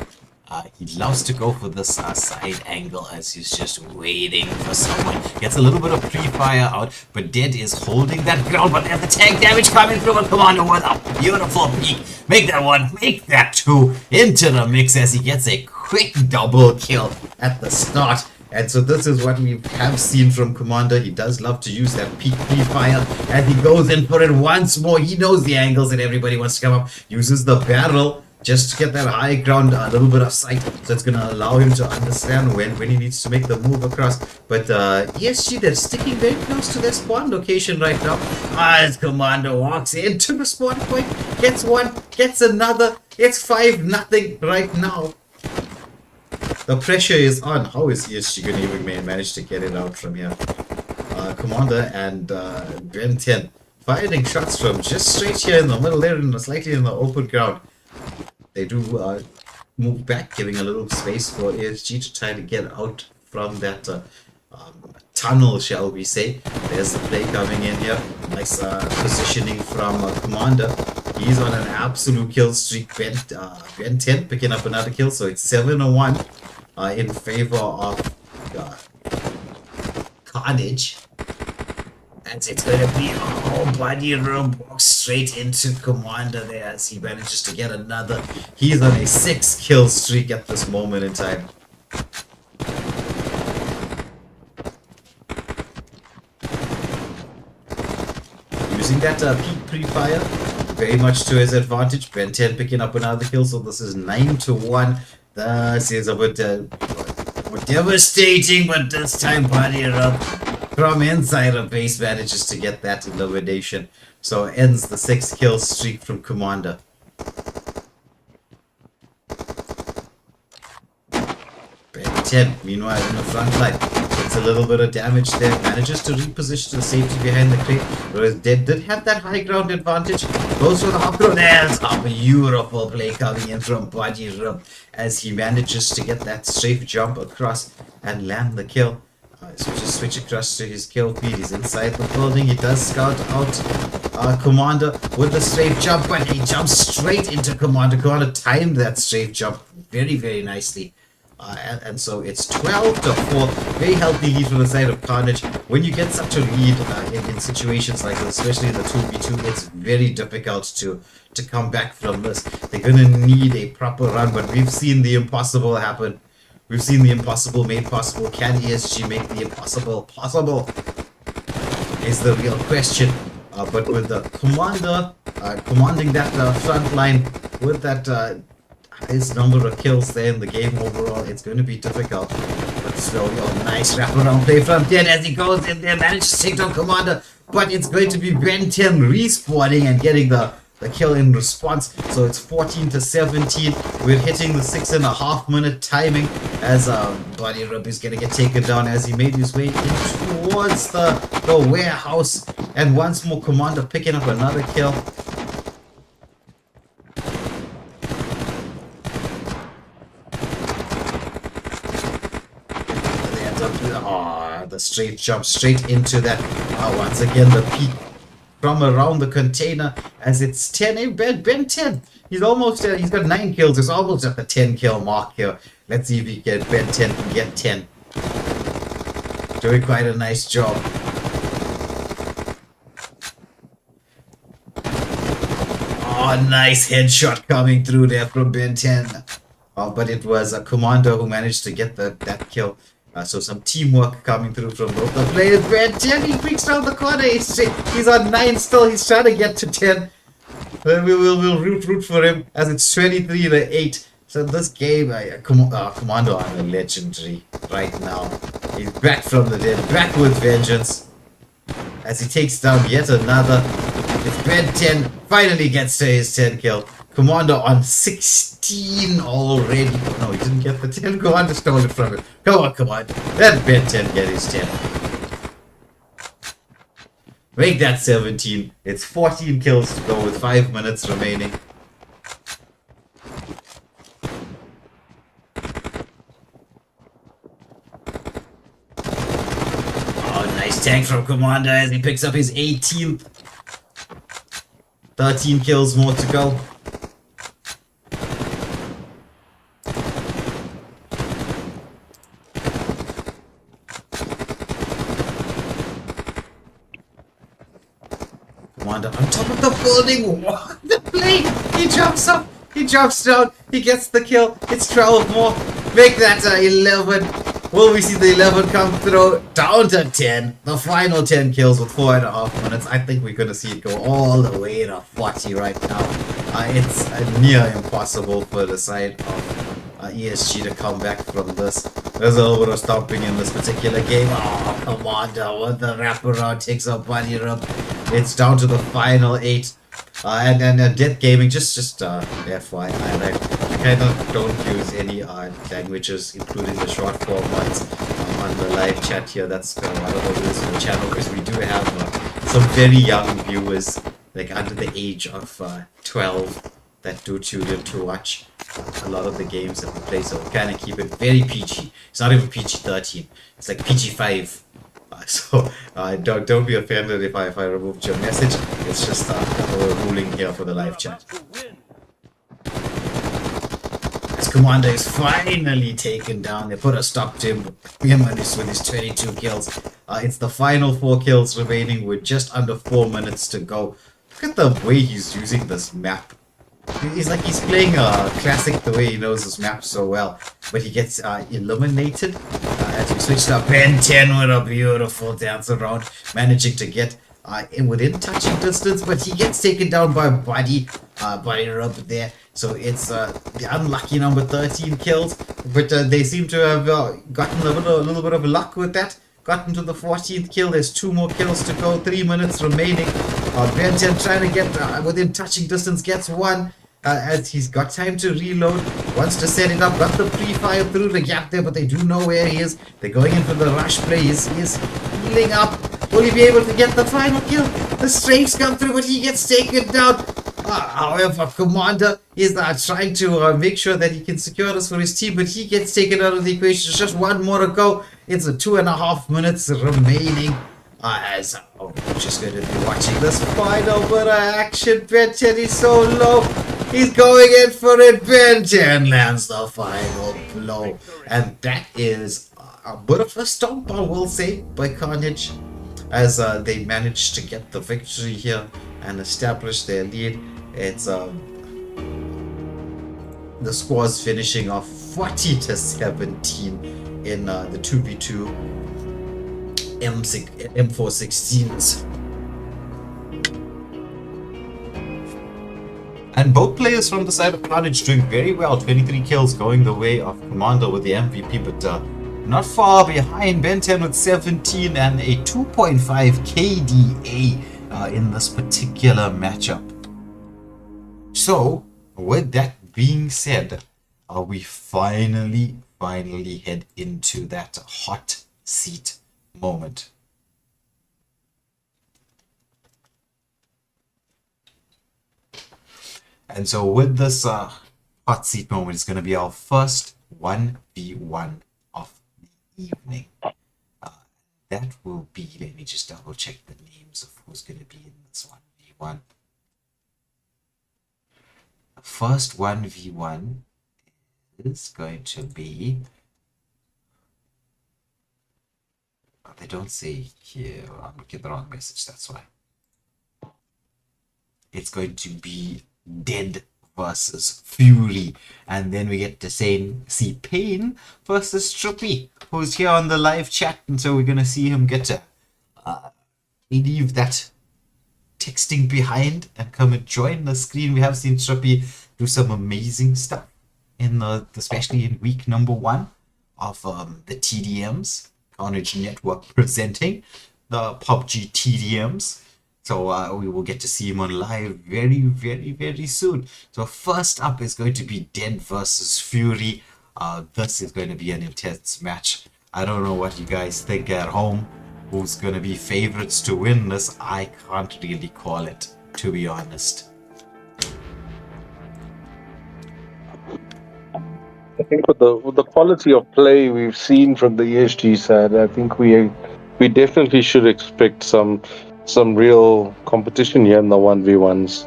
He loves to go for this side angle as he's just waiting for someone. Gets a little bit of pre-fire out, but Dead is holding that ground. But there's the tank damage coming through, and Commander with a beautiful peek. Make that one, make that two into the mix as he gets a quick double kill at the start. And so this is what we have seen from Commander. He does love to use that peak pre-fire, and he goes in for it once more. He knows the angles that everybody wants to come up. Uses the barrel just to get that high ground, a little bit of sight. So it's going to allow him to understand when he needs to make the move across. But ESG, they're sticking very close to their spawn location right now. As Commander walks into the spawn point, gets one, gets another. It's 5-0 right now. The pressure is on. How is ESG going to even manage to get it out from here? Commander and Ben 10 firing shots from just straight here in the middle there, and slightly in the open ground. They do move back, giving a little space for ESG to try to get out from that tunnel, shall we say. There's the play coming in here. Nice positioning from Commander. He's on an absolute kill streak. Ben 10 picking up another kill, so it's 7-1 in favor of Karnage. And it's going to be a whole body room walk straight into Commander there as he manages to get another. He's on a 6-kill streak at this moment in time. Using that peak pre-fire very much to his advantage. Ben 10 picking up another kill, so this is 9-1. This is a bit more devastating, but this time body up from inside of base manages to get that elimination. So ends the 6-kill streak from Commander. Ben 10, meanwhile, in the front line, gets a little bit of damage there, manages to reposition to safety behind the crate. Whereas Dead did have that high ground advantage. Goes for the hop throw. There's a beautiful play coming in from Body Room as he manages to get that strafe jump across and land the kill. So just switch across to his kill feed. He's inside the building. He does scout out Commander with the strafe jump, but he jumps straight into Commander. Commander timed that strafe jump very, very nicely. And so it's 12-4. Very healthy lead from the side of Karnage. When you get such a lead in situations like this, especially in the 2v2, it's very difficult to come back from this. They're going to need a proper run, but we've seen the impossible happen. We've seen the impossible made possible. Can ESG make the impossible possible? Is the real question. But with the Commander commanding that front line with that highest number of kills there in the game overall, it's going to be difficult. But slowly, nice wraparound play from 10 as he goes in there, manages to take down Commander. But it's going to be Ben 10 respawning and getting the kill in response. So it's 14-17. We're hitting the 6.5 minute timing as Body Rub is gonna get taken down as he made his way in towards the warehouse. And once more Commander picking up another kill. The straight jump straight into that. Once again the peak from around the container as it's 10. Ben 10. He's almost he's got 9 kills. He's almost at the 10 kill mark here. Let's see if he can Ben 10 can get 10. Doing quite a nice job. Oh, nice headshot coming through there from Ben 10. But it was a Commander who managed to get that kill. So some teamwork coming through from both the players. Ben 10, he peeks around the corner. He's on 9 still. He's trying to get to 10. We'll root for him as it's 23-8. So this game, Commando are legendary right now. He's back from the dead, back with vengeance. As he takes down yet another. It's Ben 10, finally gets to his 10 kill. Commander on 16 already. No, he didn't get the 10. Commander stole it from him. Come on, Commander. Let Ben 10 get his 10. Make that 17. It's 14 kills to go with 5 minutes remaining. Oh, nice tank from Commander as he picks up his 18th. 13 kills more to go. Commander on top of the building. What the play? He jumps up. He jumps down. He gets the kill. It's 12 more. Make that 11. Will we see the 11 come through? Down to 10. The final 10 kills with 4.5 minutes. I think we're going to see it go all the way to 40 right now. It's near impossible for the side of ESG to come back from this. There's a little bit of stomping in this particular game. Oh, Commander with the wraparound takes a bunny rub. It's down to the final 8. And Death Gaming, just FYI, I kind of don't use any languages, including the short form ones, on the live chat here. That's kind of one of the rules of the channel, because we do have some very young viewers, like under the age of 12, that do tune in to watch a lot of the games that we play. So we kind of keep it very PG. It's not even PG-13. It's like PG-5. So don't be offended if I removed your message. It's just a ruling here for the live chat. This commander is finally taken down. They put a stop to him with his 22 kills. It's the final 4 kills remaining with just under 4 minutes to go. Look at the way he's using this map. He's like he's playing a classic the way he knows his map so well, but he gets eliminated as we switched up. Ben 10 with a beautiful dance around, managing to get within touching distance, but he gets taken down by Buddy Rub there. So it's the unlucky number 13 kills, but they seem to have gotten a little bit of luck with that. Gotten to the 14th kill. There's 2 more kills to go. 3 minutes remaining. Ben 10 trying to get within touching distance. Gets 1 as he's got time to reload. Wants to set it up. Got the pre-fire through the gap there, but they do know where he is. They're going in for the rush play. He's healing up. Will he be able to get the final kill? The strafes come through, but he gets taken down. However, Commander is trying to make sure that he can secure this for his team, but he gets taken out of the equation. There's just 1 more to go. It's 2.5 minutes remaining. As we're just going to be watching this final bit of action. Ben 10 is so low. He's going in for it. Ben 10 lands the final blow. And that is a bit of a stomp, I will say, by Karnage, as they managed to get the victory here and establish their lead. It's the score's finishing off 40-17 in the 2v2 M416s. And both players from the side of Karnage doing very well. 23 kills going the way of Commander with the MVP, but not far behind. Ben 10 with 17 and a 2.5 KDA in this particular matchup. So, with that being said, we finally head into that hot seat moment. And so with this hot seat moment, it's going to be our first 1v1 of the evening. That will be, let me just double check the names of who's going to be in this 1v1. The first 1v1 is going to be, they don't say here, I'm looking at the wrong message, that's why. It's going to be Dead versus Fury, and then we get to see Pain versus Trippy, who's here on the live chat, and so we're gonna see him get to leave that texting behind and come and join the screen. We have seen Trippy do some amazing stuff in especially in week number 1 of the TDMs, Karnage Network presenting the PubG TDMs. So we will get to see him on live very soon. So first up is going to be Dead versus Fury. This is going to be an intense match. I don't know what you guys think at home. Who's going to be favorites to win this? I can't really call it, to be honest. I think with the quality of play we've seen from the ESG side, I think we definitely should expect some real competition here in the 1v1s.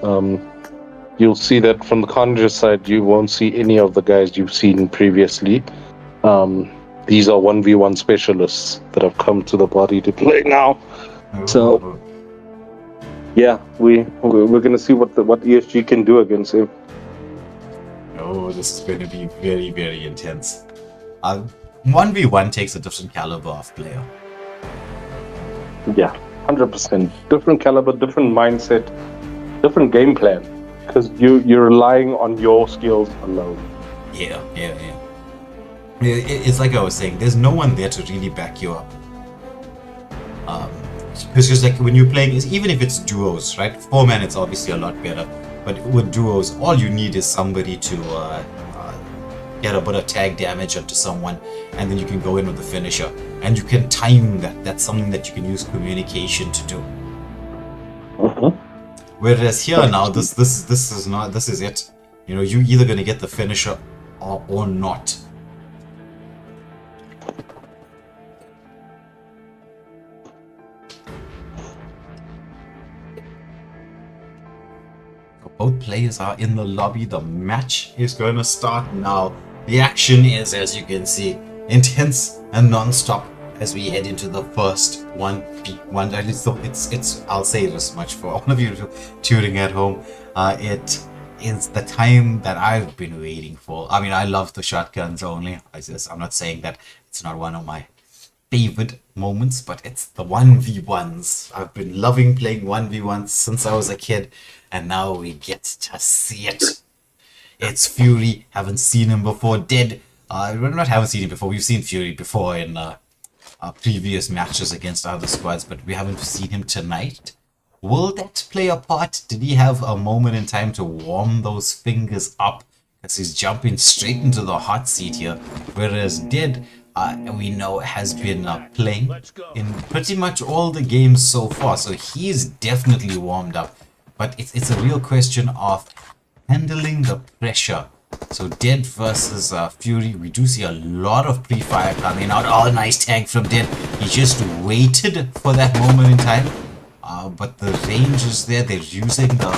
You'll see that from the Karnage side, you won't see any of the guys you've seen previously. These are 1v1 specialists that have come to the party to play now. So, yeah, we're going to see what ESG can do against him. Oh, this is going to be very intense. 1v1 takes a different caliber of player. Yeah, 100%. Different caliber, different mindset, different game plan. Because you're relying on your skills alone. Yeah. It's like I was saying, there's no one there to really back you up. Because like when you're playing, even if it's duos, right? 4-man, it's obviously a lot better. But with duos, all you need is somebody to get a bit of tag damage onto someone, and then you can go in with the finisher. And you can time that. That's something that you can use communication to do. Whereas here now, this is it. You know, you're either gonna get the finisher or not. Both players are in the lobby. The match is going to start now. The action is, as you can see, intense and non-stop as we head into the first 1v1. At least it's I'll say this much for all of you tuning at home. It is the time that I've been waiting for. I mean, I love the shotguns only. I'm not saying that it's not one of my favorite moments, but it's the 1v1s. I've been loving playing 1v1s since I was a kid, and now we get to see it. It's Fury. Haven't seen him before. Dead. Haven't seen him before. We've seen Fury before in previous matches against other squads, but we haven't seen him tonight. Will that play a part? Did he have a moment in time to warm those fingers up? Because he's jumping straight into the hot seat here. Whereas Dead, we know, has been playing in pretty much all the games so far. So he's definitely warmed up. But it's a real question of handling the pressure. So Dead versus Fury, we do see a lot of pre-fire coming out. Oh, nice tag from Dead. He just waited for that moment in time. But the range is there. They're using the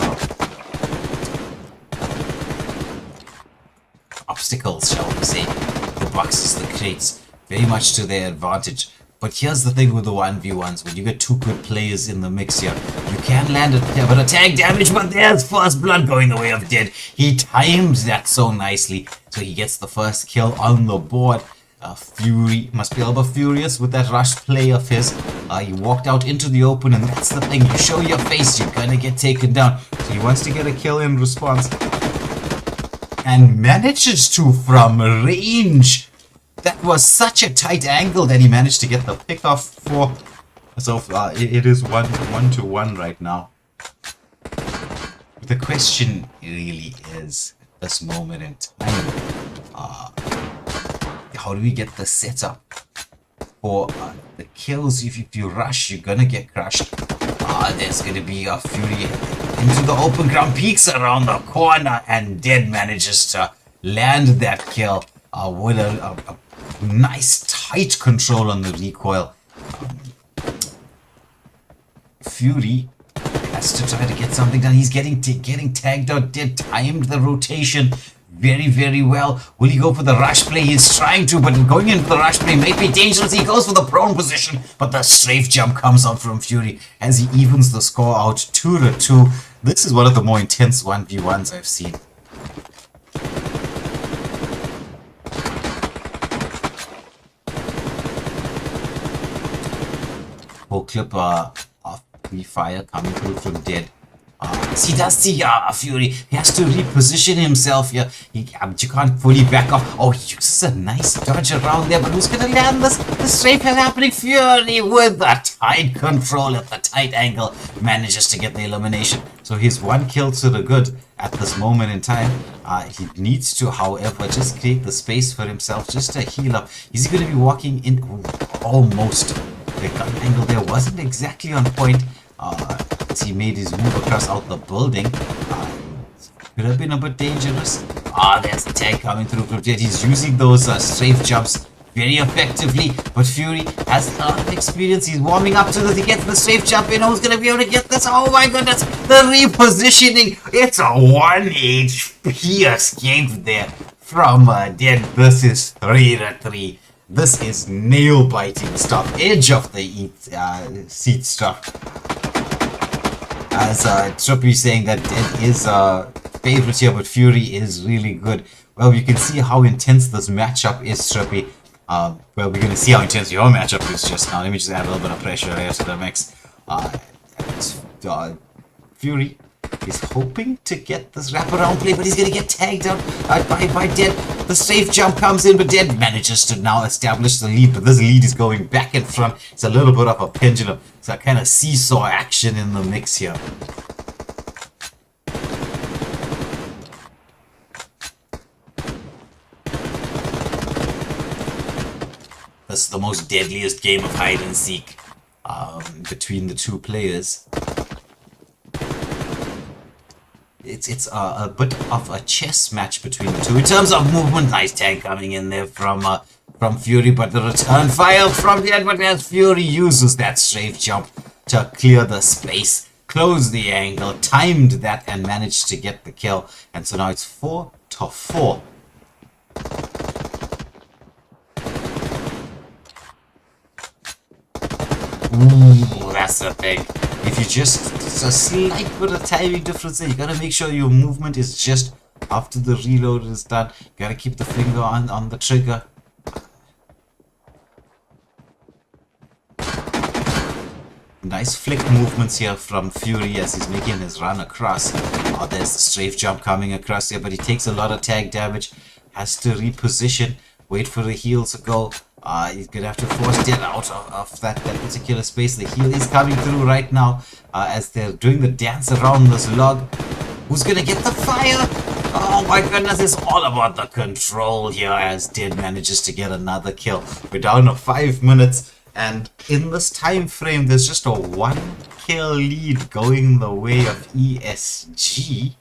obstacles, shall we say. The boxes, the crates, very much to their advantage. But here's the thing with the 1v1s. When you get two good players in the mix here, you can land a bit of tag damage, but there's first blood going the way of Dead. He times that so nicely. So he gets the first kill on the board. Fury must be a little bit furious with that rush play of his. He walked out into the open, and that's the thing. You show your face, you're gonna get taken down. So he wants to get a kill in response. And manages to from range. That was such a tight angle that he managed to get the pick off for. So it is 1-1 right now. The question really is, at this moment in time, how do we get the setup for the kills? If you rush, you're gonna get crushed. There's gonna be a Fury into the open ground, peeks around the corner, and Dead manages to land that kill with a nice tight control on the recoil. Fury has to try to get something done. He's getting tagged out. Dead timed the rotation very, very well. Will he go for the rush play? He's trying to, but going into the rush play might be dangerous. He goes for the prone position, but the strafe jump comes out from Fury as he evens the score out 2-2. This is one of the more intense 1v1s I've seen. Whole clip of pre-fire coming through from Dead. He does see Fury. He has to reposition himself here. You can't fully back off. Oh, he uses a nice dodge around there, but who's going to land this? The strafe is happening. Fury with a tight control at the tight angle manages to get the elimination. So he's one kill to the good at this moment in time. He needs to, however, just create the space for himself just to heal up. Is he going to be walking in? Almost. The gun angle there wasn't exactly on point. As he made his move across out the building. Could have been a bit dangerous. There's the tag coming through from Jet. He's using those strafe jumps very effectively, but Fury has a lot of experience. He's warming up to this. He gets the strafe jump in. Who's going to be able to get this? Oh my goodness, the repositioning. It's a 1 HP escape there from Dead. This is 3-3. This is nail-biting stuff. Edge of the seat stuff. As Trippy saying that Dead is favorite here, but Fury is really good. Well, you can see how intense this matchup is, Trippy. Well, we're going to see how intense your matchup is just now. Let me just add a little bit of pressure here to the mix. Fury is hoping to get this wraparound play, but he's going to get tagged out by Dead. The safe jump comes in, but Dead manages to now establish the lead, but this lead is going back and front. It's a little bit of a pendulum. It's a kind of seesaw action in the mix here. This is the most deadliest game of hide and seek between the two players. It's a bit of a chess match between the two in terms of movement. Nice tag coming in there from Fury, but the return fire from the but as Fury uses that strafe jump to clear the space, close the angle, timed that, and managed to get the kill. And so now it's 4-4. Ooh, that's the thing. If you just, it's a slight bit of timing difference there. You gotta make sure your movement is just after the reload is done. You gotta keep the finger on the trigger. Nice flick movements here from Fury as he's making his run across. Oh, there's the strafe jump coming across here, but he takes a lot of tag damage. Has to reposition, wait for the heal to go. He's gonna have to force Dead out of that particular space. The heal is coming through right now as they're doing the dance around this log. Who's gonna get the fire? Oh my goodness, it's all about the control here as Dead manages to get another kill. We're down to 5 minutes, and in this time frame, there's just a 1 kill lead going the way of ESG.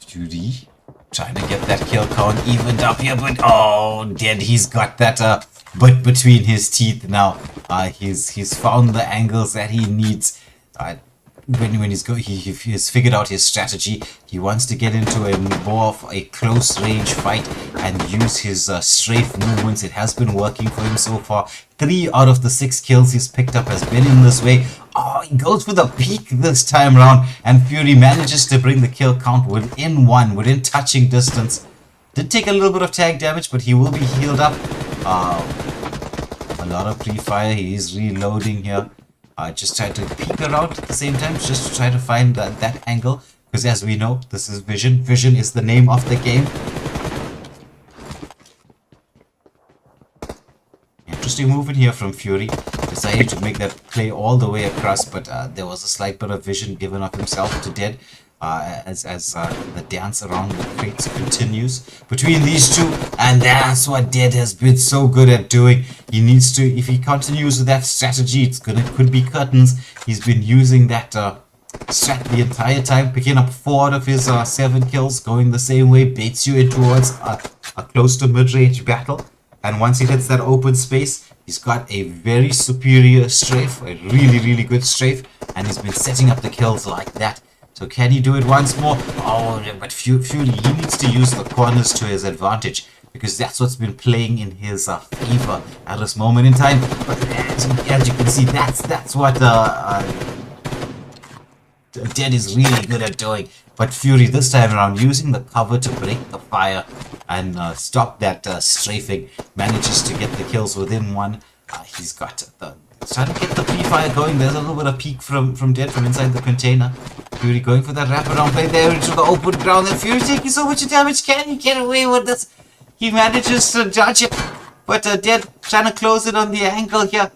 Judy trying to get that kill count evened up here, but oh, Dead, he's got that bit between his teeth now. He's found the angles that he needs. When he's figured out his strategy. He wants to get into a more of a close range fight and use his strafe movements. It has been working for him so far. 3 out of the 6 kills he's picked up has been in this way. Oh, he goes for the peak this time around, and Fury manages to bring the kill count within touching distance. Did take a little bit of tag damage, but he will be healed up. A lot of pre-fire. He is reloading here. Just try to peek around at the same time, just to try to find that angle, because as we know, this is Vision. Vision is the name of the game. Interesting movement here from Fury. Decided to make that play all the way across, but there was a slight bit of vision given of himself to Dead as the dance around the crates continues between these two, and that's what Dead has been so good at doing. He needs to, if he continues with that strategy, could be curtains. He's been using that strat the entire time, picking up 4 out of his 7 kills, going the same way, baits you in towards a close to mid-range battle. And once he hits that open space, he's got a very superior strafe, a really, really good strafe, and he's been setting up the kills like that. So can he do it once more? Oh, but Fury, he needs to use the corners to his advantage, because that's what's been playing in his favor at this moment in time. But as you can see, that's what Dead is really good at doing. But Fury this time around, using the cover to break the fire and stop that strafing, manages to get the kills within 1. He's got trying to get the pre-fire going. There's a little bit of peek from Dead from inside the container. Fury going for that wraparound play there into the open ground, and Fury taking so much damage. Can he get away with this? He manages to dodge it, but Dead trying to close it on the angle here.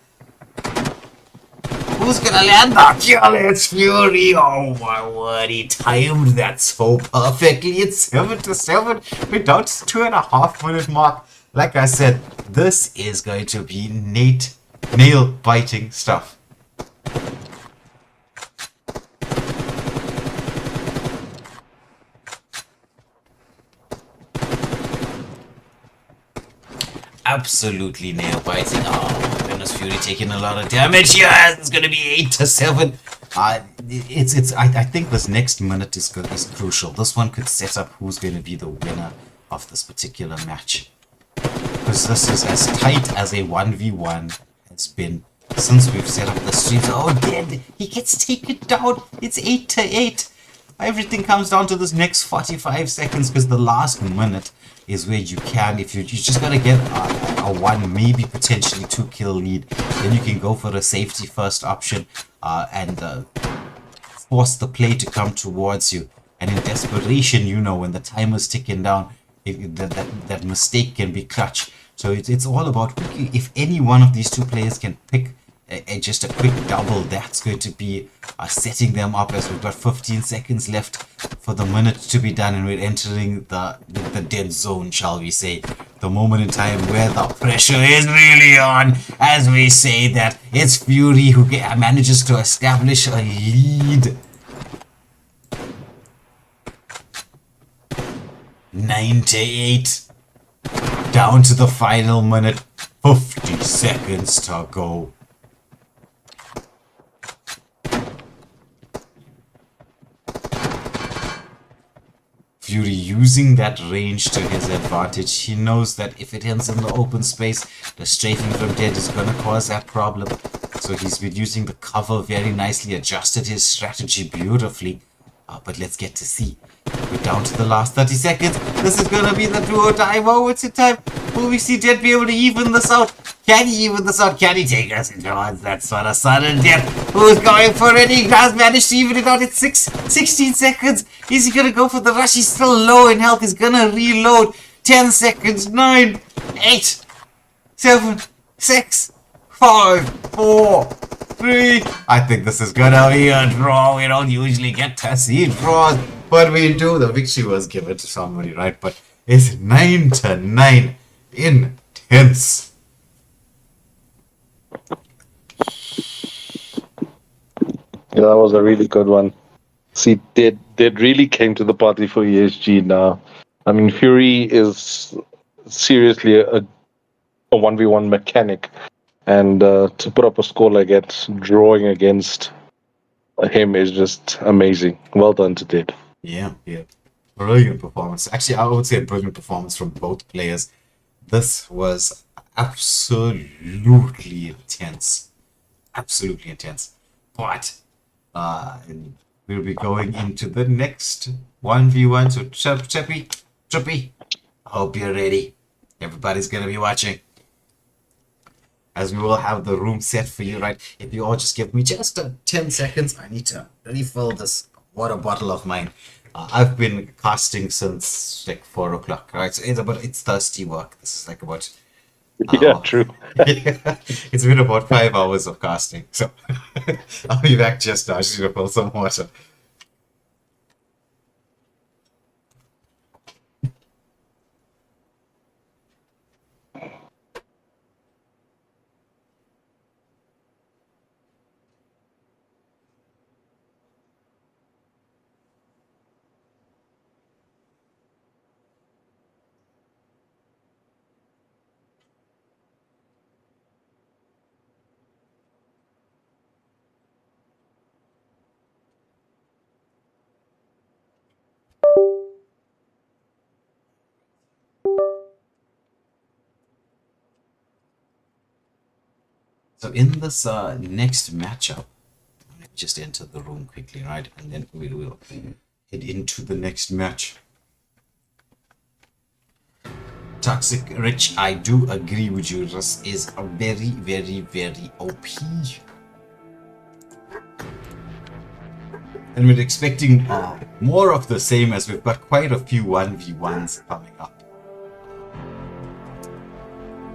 Who's gonna land the kill? It's Fury. Oh my word, he timed that so perfectly. It's 7-7. We're down to 2.5 minute mark. Like I said, this is going to be nail-biting stuff. Absolutely nail-biting. Oh my goodness, Fury taking a lot of damage. Yes, it's gonna be 8-7. I think this next minute is crucial. This one could set up who's going to be the winner of this particular match, because this is as tight as a 1v1 has been since we've set up the streams. Oh, dead! He gets taken down. It's 8-8. Everything comes down to this next 45 seconds because the last minute is where you can, if you just gotta get a 1, maybe potentially 2 kill lead, then you can go for a safety first option and force the play to come towards you. And in desperation, you know, when the timer's ticking down, that mistake can be clutch. So it's all about if any one of these two players can pick just a quick double, that's going to be setting them up, as we've got 15 seconds left for the minute to be done, and we're entering the dead zone, shall we say. The moment in time where the pressure is really on, as we say that. It's Fury who manages to establish a lead. 9-8. Down to the final minute. 50 seconds to go. Fury using that range to his advantage. He knows that if it ends in the open space, the strafing from dead is going to cause that problem. So he's been using the cover very nicely, adjusted his strategy beautifully. But let's get to see. We're down to the last 30 seconds. This is going to be the duo time. Oh, it's in time. Will we see Dead be able to even this out? Can he even this out? Can he take us into odds? That's what a sudden Dead who's going for it. He has managed to even it out at 16 seconds. Is he going to go for the rush? He's still low in health. He's going to reload. 10 seconds. 9, 8, 7, 6, 5, 4, 3. I think this is going to be a draw. We don't usually get to see draws, but we do. The victory was given to somebody, right? But it's 9-9. Intense. Yeah, that was a really good one. See, they really came to the party for ESG now. I mean, Fury is seriously a 1v1 mechanic. And to put up a score like that, drawing against him is just amazing. Well done to Dead. Yeah. Brilliant performance. Actually, I would say a brilliant performance from both players. This was absolutely intense. Absolutely intense. But we'll be going into the next 1v1. So, Trippy, I hope you're ready. Everybody's going to be watching. As we will have the room set for you, right? If you all just give me just 10 seconds, I need to refill this water bottle of mine. I've been casting since like 4 o'clock, right? So it's thirsty work. This is like about... Yeah, true. It's been about 5 hours of casting. So I'll be back just now. I just need to fill some water. So in this next matchup, let me just enter the room quickly, right? And then we will head into the next match. Toxic Rich, I do agree with you. This is a very, very, very OP. And we're expecting more of the same, as we've got quite a few 1v1s coming up.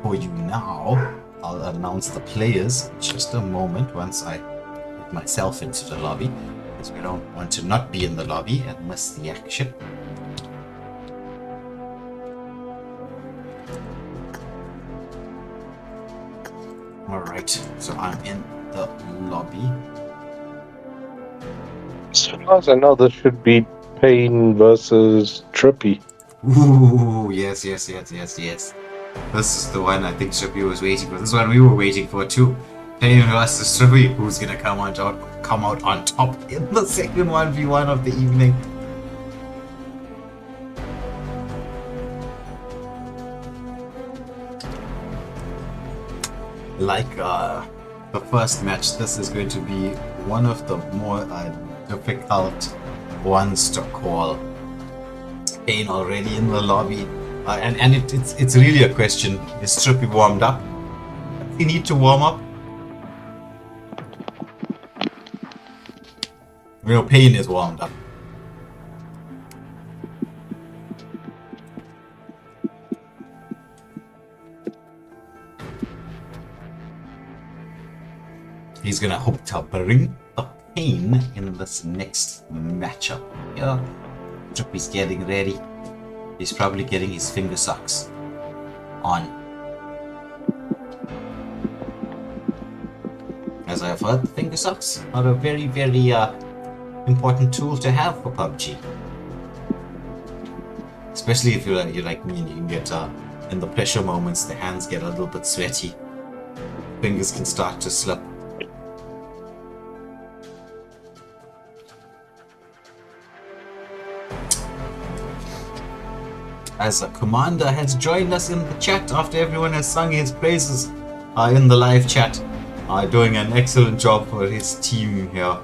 For you now, I'll announce the players in just a moment once I get myself into the lobby, because we don't want to not be in the lobby and miss the action. Alright, so I'm in the lobby. As far as I know, this should be Payne versus Trippy. Ooh, yes. This is the one I think Trippy was waiting for. This is one we were waiting for too. Payne versus Trippy, who's gonna come out on top in the second 1v1 of the evening. Like the first match, this is going to be one of the more difficult ones to call. Pain already in the lobby, and it's really a question: is Trippy warmed up? Does he need to warm up? You know, Pain is warmed up. He's gonna hope to bring the Pain in this next matchup. Yeah, Trippy's getting ready. He's probably getting his finger socks on. As I've heard, finger socks are a very, very important tool to have for PUBG. Especially if you're like me and you can get in the pressure moments, the hands get a little bit sweaty. Fingers can start to slip. As a commander has joined us in the chat after everyone has sung his praises in the live chat, doing an excellent job for his team here.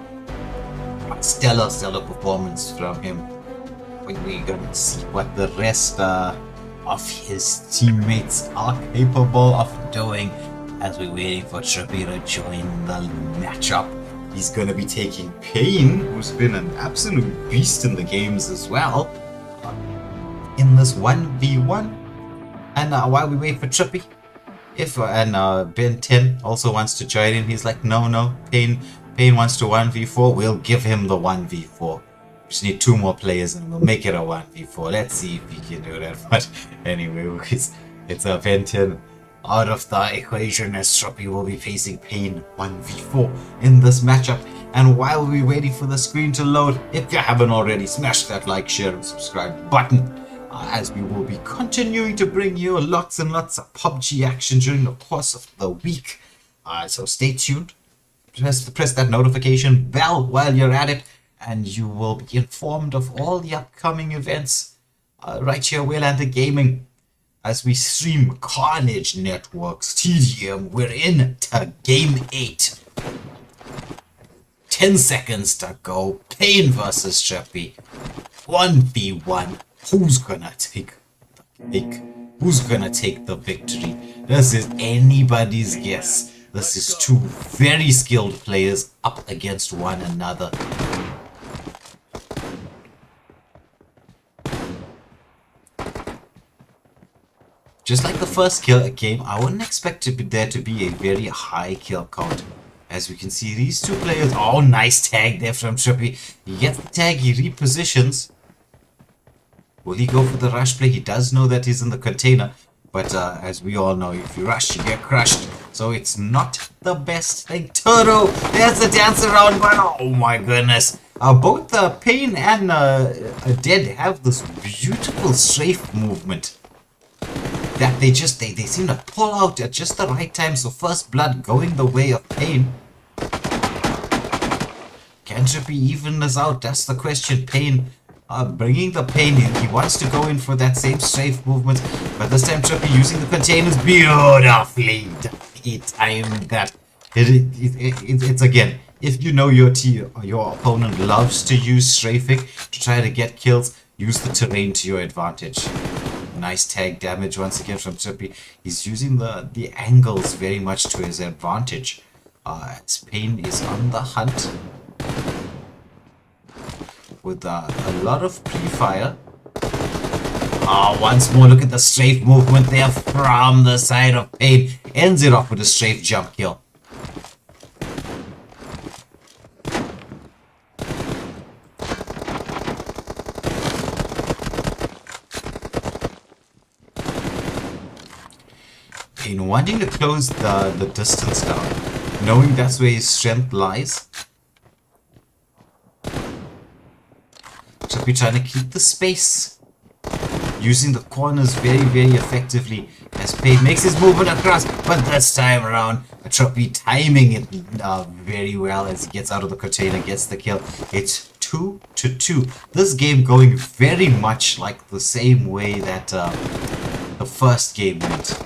Stellar performance from him. We're gonna see what the rest of his teammates are capable of doing as we're waiting for Trippy to join the matchup. He's gonna be taking Pain, who's been an absolute beast in the games as well, in this 1v1. And while we wait for Trippy, Ben 10 also wants to join in. He's like, no, Pain wants to 1v4. We'll give him the 1v4. We just need 2 more players and we'll make it a 1v4. Let's see if he can do that. But anyway, it's a Ben 10 out of the equation as Trippy will be facing Pain 1v4 in this matchup. And while we're waiting for the screen to load, if you haven't already, smash that like, share, and subscribe button. As we will be continuing to bring you lots and lots of PUBG action during the course of the week. So stay tuned. Press that notification bell while you're at it, and you will be informed of all the upcoming events right here, Waylander Gaming, as we stream Karnage Networks TDM. We're in to Game 8. 10 seconds to go. Pain versus Trippy. 1v1. Who's gonna take the cake? Who's gonna take the victory? This is anybody's guess. This is 2 very skilled players up against one another. Just like the first game, I wouldn't expect there to be a very high kill count. As we can see, these 2 players... Oh, nice tag there from Trippy. He gets the tag, he repositions. Will he go for the rush play? He does know that he's in the container. But as we all know, if you rush, you get crushed. So it's not the best thing to do. There's the dance around, but oh my goodness. Both Pain and Dead have this beautiful strafe movement that they seem to pull out at just the right time. So first blood going the way of Pain. Can Trippy even this out? That's the question. Pain bringing the Pain in. He wants to go in for that same strafe movement, but this time Trippy using the containers beautifully. He timed that. It's again, if you know your opponent loves to use strafing to try to get kills, use the terrain to your advantage. Nice tag damage once again from Trippy. He's using the angles very much to his advantage. As Pain is on the hunt with a lot of pre-fire. Once more, look at the strafe movement there from the side of Pain. Ends it off with a strafe jump kill. Pain wanting to close the distance down, knowing that's where his strength lies. Trippy trying to keep the space, using the corners very, very effectively as Pain makes his movement across, but this time around, Trippy timing it very well as he gets out of the container, gets the kill. It's 2-2. This game going very much like the same way that the first game went.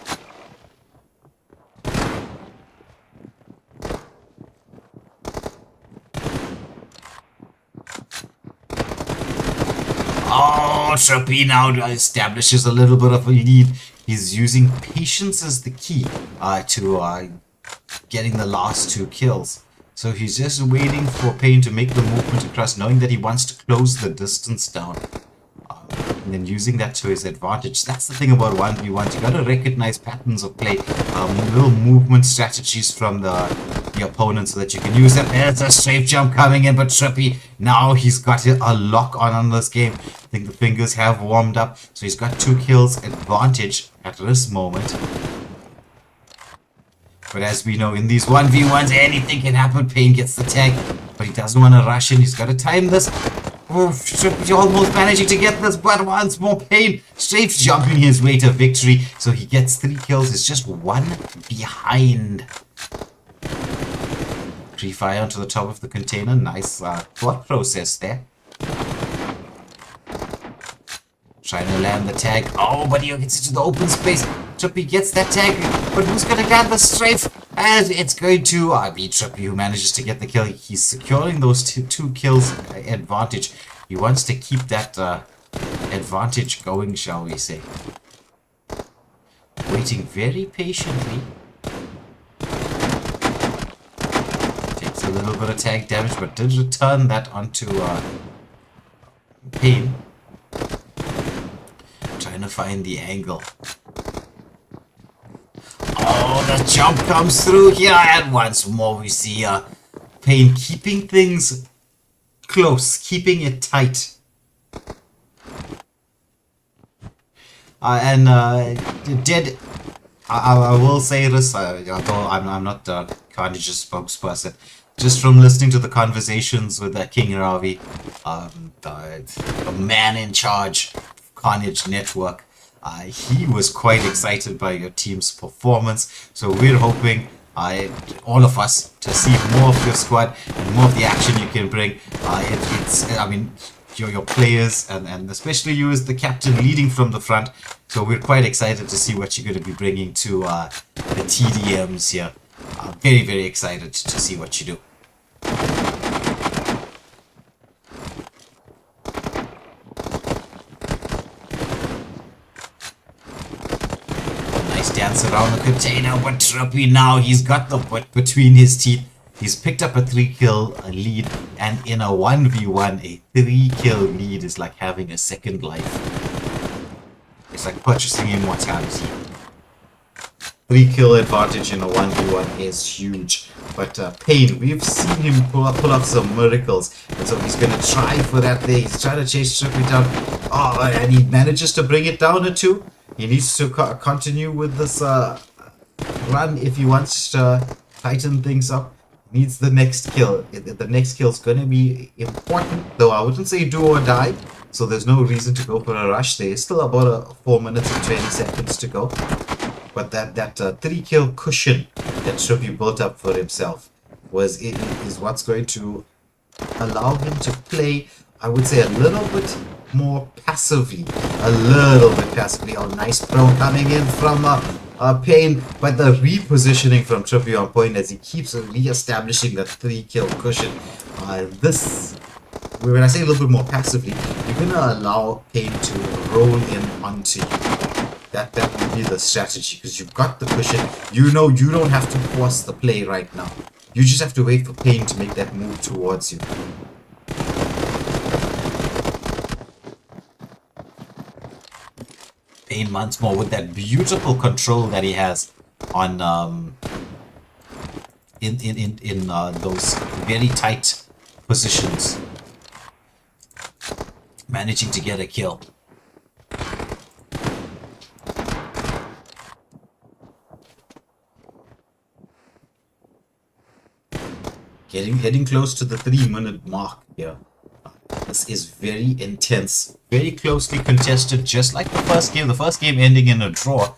Trippy now establishes a little bit of a lead. He's using patience as the key to getting the last 2 kills. So he's just waiting for Payne to make the movement across, knowing that he wants to close the distance down. And then using that to his advantage. That's the thing about 1v1. You gotta recognize patterns of play, little movement strategies from the opponent so that you can use them. There's a strafe jump coming in, but Trippy, now he's got a lock on this game. I think the fingers have warmed up, so he's got 2 kills advantage at this moment. But as we know, in these 1v1s, anything can happen. Payne gets the tag, but he doesn't want to rush in. He's got to time this. Oh, Trippy almost managing to get this, but once more Payne straight jumping his way to victory. So he gets 3 kills. It's just 1 behind. Pre-fire onto the top of the container. Nice thought process there. Trying to land the tag. Oh, but he gets into the open space. Trippy gets that tag, but who's going to get the strafe? And it's going to be Trippy who manages to get the kill. He's securing those two kills advantage. He wants to keep that advantage going, shall we say. Waiting very patiently. Takes a little bit of tag damage, but did return that onto Payne. Trying to find the angle. Oh, the jump comes through here, and once more we see Payne keeping things close, keeping it tight. I will say this, although I'm not Karnage's spokesperson, just from listening to the conversations with King Ravi, the man in charge of Karnage Network, he was quite excited by your team's performance. So we're hoping, all of us, to see more of your squad and more of the action you can bring. I mean, your players and especially you as the captain leading from the front. So we're quite excited to see what you're going to be bringing to the TDMs here. Very, very excited to see what you do. Dance around the container, but Trippy now, he's got the butt between his teeth. He's picked up a 3-kill lead, and in a 1v1, a 3-kill lead is like having a second life. It's like purchasing immortality. 3-kill advantage in a 1v1 is huge. But Payne, we've seen him pull off some miracles, and so he's going to try for that there. He's trying to chase Trippy down. Oh, and he manages to bring it down to 2. He needs to continue with this run if he wants to tighten things up. Needs the next kill. The next kill is going to be important, though I wouldn't say do or die. So there's no reason to go for a rush. There is still about 4 minutes and 20 seconds to go. But that 3-kill cushion that Trippy built up for himself is what's going to allow him to play, I would say, a little bit more passively. Oh, nice throw coming in from Payne, but the repositioning from Trippy on point as he keeps re-establishing that 3-kill cushion. When I say a little bit more passively, you're gonna allow Payne to roll in onto you. That would be the strategy, because you've got the cushion. You know you don't have to force the play right now. You just have to wait for Payne to make that move towards you. Payne once more with that beautiful control that he has on in those very tight positions, managing to get a kill. Heading close to the 3-minute mark here. This is very intense, very closely contested, just like the first game. The first game ending in a draw.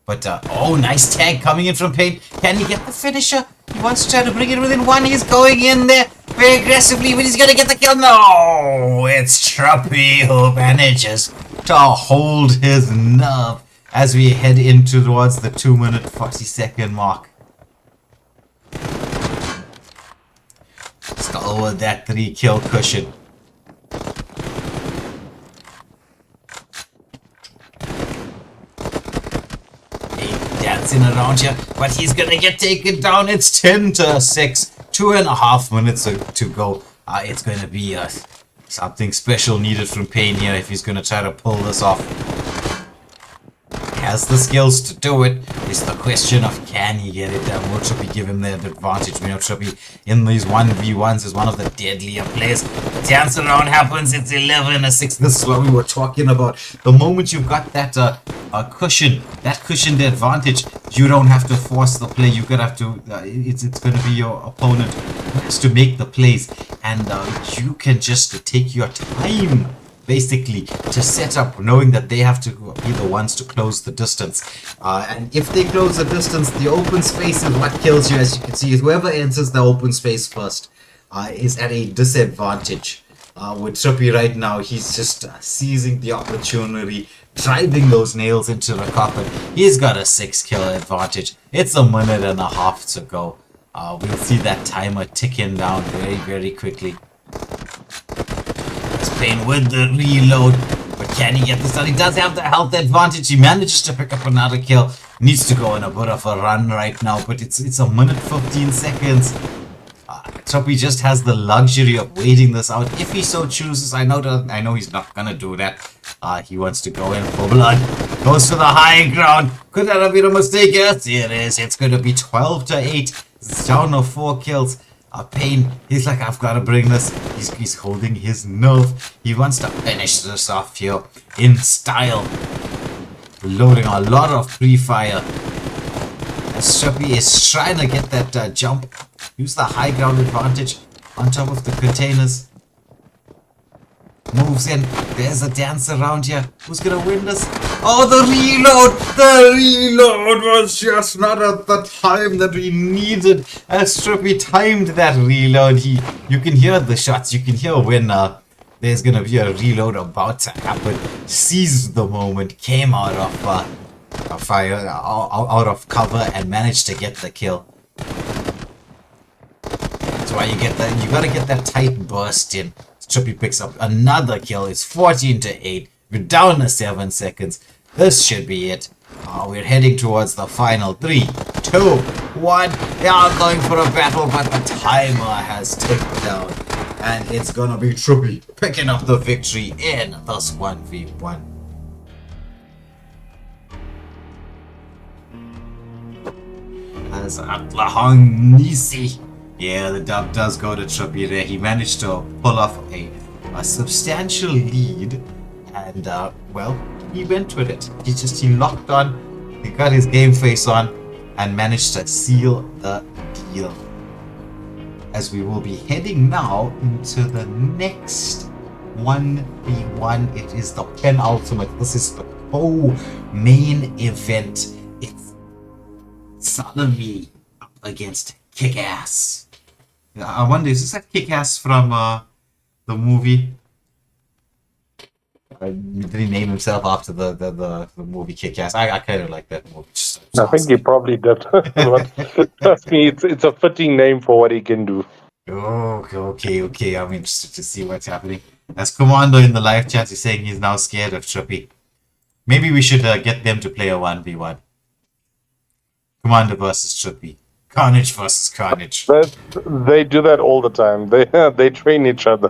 But, oh, nice tag coming in from Payne. Can he get the finisher? He wants to try to bring it within 1. He's going in there very aggressively, but he's going to get the kill. No! It's Trippy who manages to hold his nerve as we head in towards the 2-minute 40-second mark. Let's go with that 3-kill cushion. dancing around here, but he's gonna get taken down. It's 10-6, 2.5 minutes to go. It's gonna be something special needed from Payne here if he's gonna try to pull this off. Has the skills to do it. It's the question of can he get it done. Will Trippy give him that advantage? We know Trippy in these 1v1s is one of the deadlier players. Dance around happens. It's 11-6. This is what we were talking about. The moment you've got that cushion, that cushioned advantage, you don't have to force the play. You're gonna have to. It's going to be your opponent who has to make the plays, and you can just take your time. Basically, to set up, knowing that they have to be the ones to close the distance. And if they close the distance, the open space is what kills you. As you can see, whoever enters the open space first is at a disadvantage. With Trippy right now, he's just seizing the opportunity, driving those nails into the coffin. He's got a 6-kill advantage. It's 1.5 minutes to go. We'll see that timer ticking down very, very quickly. Payne with the reload, but can he get this done? He does have the health advantage. He manages to pick up another kill. Needs to go on a bit of a run right now, but it's 1 minute 15 seconds. Trippy just has the luxury of waiting this out if he so chooses. I know he's not gonna do that. He wants to go in for blood. Goes to the high ground. Could that have been a mistake? Yes, it is. It's gonna be 12-8. It's down to 4 kills. Payne, he's like, I've got to bring this. He's holding his nerve. He wants to finish this off here in style. Loading a lot of pre-fire. As Trippy is trying to get that jump. Use the high ground advantage on top of the containers. Moves in. There's a dance around here. Who's gonna win this? Oh, the reload! The reload was just not at the time that we needed. As Trippy timed that reload, you can hear the shots. You can hear when there's gonna be a reload about to happen. Seized the moment, came out of fire, out of cover, and managed to get the kill. That's why you gotta get that tight burst in. Trippy picks up another kill. It's 14-8. We're down to 7 seconds. This should be it. We're heading towards the final 3, 2, 1. They are going for a battle, but the timer has ticked down. And it's gonna be Trippy picking up the victory in this 1v1. As Atlahang Nisi. Yeah, the dub does go to Trippy there. He managed to pull off a substantial lead, and well, he went with it. He locked on, he got his game face on, and managed to seal the deal. As we will be heading now into the next 1v1. It is the penultimate. This is the main event. It's Salami up against Kick-Ass. I wonder, is this that Kick-Ass from the movie? Did he name himself after the movie Kick-Ass? I kind of like that movie. I think he probably did. But trust me, it's a fitting name for what he can do. Okay. I'm interested to see what's happening. As Commando in the live chat is saying he's now scared of Trippy. Maybe we should get them to play a 1v1. Commander versus Trippy. Karnage versus Karnage. They do that all the time. They train each other.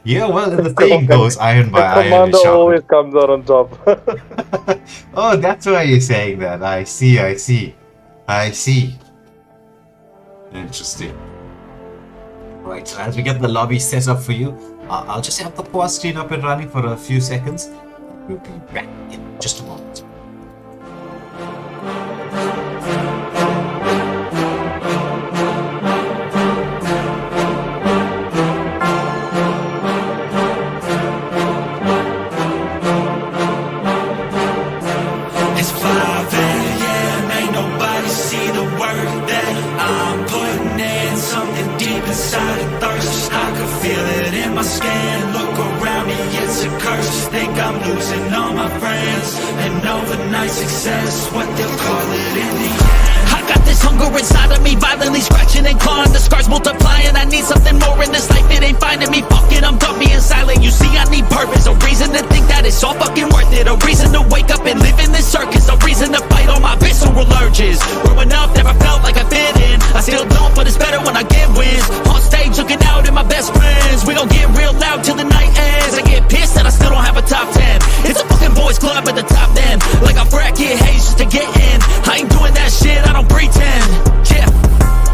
Yeah, well, the saying goes, iron by iron. Commander always comes out on top. Oh, that's why you're saying that. I see. Interesting. Right, so as we get the lobby set up for you, I'll just have the pause screen up and running for a few seconds. We'll be back in just a moment. It's 5 a.m. Ain't nobody see the work that I'm putting in. Something deep inside a thirst. I can feel it in my skin. Look around me, it's a curse. Think I'm losing all my friends. An overnight success, what they'll call it in the end. I got this This hunger inside of me, violently scratching and clawing. The scars multiplying, I need something more in this life. It ain't finding me, fuck it, I'm done being silent. You see, I need purpose, a reason to think that it's all fucking worth it. A reason to wake up and live in this circus. A reason to fight all my visceral urges. Growing up, never felt like I fit in. I still don't, but it's better when I get wins. On stage, looking out at my best friends. We gon' get real loud till the night ends. I get pissed that I still don't have a top 10. It's a fucking boys club at the top then. Like I bracket haze just to get in. I ain't doing that shit, I don't pretend. Yeah,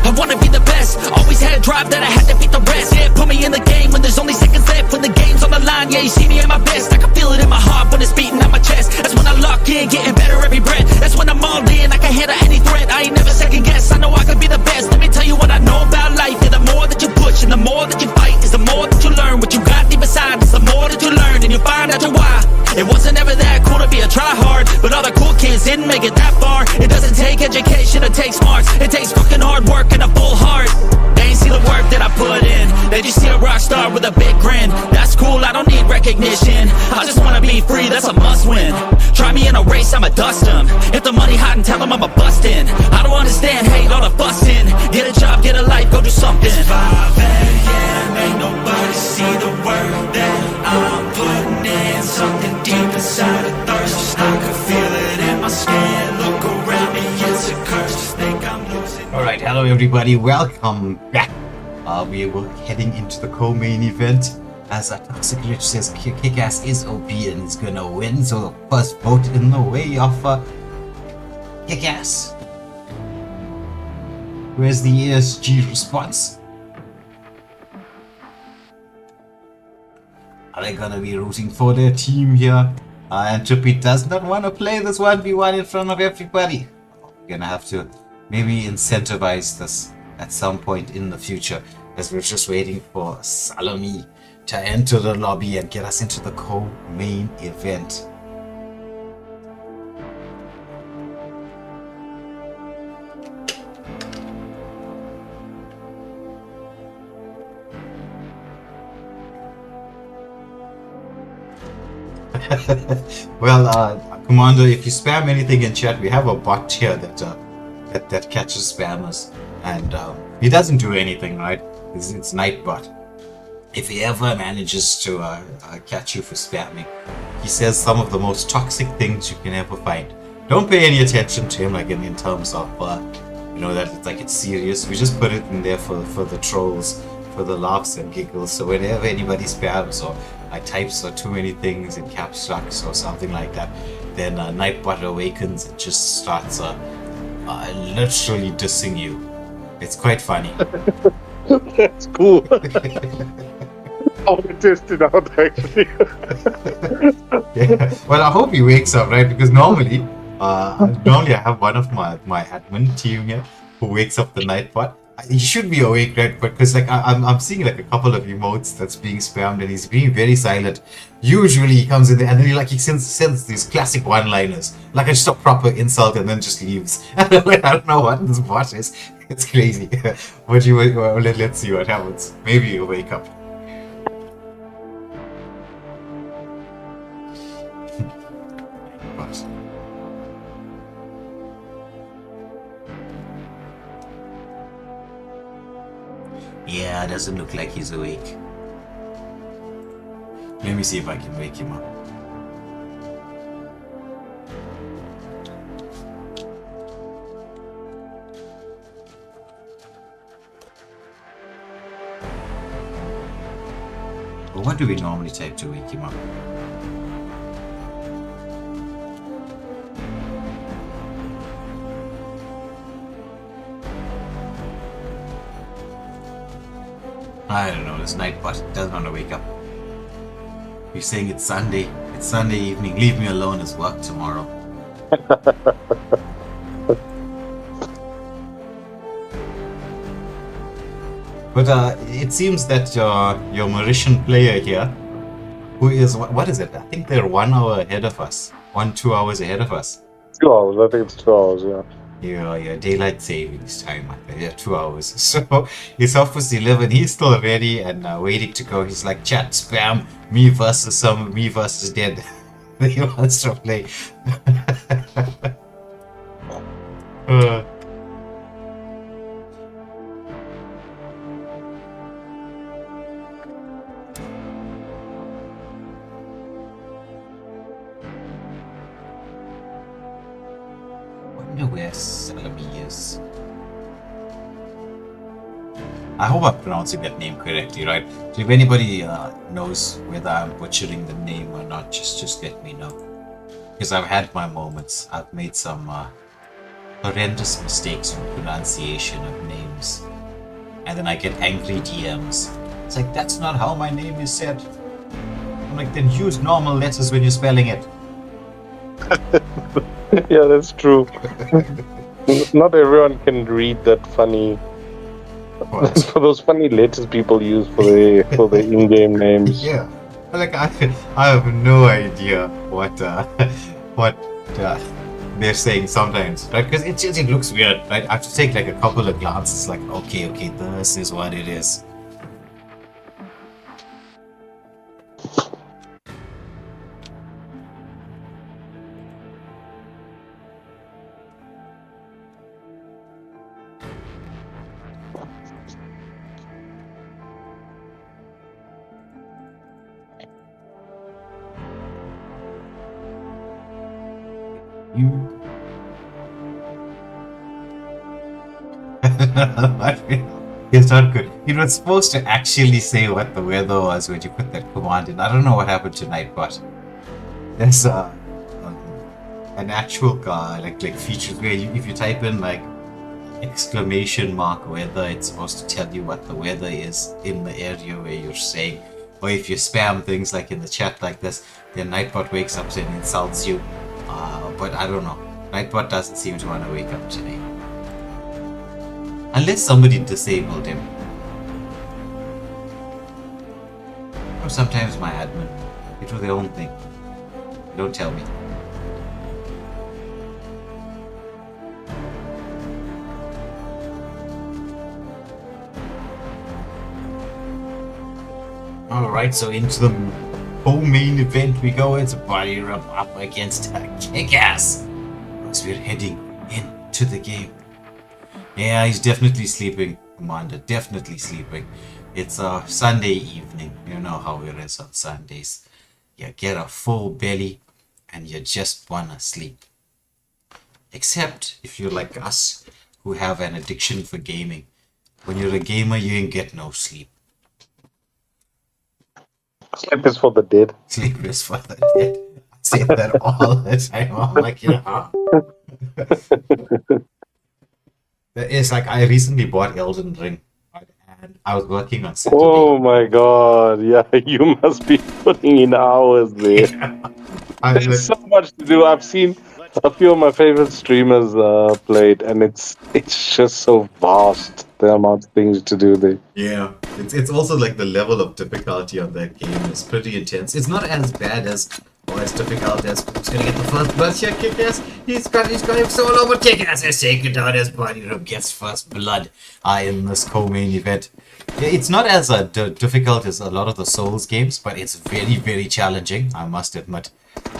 I wanna be the best. Always had a drive that I had to beat the rest. Yeah, put me in the game when there's only seconds left. When the game's on the line, yeah, you see me at my best. I can feel it in my heart when it's beating at my chest. That's when I lock in, getting better every breath. That's when I'm all in, I can handle any threat. I ain't never second guess, I know I could be the best. Let me tell you what I know about life. Yeah, the more that you push and the more that you fight is the more that you learn. What you got deep inside is the more that you learn. And you find out your why. It wasn't ever that cool to be a tryhard, but all the cool kids didn't make it that far. It doesn't take education, it takes smarts. It takes fucking hard work and a full heart. They ain't see the work that I put in. They just see a rock star with a big grin. That's cool, I don't need recognition. I just wanna be free, that's a must win. Try me in a race, I'ma dust them. If the money hot and tell them I'ma bust in. I don't understand, hate all the fussing. Get a job, get a life, go do something. 5 a.m. Ain't nobody see the work that I'm putting in. Something deep inside a thirst. I can feel it in my skin. Look around me, it's a curse. Just think I'm losing. Alright, hello everybody, welcome back. We were heading into the co-main event. As a Toxic Glitch says, Kick-Ass is OP and is gonna win. So the first vote in the way of Kick-Ass. Where's the ESG response? Are they gonna be rooting for their team here? And Trippy does not want to play this 1v1 in front of everybody. We're gonna have to maybe incentivize this at some point in the future, as we're just waiting for Salome to enter the lobby and get us into the co-main event. Well, Commander, if you spam anything in chat, we have a bot here that catches spammers, and he doesn't do anything, right? It's Nightbot. If he ever manages to catch you for spamming, he says some of the most toxic things you can ever find. Don't pay any attention to him, like in terms of you know, that it's like it's serious. We just put it in there for the trolls, for the laughs and giggles. So whenever anybody spams or types or too many things in caps locks or something like that, then Nightbot awakens and just starts literally dissing you. It's quite funny. That's cool. I want to test it out, actually. Yeah. Well, I hope he wakes up, right? Because normally I have one of my admin team here who wakes up the Nightbot. He should be awake, right? Because like I'm seeing like a couple of emotes that's being spammed, and he's being very silent. Usually he comes in there and then he sends these classic one-liners, like just a proper insult, and then just leaves. I don't know what this bot is. It's crazy. But let's see what happens. Maybe he'll wake up. But yeah, doesn't look like he's awake. Let me see if I can wake him up. What do we normally type to wake him up? I don't know, this Nightbot doesn't want to wake up. You're saying it's Sunday. It's Sunday evening. Leave me alone, it's work tomorrow. But it seems that your Mauritian player here, who is, what is it? I think they're 1 hour ahead of us. 2 hours ahead of us. 2 hours, I think it's 2 hours, yeah. Yeah, daylight savings time. Yeah, 2 hours. So it's 11. He's still ready and waiting to go. He's like, chat, spam, me versus dead. He wants to play. wonder where Salami is. I hope I'm pronouncing that name correctly, right? So if anybody knows whether I'm butchering the name or not, just let me know. Because I've had my moments. I've made some horrendous mistakes in pronunciation of names. And then I get angry DMs. It's like, that's not how my name is said. I'm like, then use normal letters when you're spelling it. Yeah, that's true. Not everyone can read that funny. What? For those funny letters people use for the in-game names. Yeah. Like, I have no idea what they're saying sometimes, right? Because it looks weird, right? I have to take like a couple of glances, like, okay, this is what it is. It's not good. It was supposed to actually say what the weather was when you put that command in. I don't know what happened tonight, but there's an actual like features where if you type in like exclamation mark weather, it's supposed to tell you what the weather is in the area where you're saying. Or if you spam things like in the chat like this, then Nightbot wakes up and insults you. But I don't know. Nightbot doesn't seem to want to wake up today. Unless somebody disabled him. Or sometimes my admin. They do their own thing. Don't tell me. Alright, so into the main event we go. It's a body rub up against Kick-Ass. Because we're heading into the game. Yeah, he's definitely sleeping, Commander. Definitely sleeping. It's a Sunday evening. You know how it is on Sundays. You get a full belly and you just wanna sleep. Except if you're like us, who have an addiction for gaming. When you're a gamer, you ain't get no sleep. Sleep is for the dead. Sleep is for the dead. I say that all the time. I'm like, yeah. It's like I recently bought Elden Ring, and I was working on Saturday. Oh my god, yeah, you must be putting in hours there. There's so much to do. I've seen a few of my favorite streamers play it, and it's just so vast, the amount of things to do there. Yeah, it's also like the level of difficulty on that game is pretty intense. It's not as bad as or as difficult as who's gonna get the first blood here, Kick-Ass. He's got him solo, but Kick-Ass has taken down his body room, gets first blood in this co-main event. It's not as difficult as a lot of the Souls games, but it's very, very challenging, I must admit.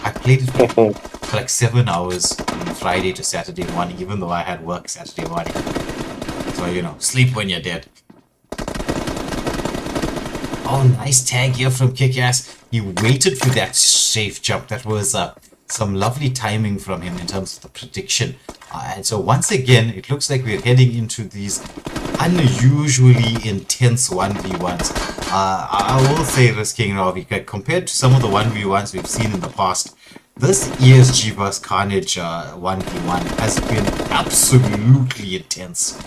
I played it for like 7 hours from Friday to Saturday morning, even though I had work Saturday morning. So, you know, sleep when you're dead. Oh, nice tag here from Kick-Ass. He waited for that safe jump. That was some lovely timing from him in terms of the prediction. And so once again, it looks like we're heading into these unusually intense 1v1s. I will say this, King Ravi, compared to some of the 1v1s we've seen in the past, this ESG vs Karnage 1v1 has been absolutely intense.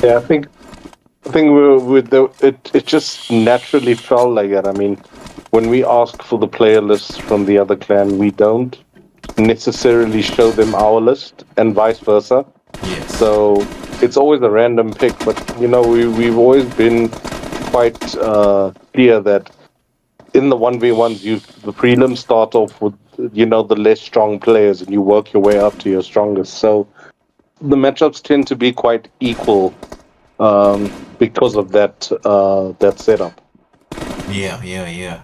Yeah, I think it just naturally felt like that. I mean, when we ask for the player lists from the other clan, we don't necessarily show them our list, and vice versa. Yes. So it's always a random pick, but you know, we've always been quite clear that in the 1v1s, the prelims start off with, you know, the less strong players, and you work your way up to your strongest. So the matchups tend to be quite equal. Because of that setup. Yeah.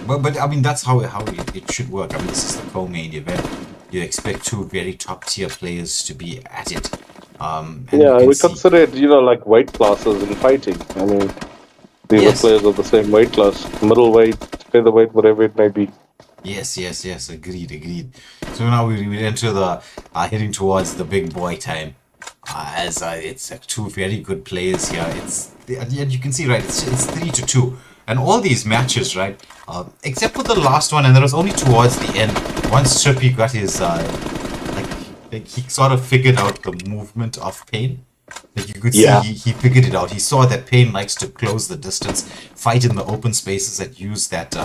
But I mean, that's how it should work. I mean, this is the co-main event. You expect two very top tier players to be at it. Yeah, we consider it, you know, like weight classes in fighting. I mean, these are players of the same weight class, middleweight, featherweight, whatever it may be. Yes. Agreed. So now we enter the heading towards the big boy time. As it's two very good players here. And you can see right. It's 3-2, and all these matches right, except for the last one, and there was only towards the end. Once Trippy got his like he sort of figured out the movement of Pain. Like you could see Yeah. he figured it out. He saw that Pain likes to close the distance, fight in the open spaces and use that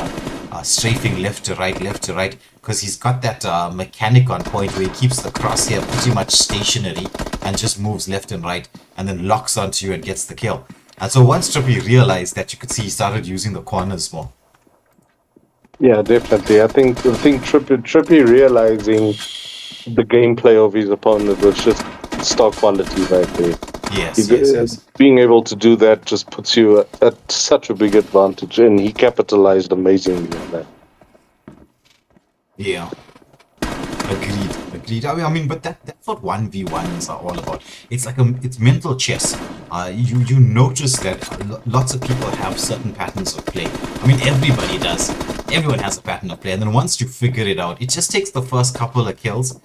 strafing left to right, because he's got that mechanic on point where he keeps the crosshair pretty much stationary and just moves left and right and then locks onto you and gets the kill. And so once Trippy realized that, you could see he started using the corners more. Yeah, definitely. I think Trippy realizing the gameplay of his opponent was just star quality right there. Yes. Being able to do that just puts you at such a big advantage, and he capitalized amazingly on that. Yeah. Agreed. I mean, but that's what 1v1s are all about. It's like it's mental chess. You notice that lots of people have certain patterns of play. I mean, everybody does. Everyone has a pattern of play, and then once you figure it out, it just takes the first couple of kills,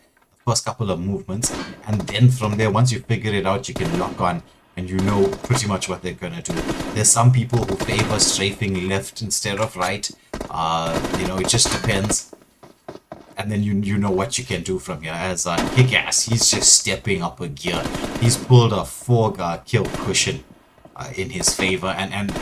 first couple of movements, and then from there, once you figure it out, you can lock on and you know pretty much what they're gonna do. There's some people who favor strafing left instead of right. It just depends. And then you know what you can do from here. As Kick-Ass, he's just stepping up a gear. He's pulled a 4 kill cushion in his favor, and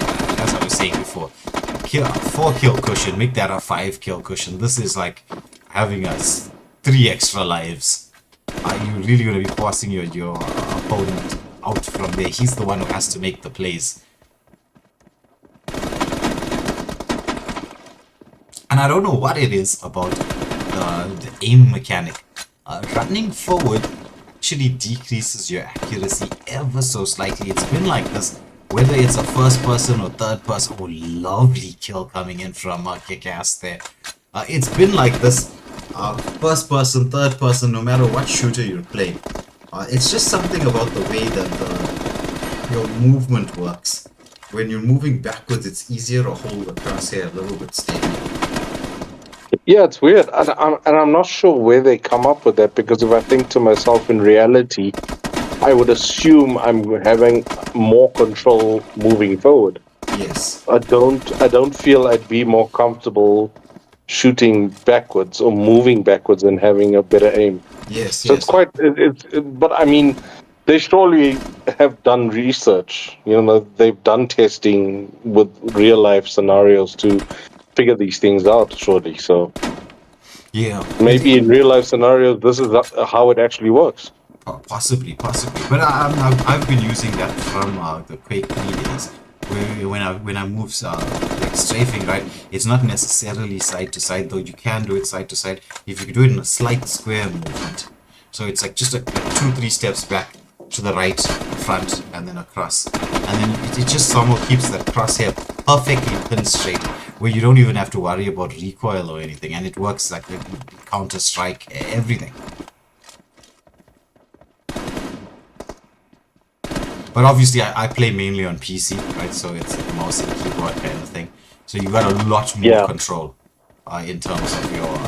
as I was saying before, 4 kill cushion, make that a 5 kill cushion. This is like having 3 extra lives. You're really going to be forcing your opponent out from there. He's the one who has to make the plays. And I don't know what it is about the aim mechanic. Running forward actually decreases your accuracy ever so slightly. It's been like this, whether it's a first person or third person. Oh, lovely kill coming in from Kick-Ass there. It's been like this, first person, third person, no matter what shooter you're playing. It's just something about the way that your movement works. When you're moving backwards, it's easier to hold the crosshair a little bit steady. Yeah, it's weird, and I'm not sure where they come up with that, because if I think to myself, in reality, I would assume I'm having more control moving forward. Yes. I don't feel I'd be more comfortable shooting backwards or moving backwards and having a better aim. Yes. So but I mean, they surely have done research. They've done testing with real life scenarios to figure these things out, surely. So yeah, maybe in real life scenarios, this is how it actually works. Possibly. But I've been using that from the Quake 3 days, where when I move like strafing, right, it's not necessarily side to side, though you can do it side to side if you do it in a slight square movement. So it's like just 2-3 steps back to the right, front, and then across, and then it just somehow keeps that crosshair perfectly pin straight, where you don't even have to worry about recoil or anything, and it works like Counter-Strike, everything. But obviously, I play mainly on PC, right? So it's a mouse and keyboard kind of thing. So you got a lot more control in terms of your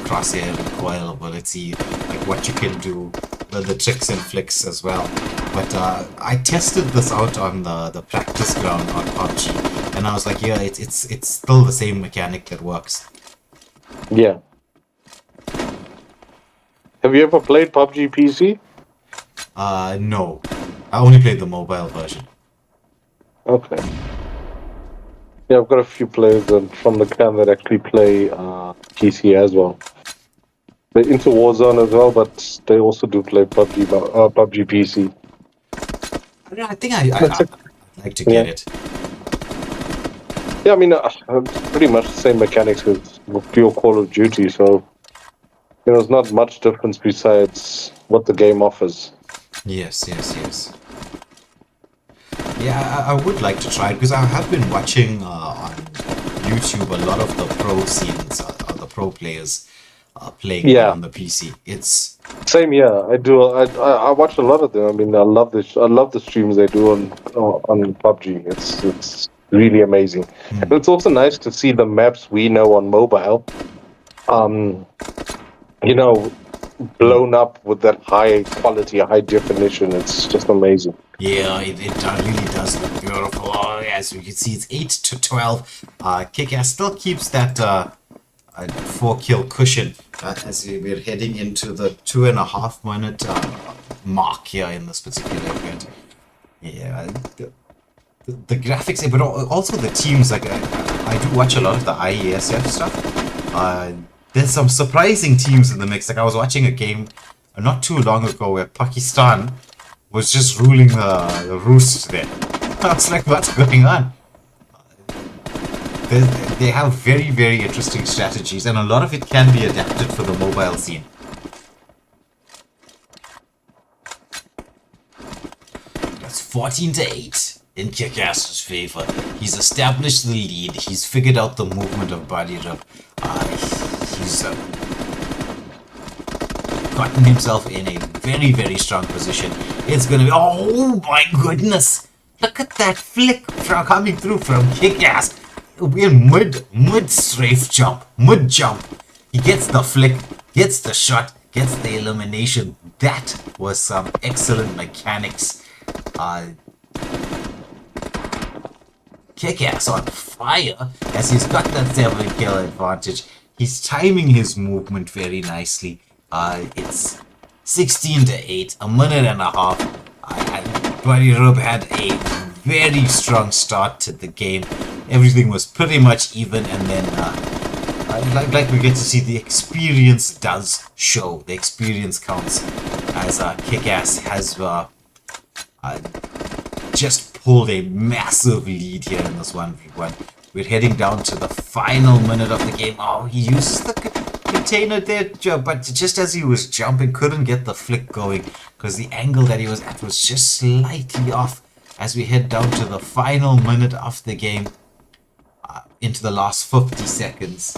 crosshair, recoil ability, like what you can do, the tricks and flicks as well. But I tested this out on the practice ground on PubG, and I was like, yeah, it's still the same mechanic that works. Yeah. Have you ever played PubG PC? No. I only played the mobile version. Okay. Yeah, I've got a few players from the clan that actually play PC as well. They're into Warzone as well, but they also do play PubG PC. I think I'd like to get it. Yeah, I mean, it's pretty much the same mechanics as with pure Call of Duty, so there's not much difference besides what the game offers. Yes. Yeah, I would like to try it, because I have been watching on YouTube a lot of the pro scenes, the pro players playing on the PC. It's same here. I do. I watch a lot of them. I mean, I love the streams they do on PUBG. It's really amazing. And it's also nice to see the maps we know on mobile um, you know, blown up with that high quality, high definition. It's just amazing. Yeah, it really does look beautiful. Oh, as you can see, it's 8 to 12. Kick-Ass still keeps that 4-kill cushion as we're heading into the 2.5 minute mark here in this particular event. Yeah, the graphics, but also the teams. Like I do watch a lot of the IESF stuff. There's some surprising teams in the mix. Like I was watching a game not too long ago where Pakistan was just ruling the roost there. I was like, what's going on? They have very, very interesting strategies, and a lot of it can be adapted for the mobile scene. That's 14 to 8 in Kick-Ass's favor. He's established the lead. He's figured out the movement of body rub. He's gotten himself in a very, very strong position. It's gonna be, oh my goodness! Look at that flick coming through from Kick-Ass. We're mid strafe jump, mid jump. He gets the flick, gets the shot, gets the elimination. That was some excellent mechanics. Kick-Ass on fire as he's got that 7-kill advantage. He's timing his movement very nicely. It's 16 to 8, a minute and a half. Buddy Rub had a very strong start to the game. Everything was pretty much even, and then like we get to see, the experience does show. The experience counts as Kick-Ass has just pulled a massive lead here in this 1v1. We're heading down to the final minute of the game. Oh, he uses the container there, but just as he was jumping, couldn't get the flick going because the angle that he was at was just slightly off. As we head down to the final minute of the game, into the last 50 seconds.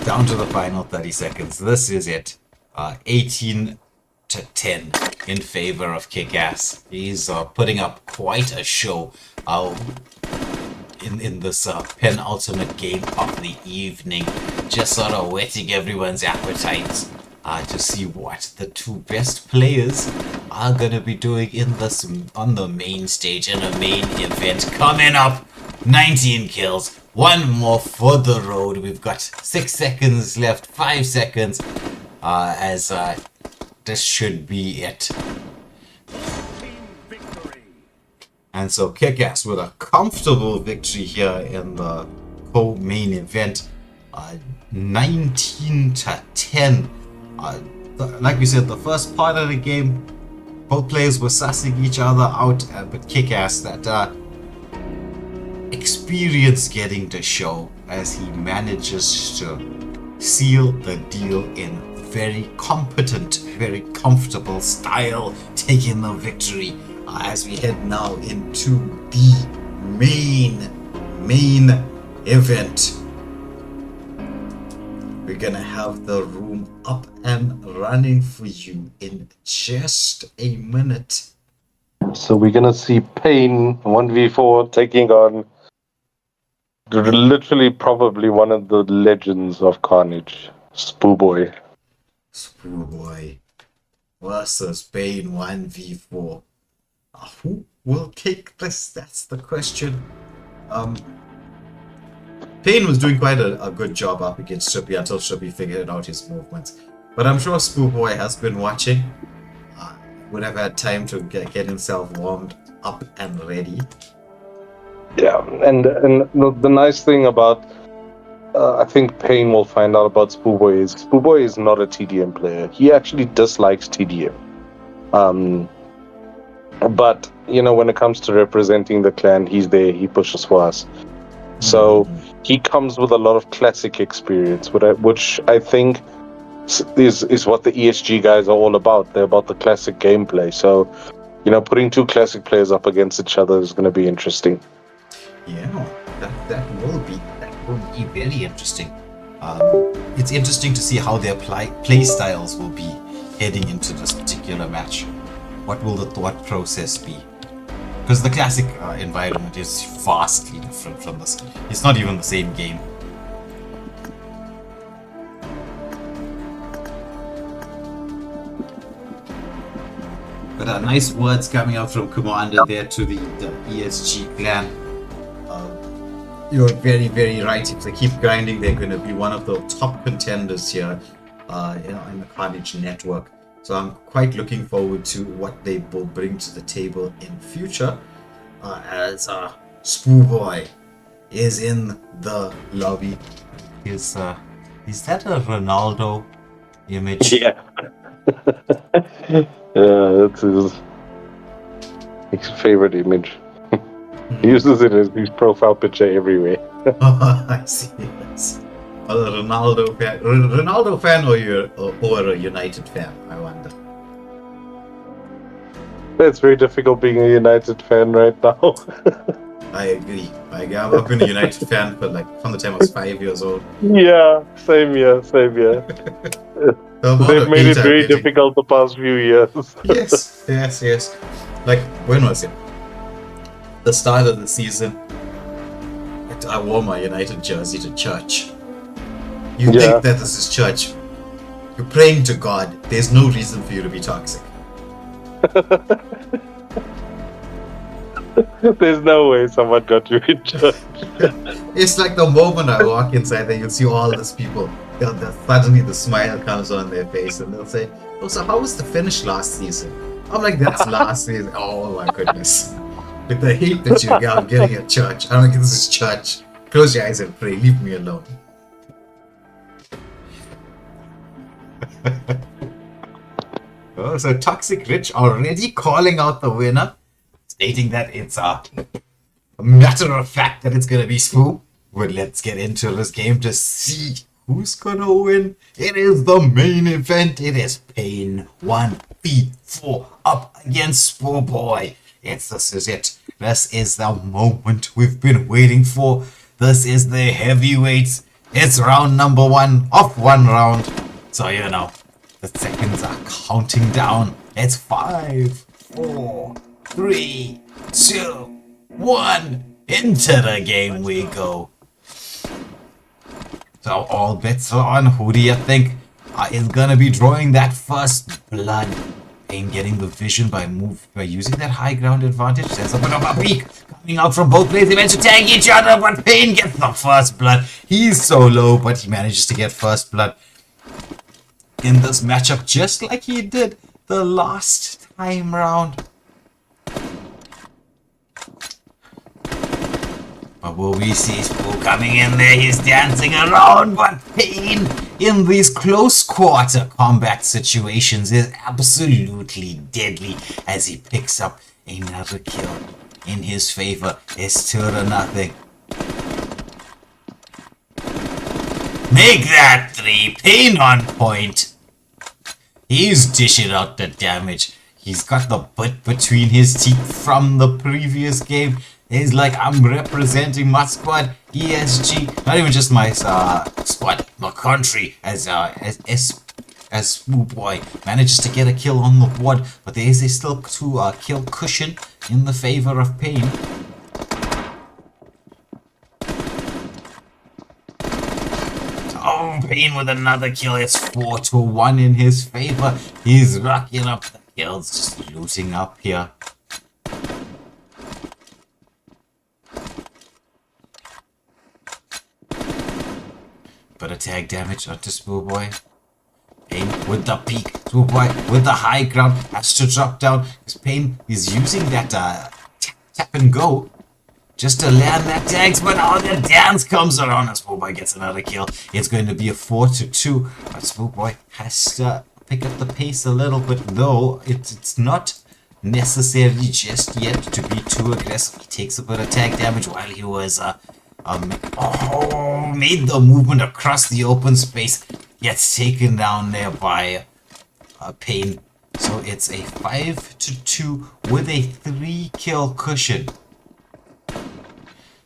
Down to the final 30 seconds. This is it. 18 to 10 in favor of Kick-Ass. He's putting up quite a show in this penultimate game of the evening. Just sort of whetting everyone's appetite to see what the two best players are going to be doing in this on the main stage in a main event coming up. 19 kills, one more for the road. We've got 6 seconds left, 5 seconds, as this should be it. And so Kick-Ass with a comfortable victory here in the co-main event, 19 to 10. Like we said, the first part of the game, both players were sussing each other out, but Kick-Ass, that experience getting to show as he manages to seal the deal in very competent, very comfortable style, taking the victory. As we head now into the main event. We're gonna have the room up and running for you in just a minute. So we're gonna see Pain 1v4 taking on literally probably one of the legends of Carnage, Spoolboy. Spoolboy versus Pain 1v4. Who will take this? That's the question. Pain was doing quite a good job up against Trippy until Trippy figured out his movements. But I'm sure Spoolboy has been watching. Would have had time to get himself warmed up and ready. Yeah, and the nice thing about I think Pain will find out about Spoolboy is not a TDM player. He actually dislikes TDM. But, you know, when it comes to representing the clan, he's there, he pushes for us. So he comes with a lot of classic experience, which I think is what the ESG guys are all about. They're about the classic gameplay. So, you know, putting two classic players up against each other is going to be interesting. Yeah, that will be very interesting. It's interesting to see how their play styles will be. heading into this particular match? What will the thought process be? Because the classic environment is vastly different from this. It's not even the same game. But nice words coming out from Commander there to the ESG clan. You're very, very right. If they keep grinding, they're going to be one of the top contenders here in the Karnage network. So I'm quite looking forward to what they will bring to the table in future. As Spoolboy is in the lobby. Is that a Ronaldo image? Yeah. Yeah, that's his favorite image. He uses it as his profile picture everywhere. I see. Yes. A Ronaldo fan, or a United fan? I wonder. It's very difficult being a United fan right now. I agree. I've been a United fan from the time I was 5 years old. Yeah, same here. They've made it very difficult the past few years. Yes. Like, when was it? The start of the season. I wore my United jersey to church. You think that this is church. You're praying to God. There's no reason for you to be toxic. There's no way someone got you in church. It's like the moment I walk inside there, you'll see all these people. Suddenly the smile comes on their face and they'll say, "Oh, so how was the finish last season?" I'm like, "That's last season." Oh my goodness. With the hate that you're getting at church. I'm like, this is church. Close your eyes and pray. Leave me alone. Oh, so Toxic Rich already calling out the winner, stating that it's a matter of fact that it's gonna be Spoo. But let's get into this game to see who's gonna win. It is the main event. It is Pain 1v4 up against Spoolboy. This is it. This is the moment we've been waiting for. This is the heavyweights. It's round number 1 of 1 round. So the seconds are counting down. It's 5, 4, 3, 2, 1. Into the game we go. So all bets are on. Who do you think is gonna be drawing that first blood? Pain getting the vision by using that high ground advantage. There's a bit of a peek coming out from both players. They manage to tag each other, but Pain gets the first blood. He's so low, but he manages to get first blood in this matchup, just like he did the last time round. But will we see Spoo coming in there? He's dancing around, but Pain in these close quarter combat situations is absolutely deadly as he picks up another kill in his favor. It's 2-0. Make that 3. Pain on point. He's dishing out the damage. He's got the bit between his teeth from the previous game. He's like, I'm representing my squad, ESG, not even just my squad, my country, as Spoolboy manages to get a kill on the board, but there is still 2 kill cushion in the favor of Pain. Oh, Pain with another kill. It's 4-1 in his favor. He's racking up the kills, just looting up here. But attack damage onto Spoolboy. Pain with the peak. Spoolboy with the high ground has to drop down. Because Pain is using that tap and go just to land that tags. But now the dance comes around and Spoolboy gets another kill. It's going to be a 4-2. But Spoolboy has to pick up the pace a little bit, though it's not necessary just yet to be too aggressive. He takes a bit of tag damage while he was made the movement across the open space. Gets taken down there by Pain. So it's a 5-2 with a 3 kill cushion.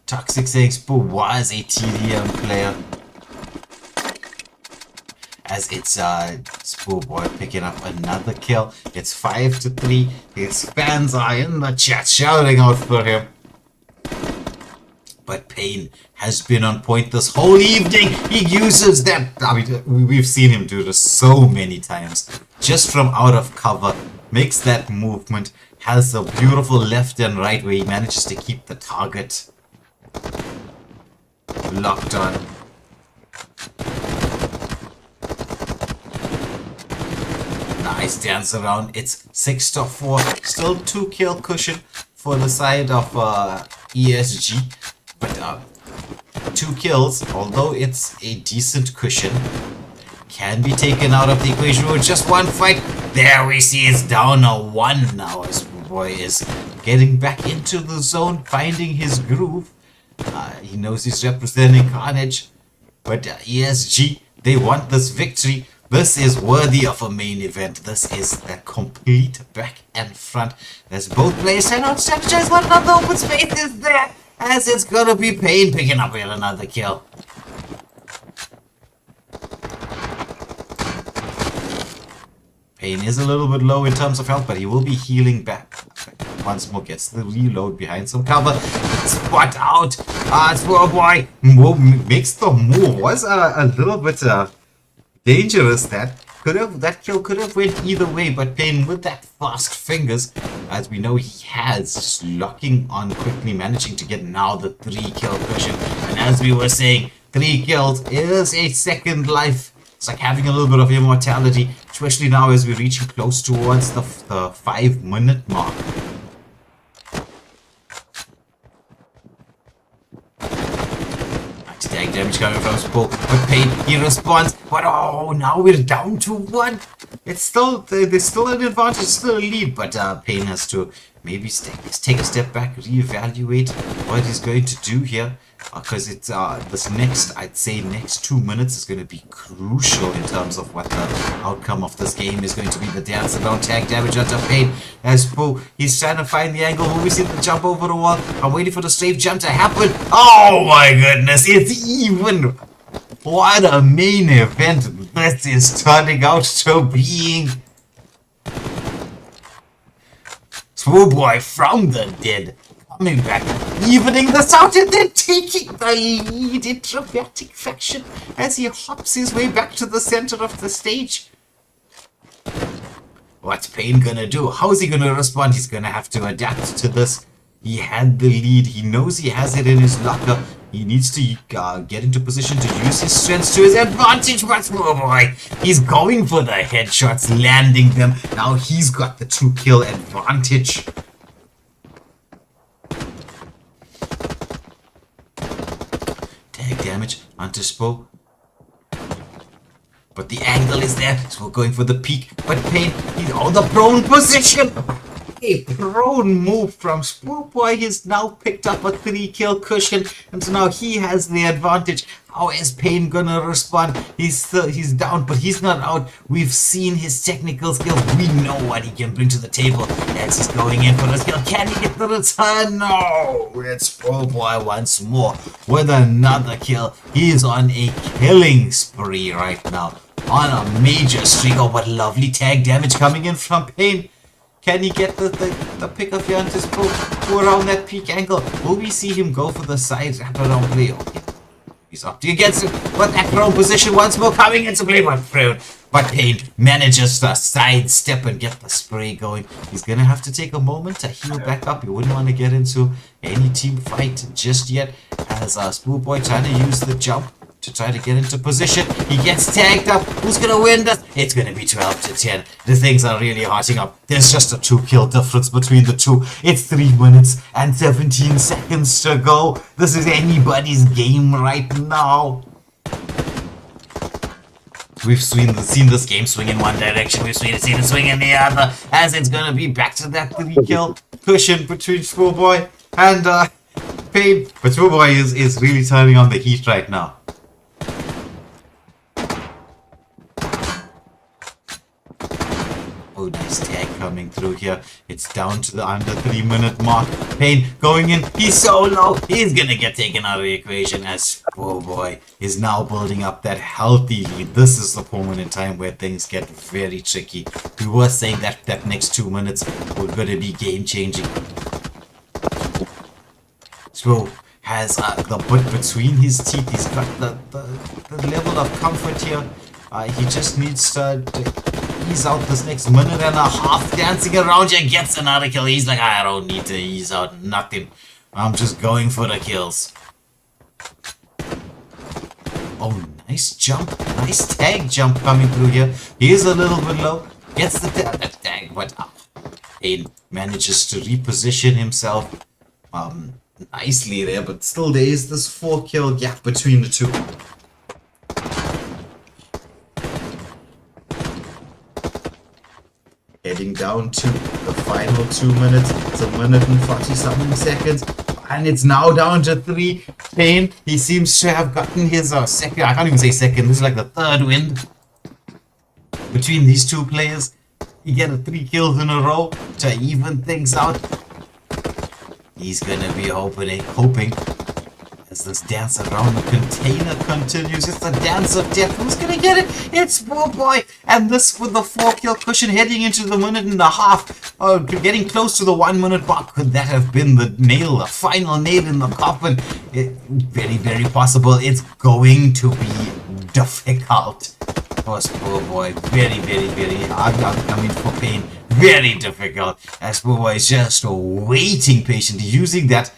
Toxic saying Spoo was a TDM player. as it's Schoolboy picking up another kill. It's 5-3. His fans are in the chat shouting out for him. But Payne has been on point this whole evening. He uses that. I mean, we've seen him do this so many times. Just from out of cover, makes that movement, has a beautiful left and right where he manages to keep the target locked on. Nice dance around. It's 6-4. Still 2 kill cushion for the side of ESG. But 2 kills, although it's a decent cushion, can be taken out of the equation with just 1 fight. There we see it's down a 1 now as Boy is getting back into the zone, finding his groove. He knows he's representing Karnage, but ESG, they want this victory. This is worthy of a main event. This is the complete back and front. As both players try not to strategize, what another open space is there, as it's gonna be Payne picking up yet another kill. Payne is a little bit low in terms of health, but he will be healing back. Once more gets the reload behind some cover. Spot out. Boy makes the move. Was a little bit dangerous. That kill could have went either way, but Payne with that fast fingers, as we know he has, just locking on quickly, managing to get now the 3 kill cushion. And as we were saying, 3 kills is a second life. It's like having a little bit of immortality, especially now as we're reaching close towards the 5-minute mark. Anti-tag damage coming from Spo, but Payne, he responds, but oh, now we're down to 1. It's still, there's still an advantage, still a lead, but Payne has to maybe take a step back, reevaluate what he's going to do here. Because it's this next, I'd say next 2 minutes is going to be crucial in terms of what the outcome of this game is going to be. The dance around tag damage onto Payne as Poe, he's trying to find the angle. Will we see the jump over the wall? I'm waiting for the strafe jump to happen. Oh my goodness, it's even. What a main event this is turning out to being. Schoolboy from the dead. Coming back, evening this out, and then taking the lead in dramatic fashion as he hops his way back to the center of the stage. What's Payne gonna do? How's he gonna respond? He's gonna have to adapt to this. He had the lead. He knows he has it in his locker. He needs to get into position to use his strengths to his advantage. But oh boy, he's going for the headshots, landing them. Now he's got the 2 kill advantage. Damage onto Spo, but the angle is there, so we're going for the peak. But Payne, he's on the prone position. A prone move from Spo Boy. He's now picked up a 3 kill cushion, and so now he has the advantage. How is Payne gonna respond? He's down, but he's not out. We've seen his technical skills. We know what he can bring to the table. As he's going in for the skill. Can he get the return? No! It's Spo Boy once more with another kill. He's on a killing spree right now. On a major streak. Oh, what lovely tag damage coming in from Payne. Can he get the pick of your Spo to around that peak angle? Will we see him go for the side wrap around play? Okay. He's up to against him, but that prone position once more coming into play by prone. But Payne manages to sidestep and get the spray going. He's gonna have to take a moment to heal back up. He wouldn't want to get into any team fight just yet. As Schoolboy trying to use the jump to try to get into position. He gets tagged up. Who's gonna win this? It's gonna be 12-10. The things are really hotting up. There's just a 2 kill difference between the two. It's 3 minutes and 17 seconds to go. This is anybody's game right now. We've seen this game swing in one direction. We've seen it swing in the other. As it's gonna be back to that 3 kill cushion between Schoolboy and Payne. But Schoolboy is really turning on the heat right now. Oh, nice tag coming through here. It's down to the under 3-minute mark. Payne going in. He's so low. He's gonna get taken out of the equation as, oh boy, is now building up that healthy lead. This is the moment in time where things get very tricky. We were saying that next 2 minutes were gonna be game changing. So has the bit between his teeth. He's got the level of comfort here. He just needs to ease out this next minute and a half. Dancing around here, gets another kill. He's like, I don't need to ease out nothing. I'm just going for the kills. Oh, nice jump. Nice tag jump coming through here. He is a little bit low. Gets the tag, but Payne manages to reposition himself nicely there, but still there is this 4-kill gap between the two. Heading down to the final 2 minutes. It's a minute and 40-something seconds. And it's now down to 3. Payne, he seems to have gotten his second, I can't even say second, this is like the third win between these two players. You get 3 kills in a row to even things out. He's gonna be hoping as this dance around the container continues. It's the dance of death. Who's gonna get it? It's poor boy. And this with the 4-kill cushion heading into the minute and a half. Getting close to the 1 minute mark. Could that have been the nail, the final nail in the coffin? Very, very possible. It's going to be difficult. For this poor boy. Very, very, very hard. I mean, for Payne. Very difficult. As poor boy is just waiting patiently, using that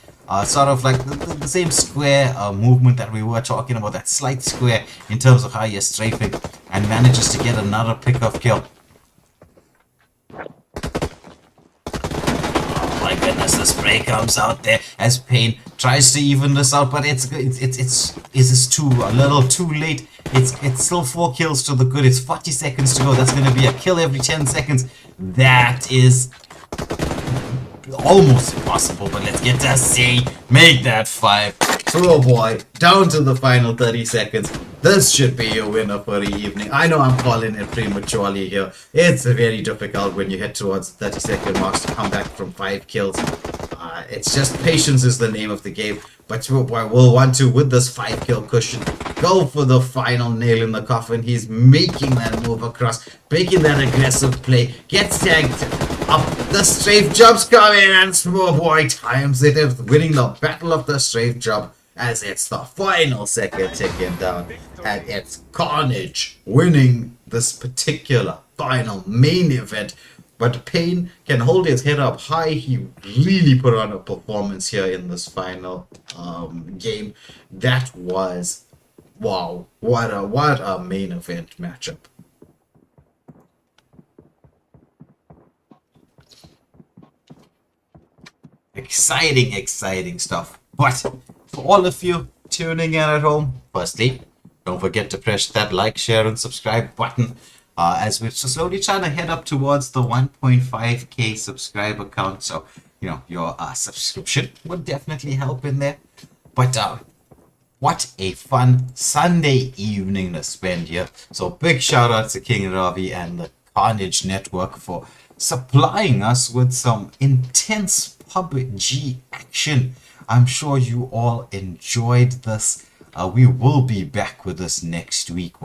sort of like the same square movement that we were talking about, that slight square in terms of how you're strafing, and manages to get another pick-off kill. Oh my goodness, the spray comes out there as Payne tries to even this out, but it's a little too late. It's still 4 kills to the good. It's 40 seconds to go. That's going to be a kill every 10 seconds. That is almost impossible, but let's get to C. Make that 5. Oh boy, down to the final 30 seconds. This should be your winner for the evening. I know I'm calling it prematurely here. It's very difficult when you head towards the 30-second marks to come back from 5 kills. It's just patience is the name of the game. But we'll want to, with this 5-kill cushion, go for the final nail in the coffin. He's making that move across, making that aggressive play, gets tagged up, the strafe job's coming, and Small Boy times it, winning the battle of the strafe job as it's the final second ticking down. And it's Karnage winning this particular final main event. But Payne can hold his head up high. He really put on a performance here in this final game. That was, wow, what a main event matchup. Exciting stuff. But for all of you tuning in at home, firstly, don't forget to press that like, share, and subscribe button. As we're slowly trying to head up towards the 1.5k subscriber count. So, you know, your subscription would definitely help in there. But what a fun Sunday evening to spend here. So big shout out to King Ravi and the Karnage Network for supplying us with some intense PubG action. I'm sure you all enjoyed this. We will be back with this next week.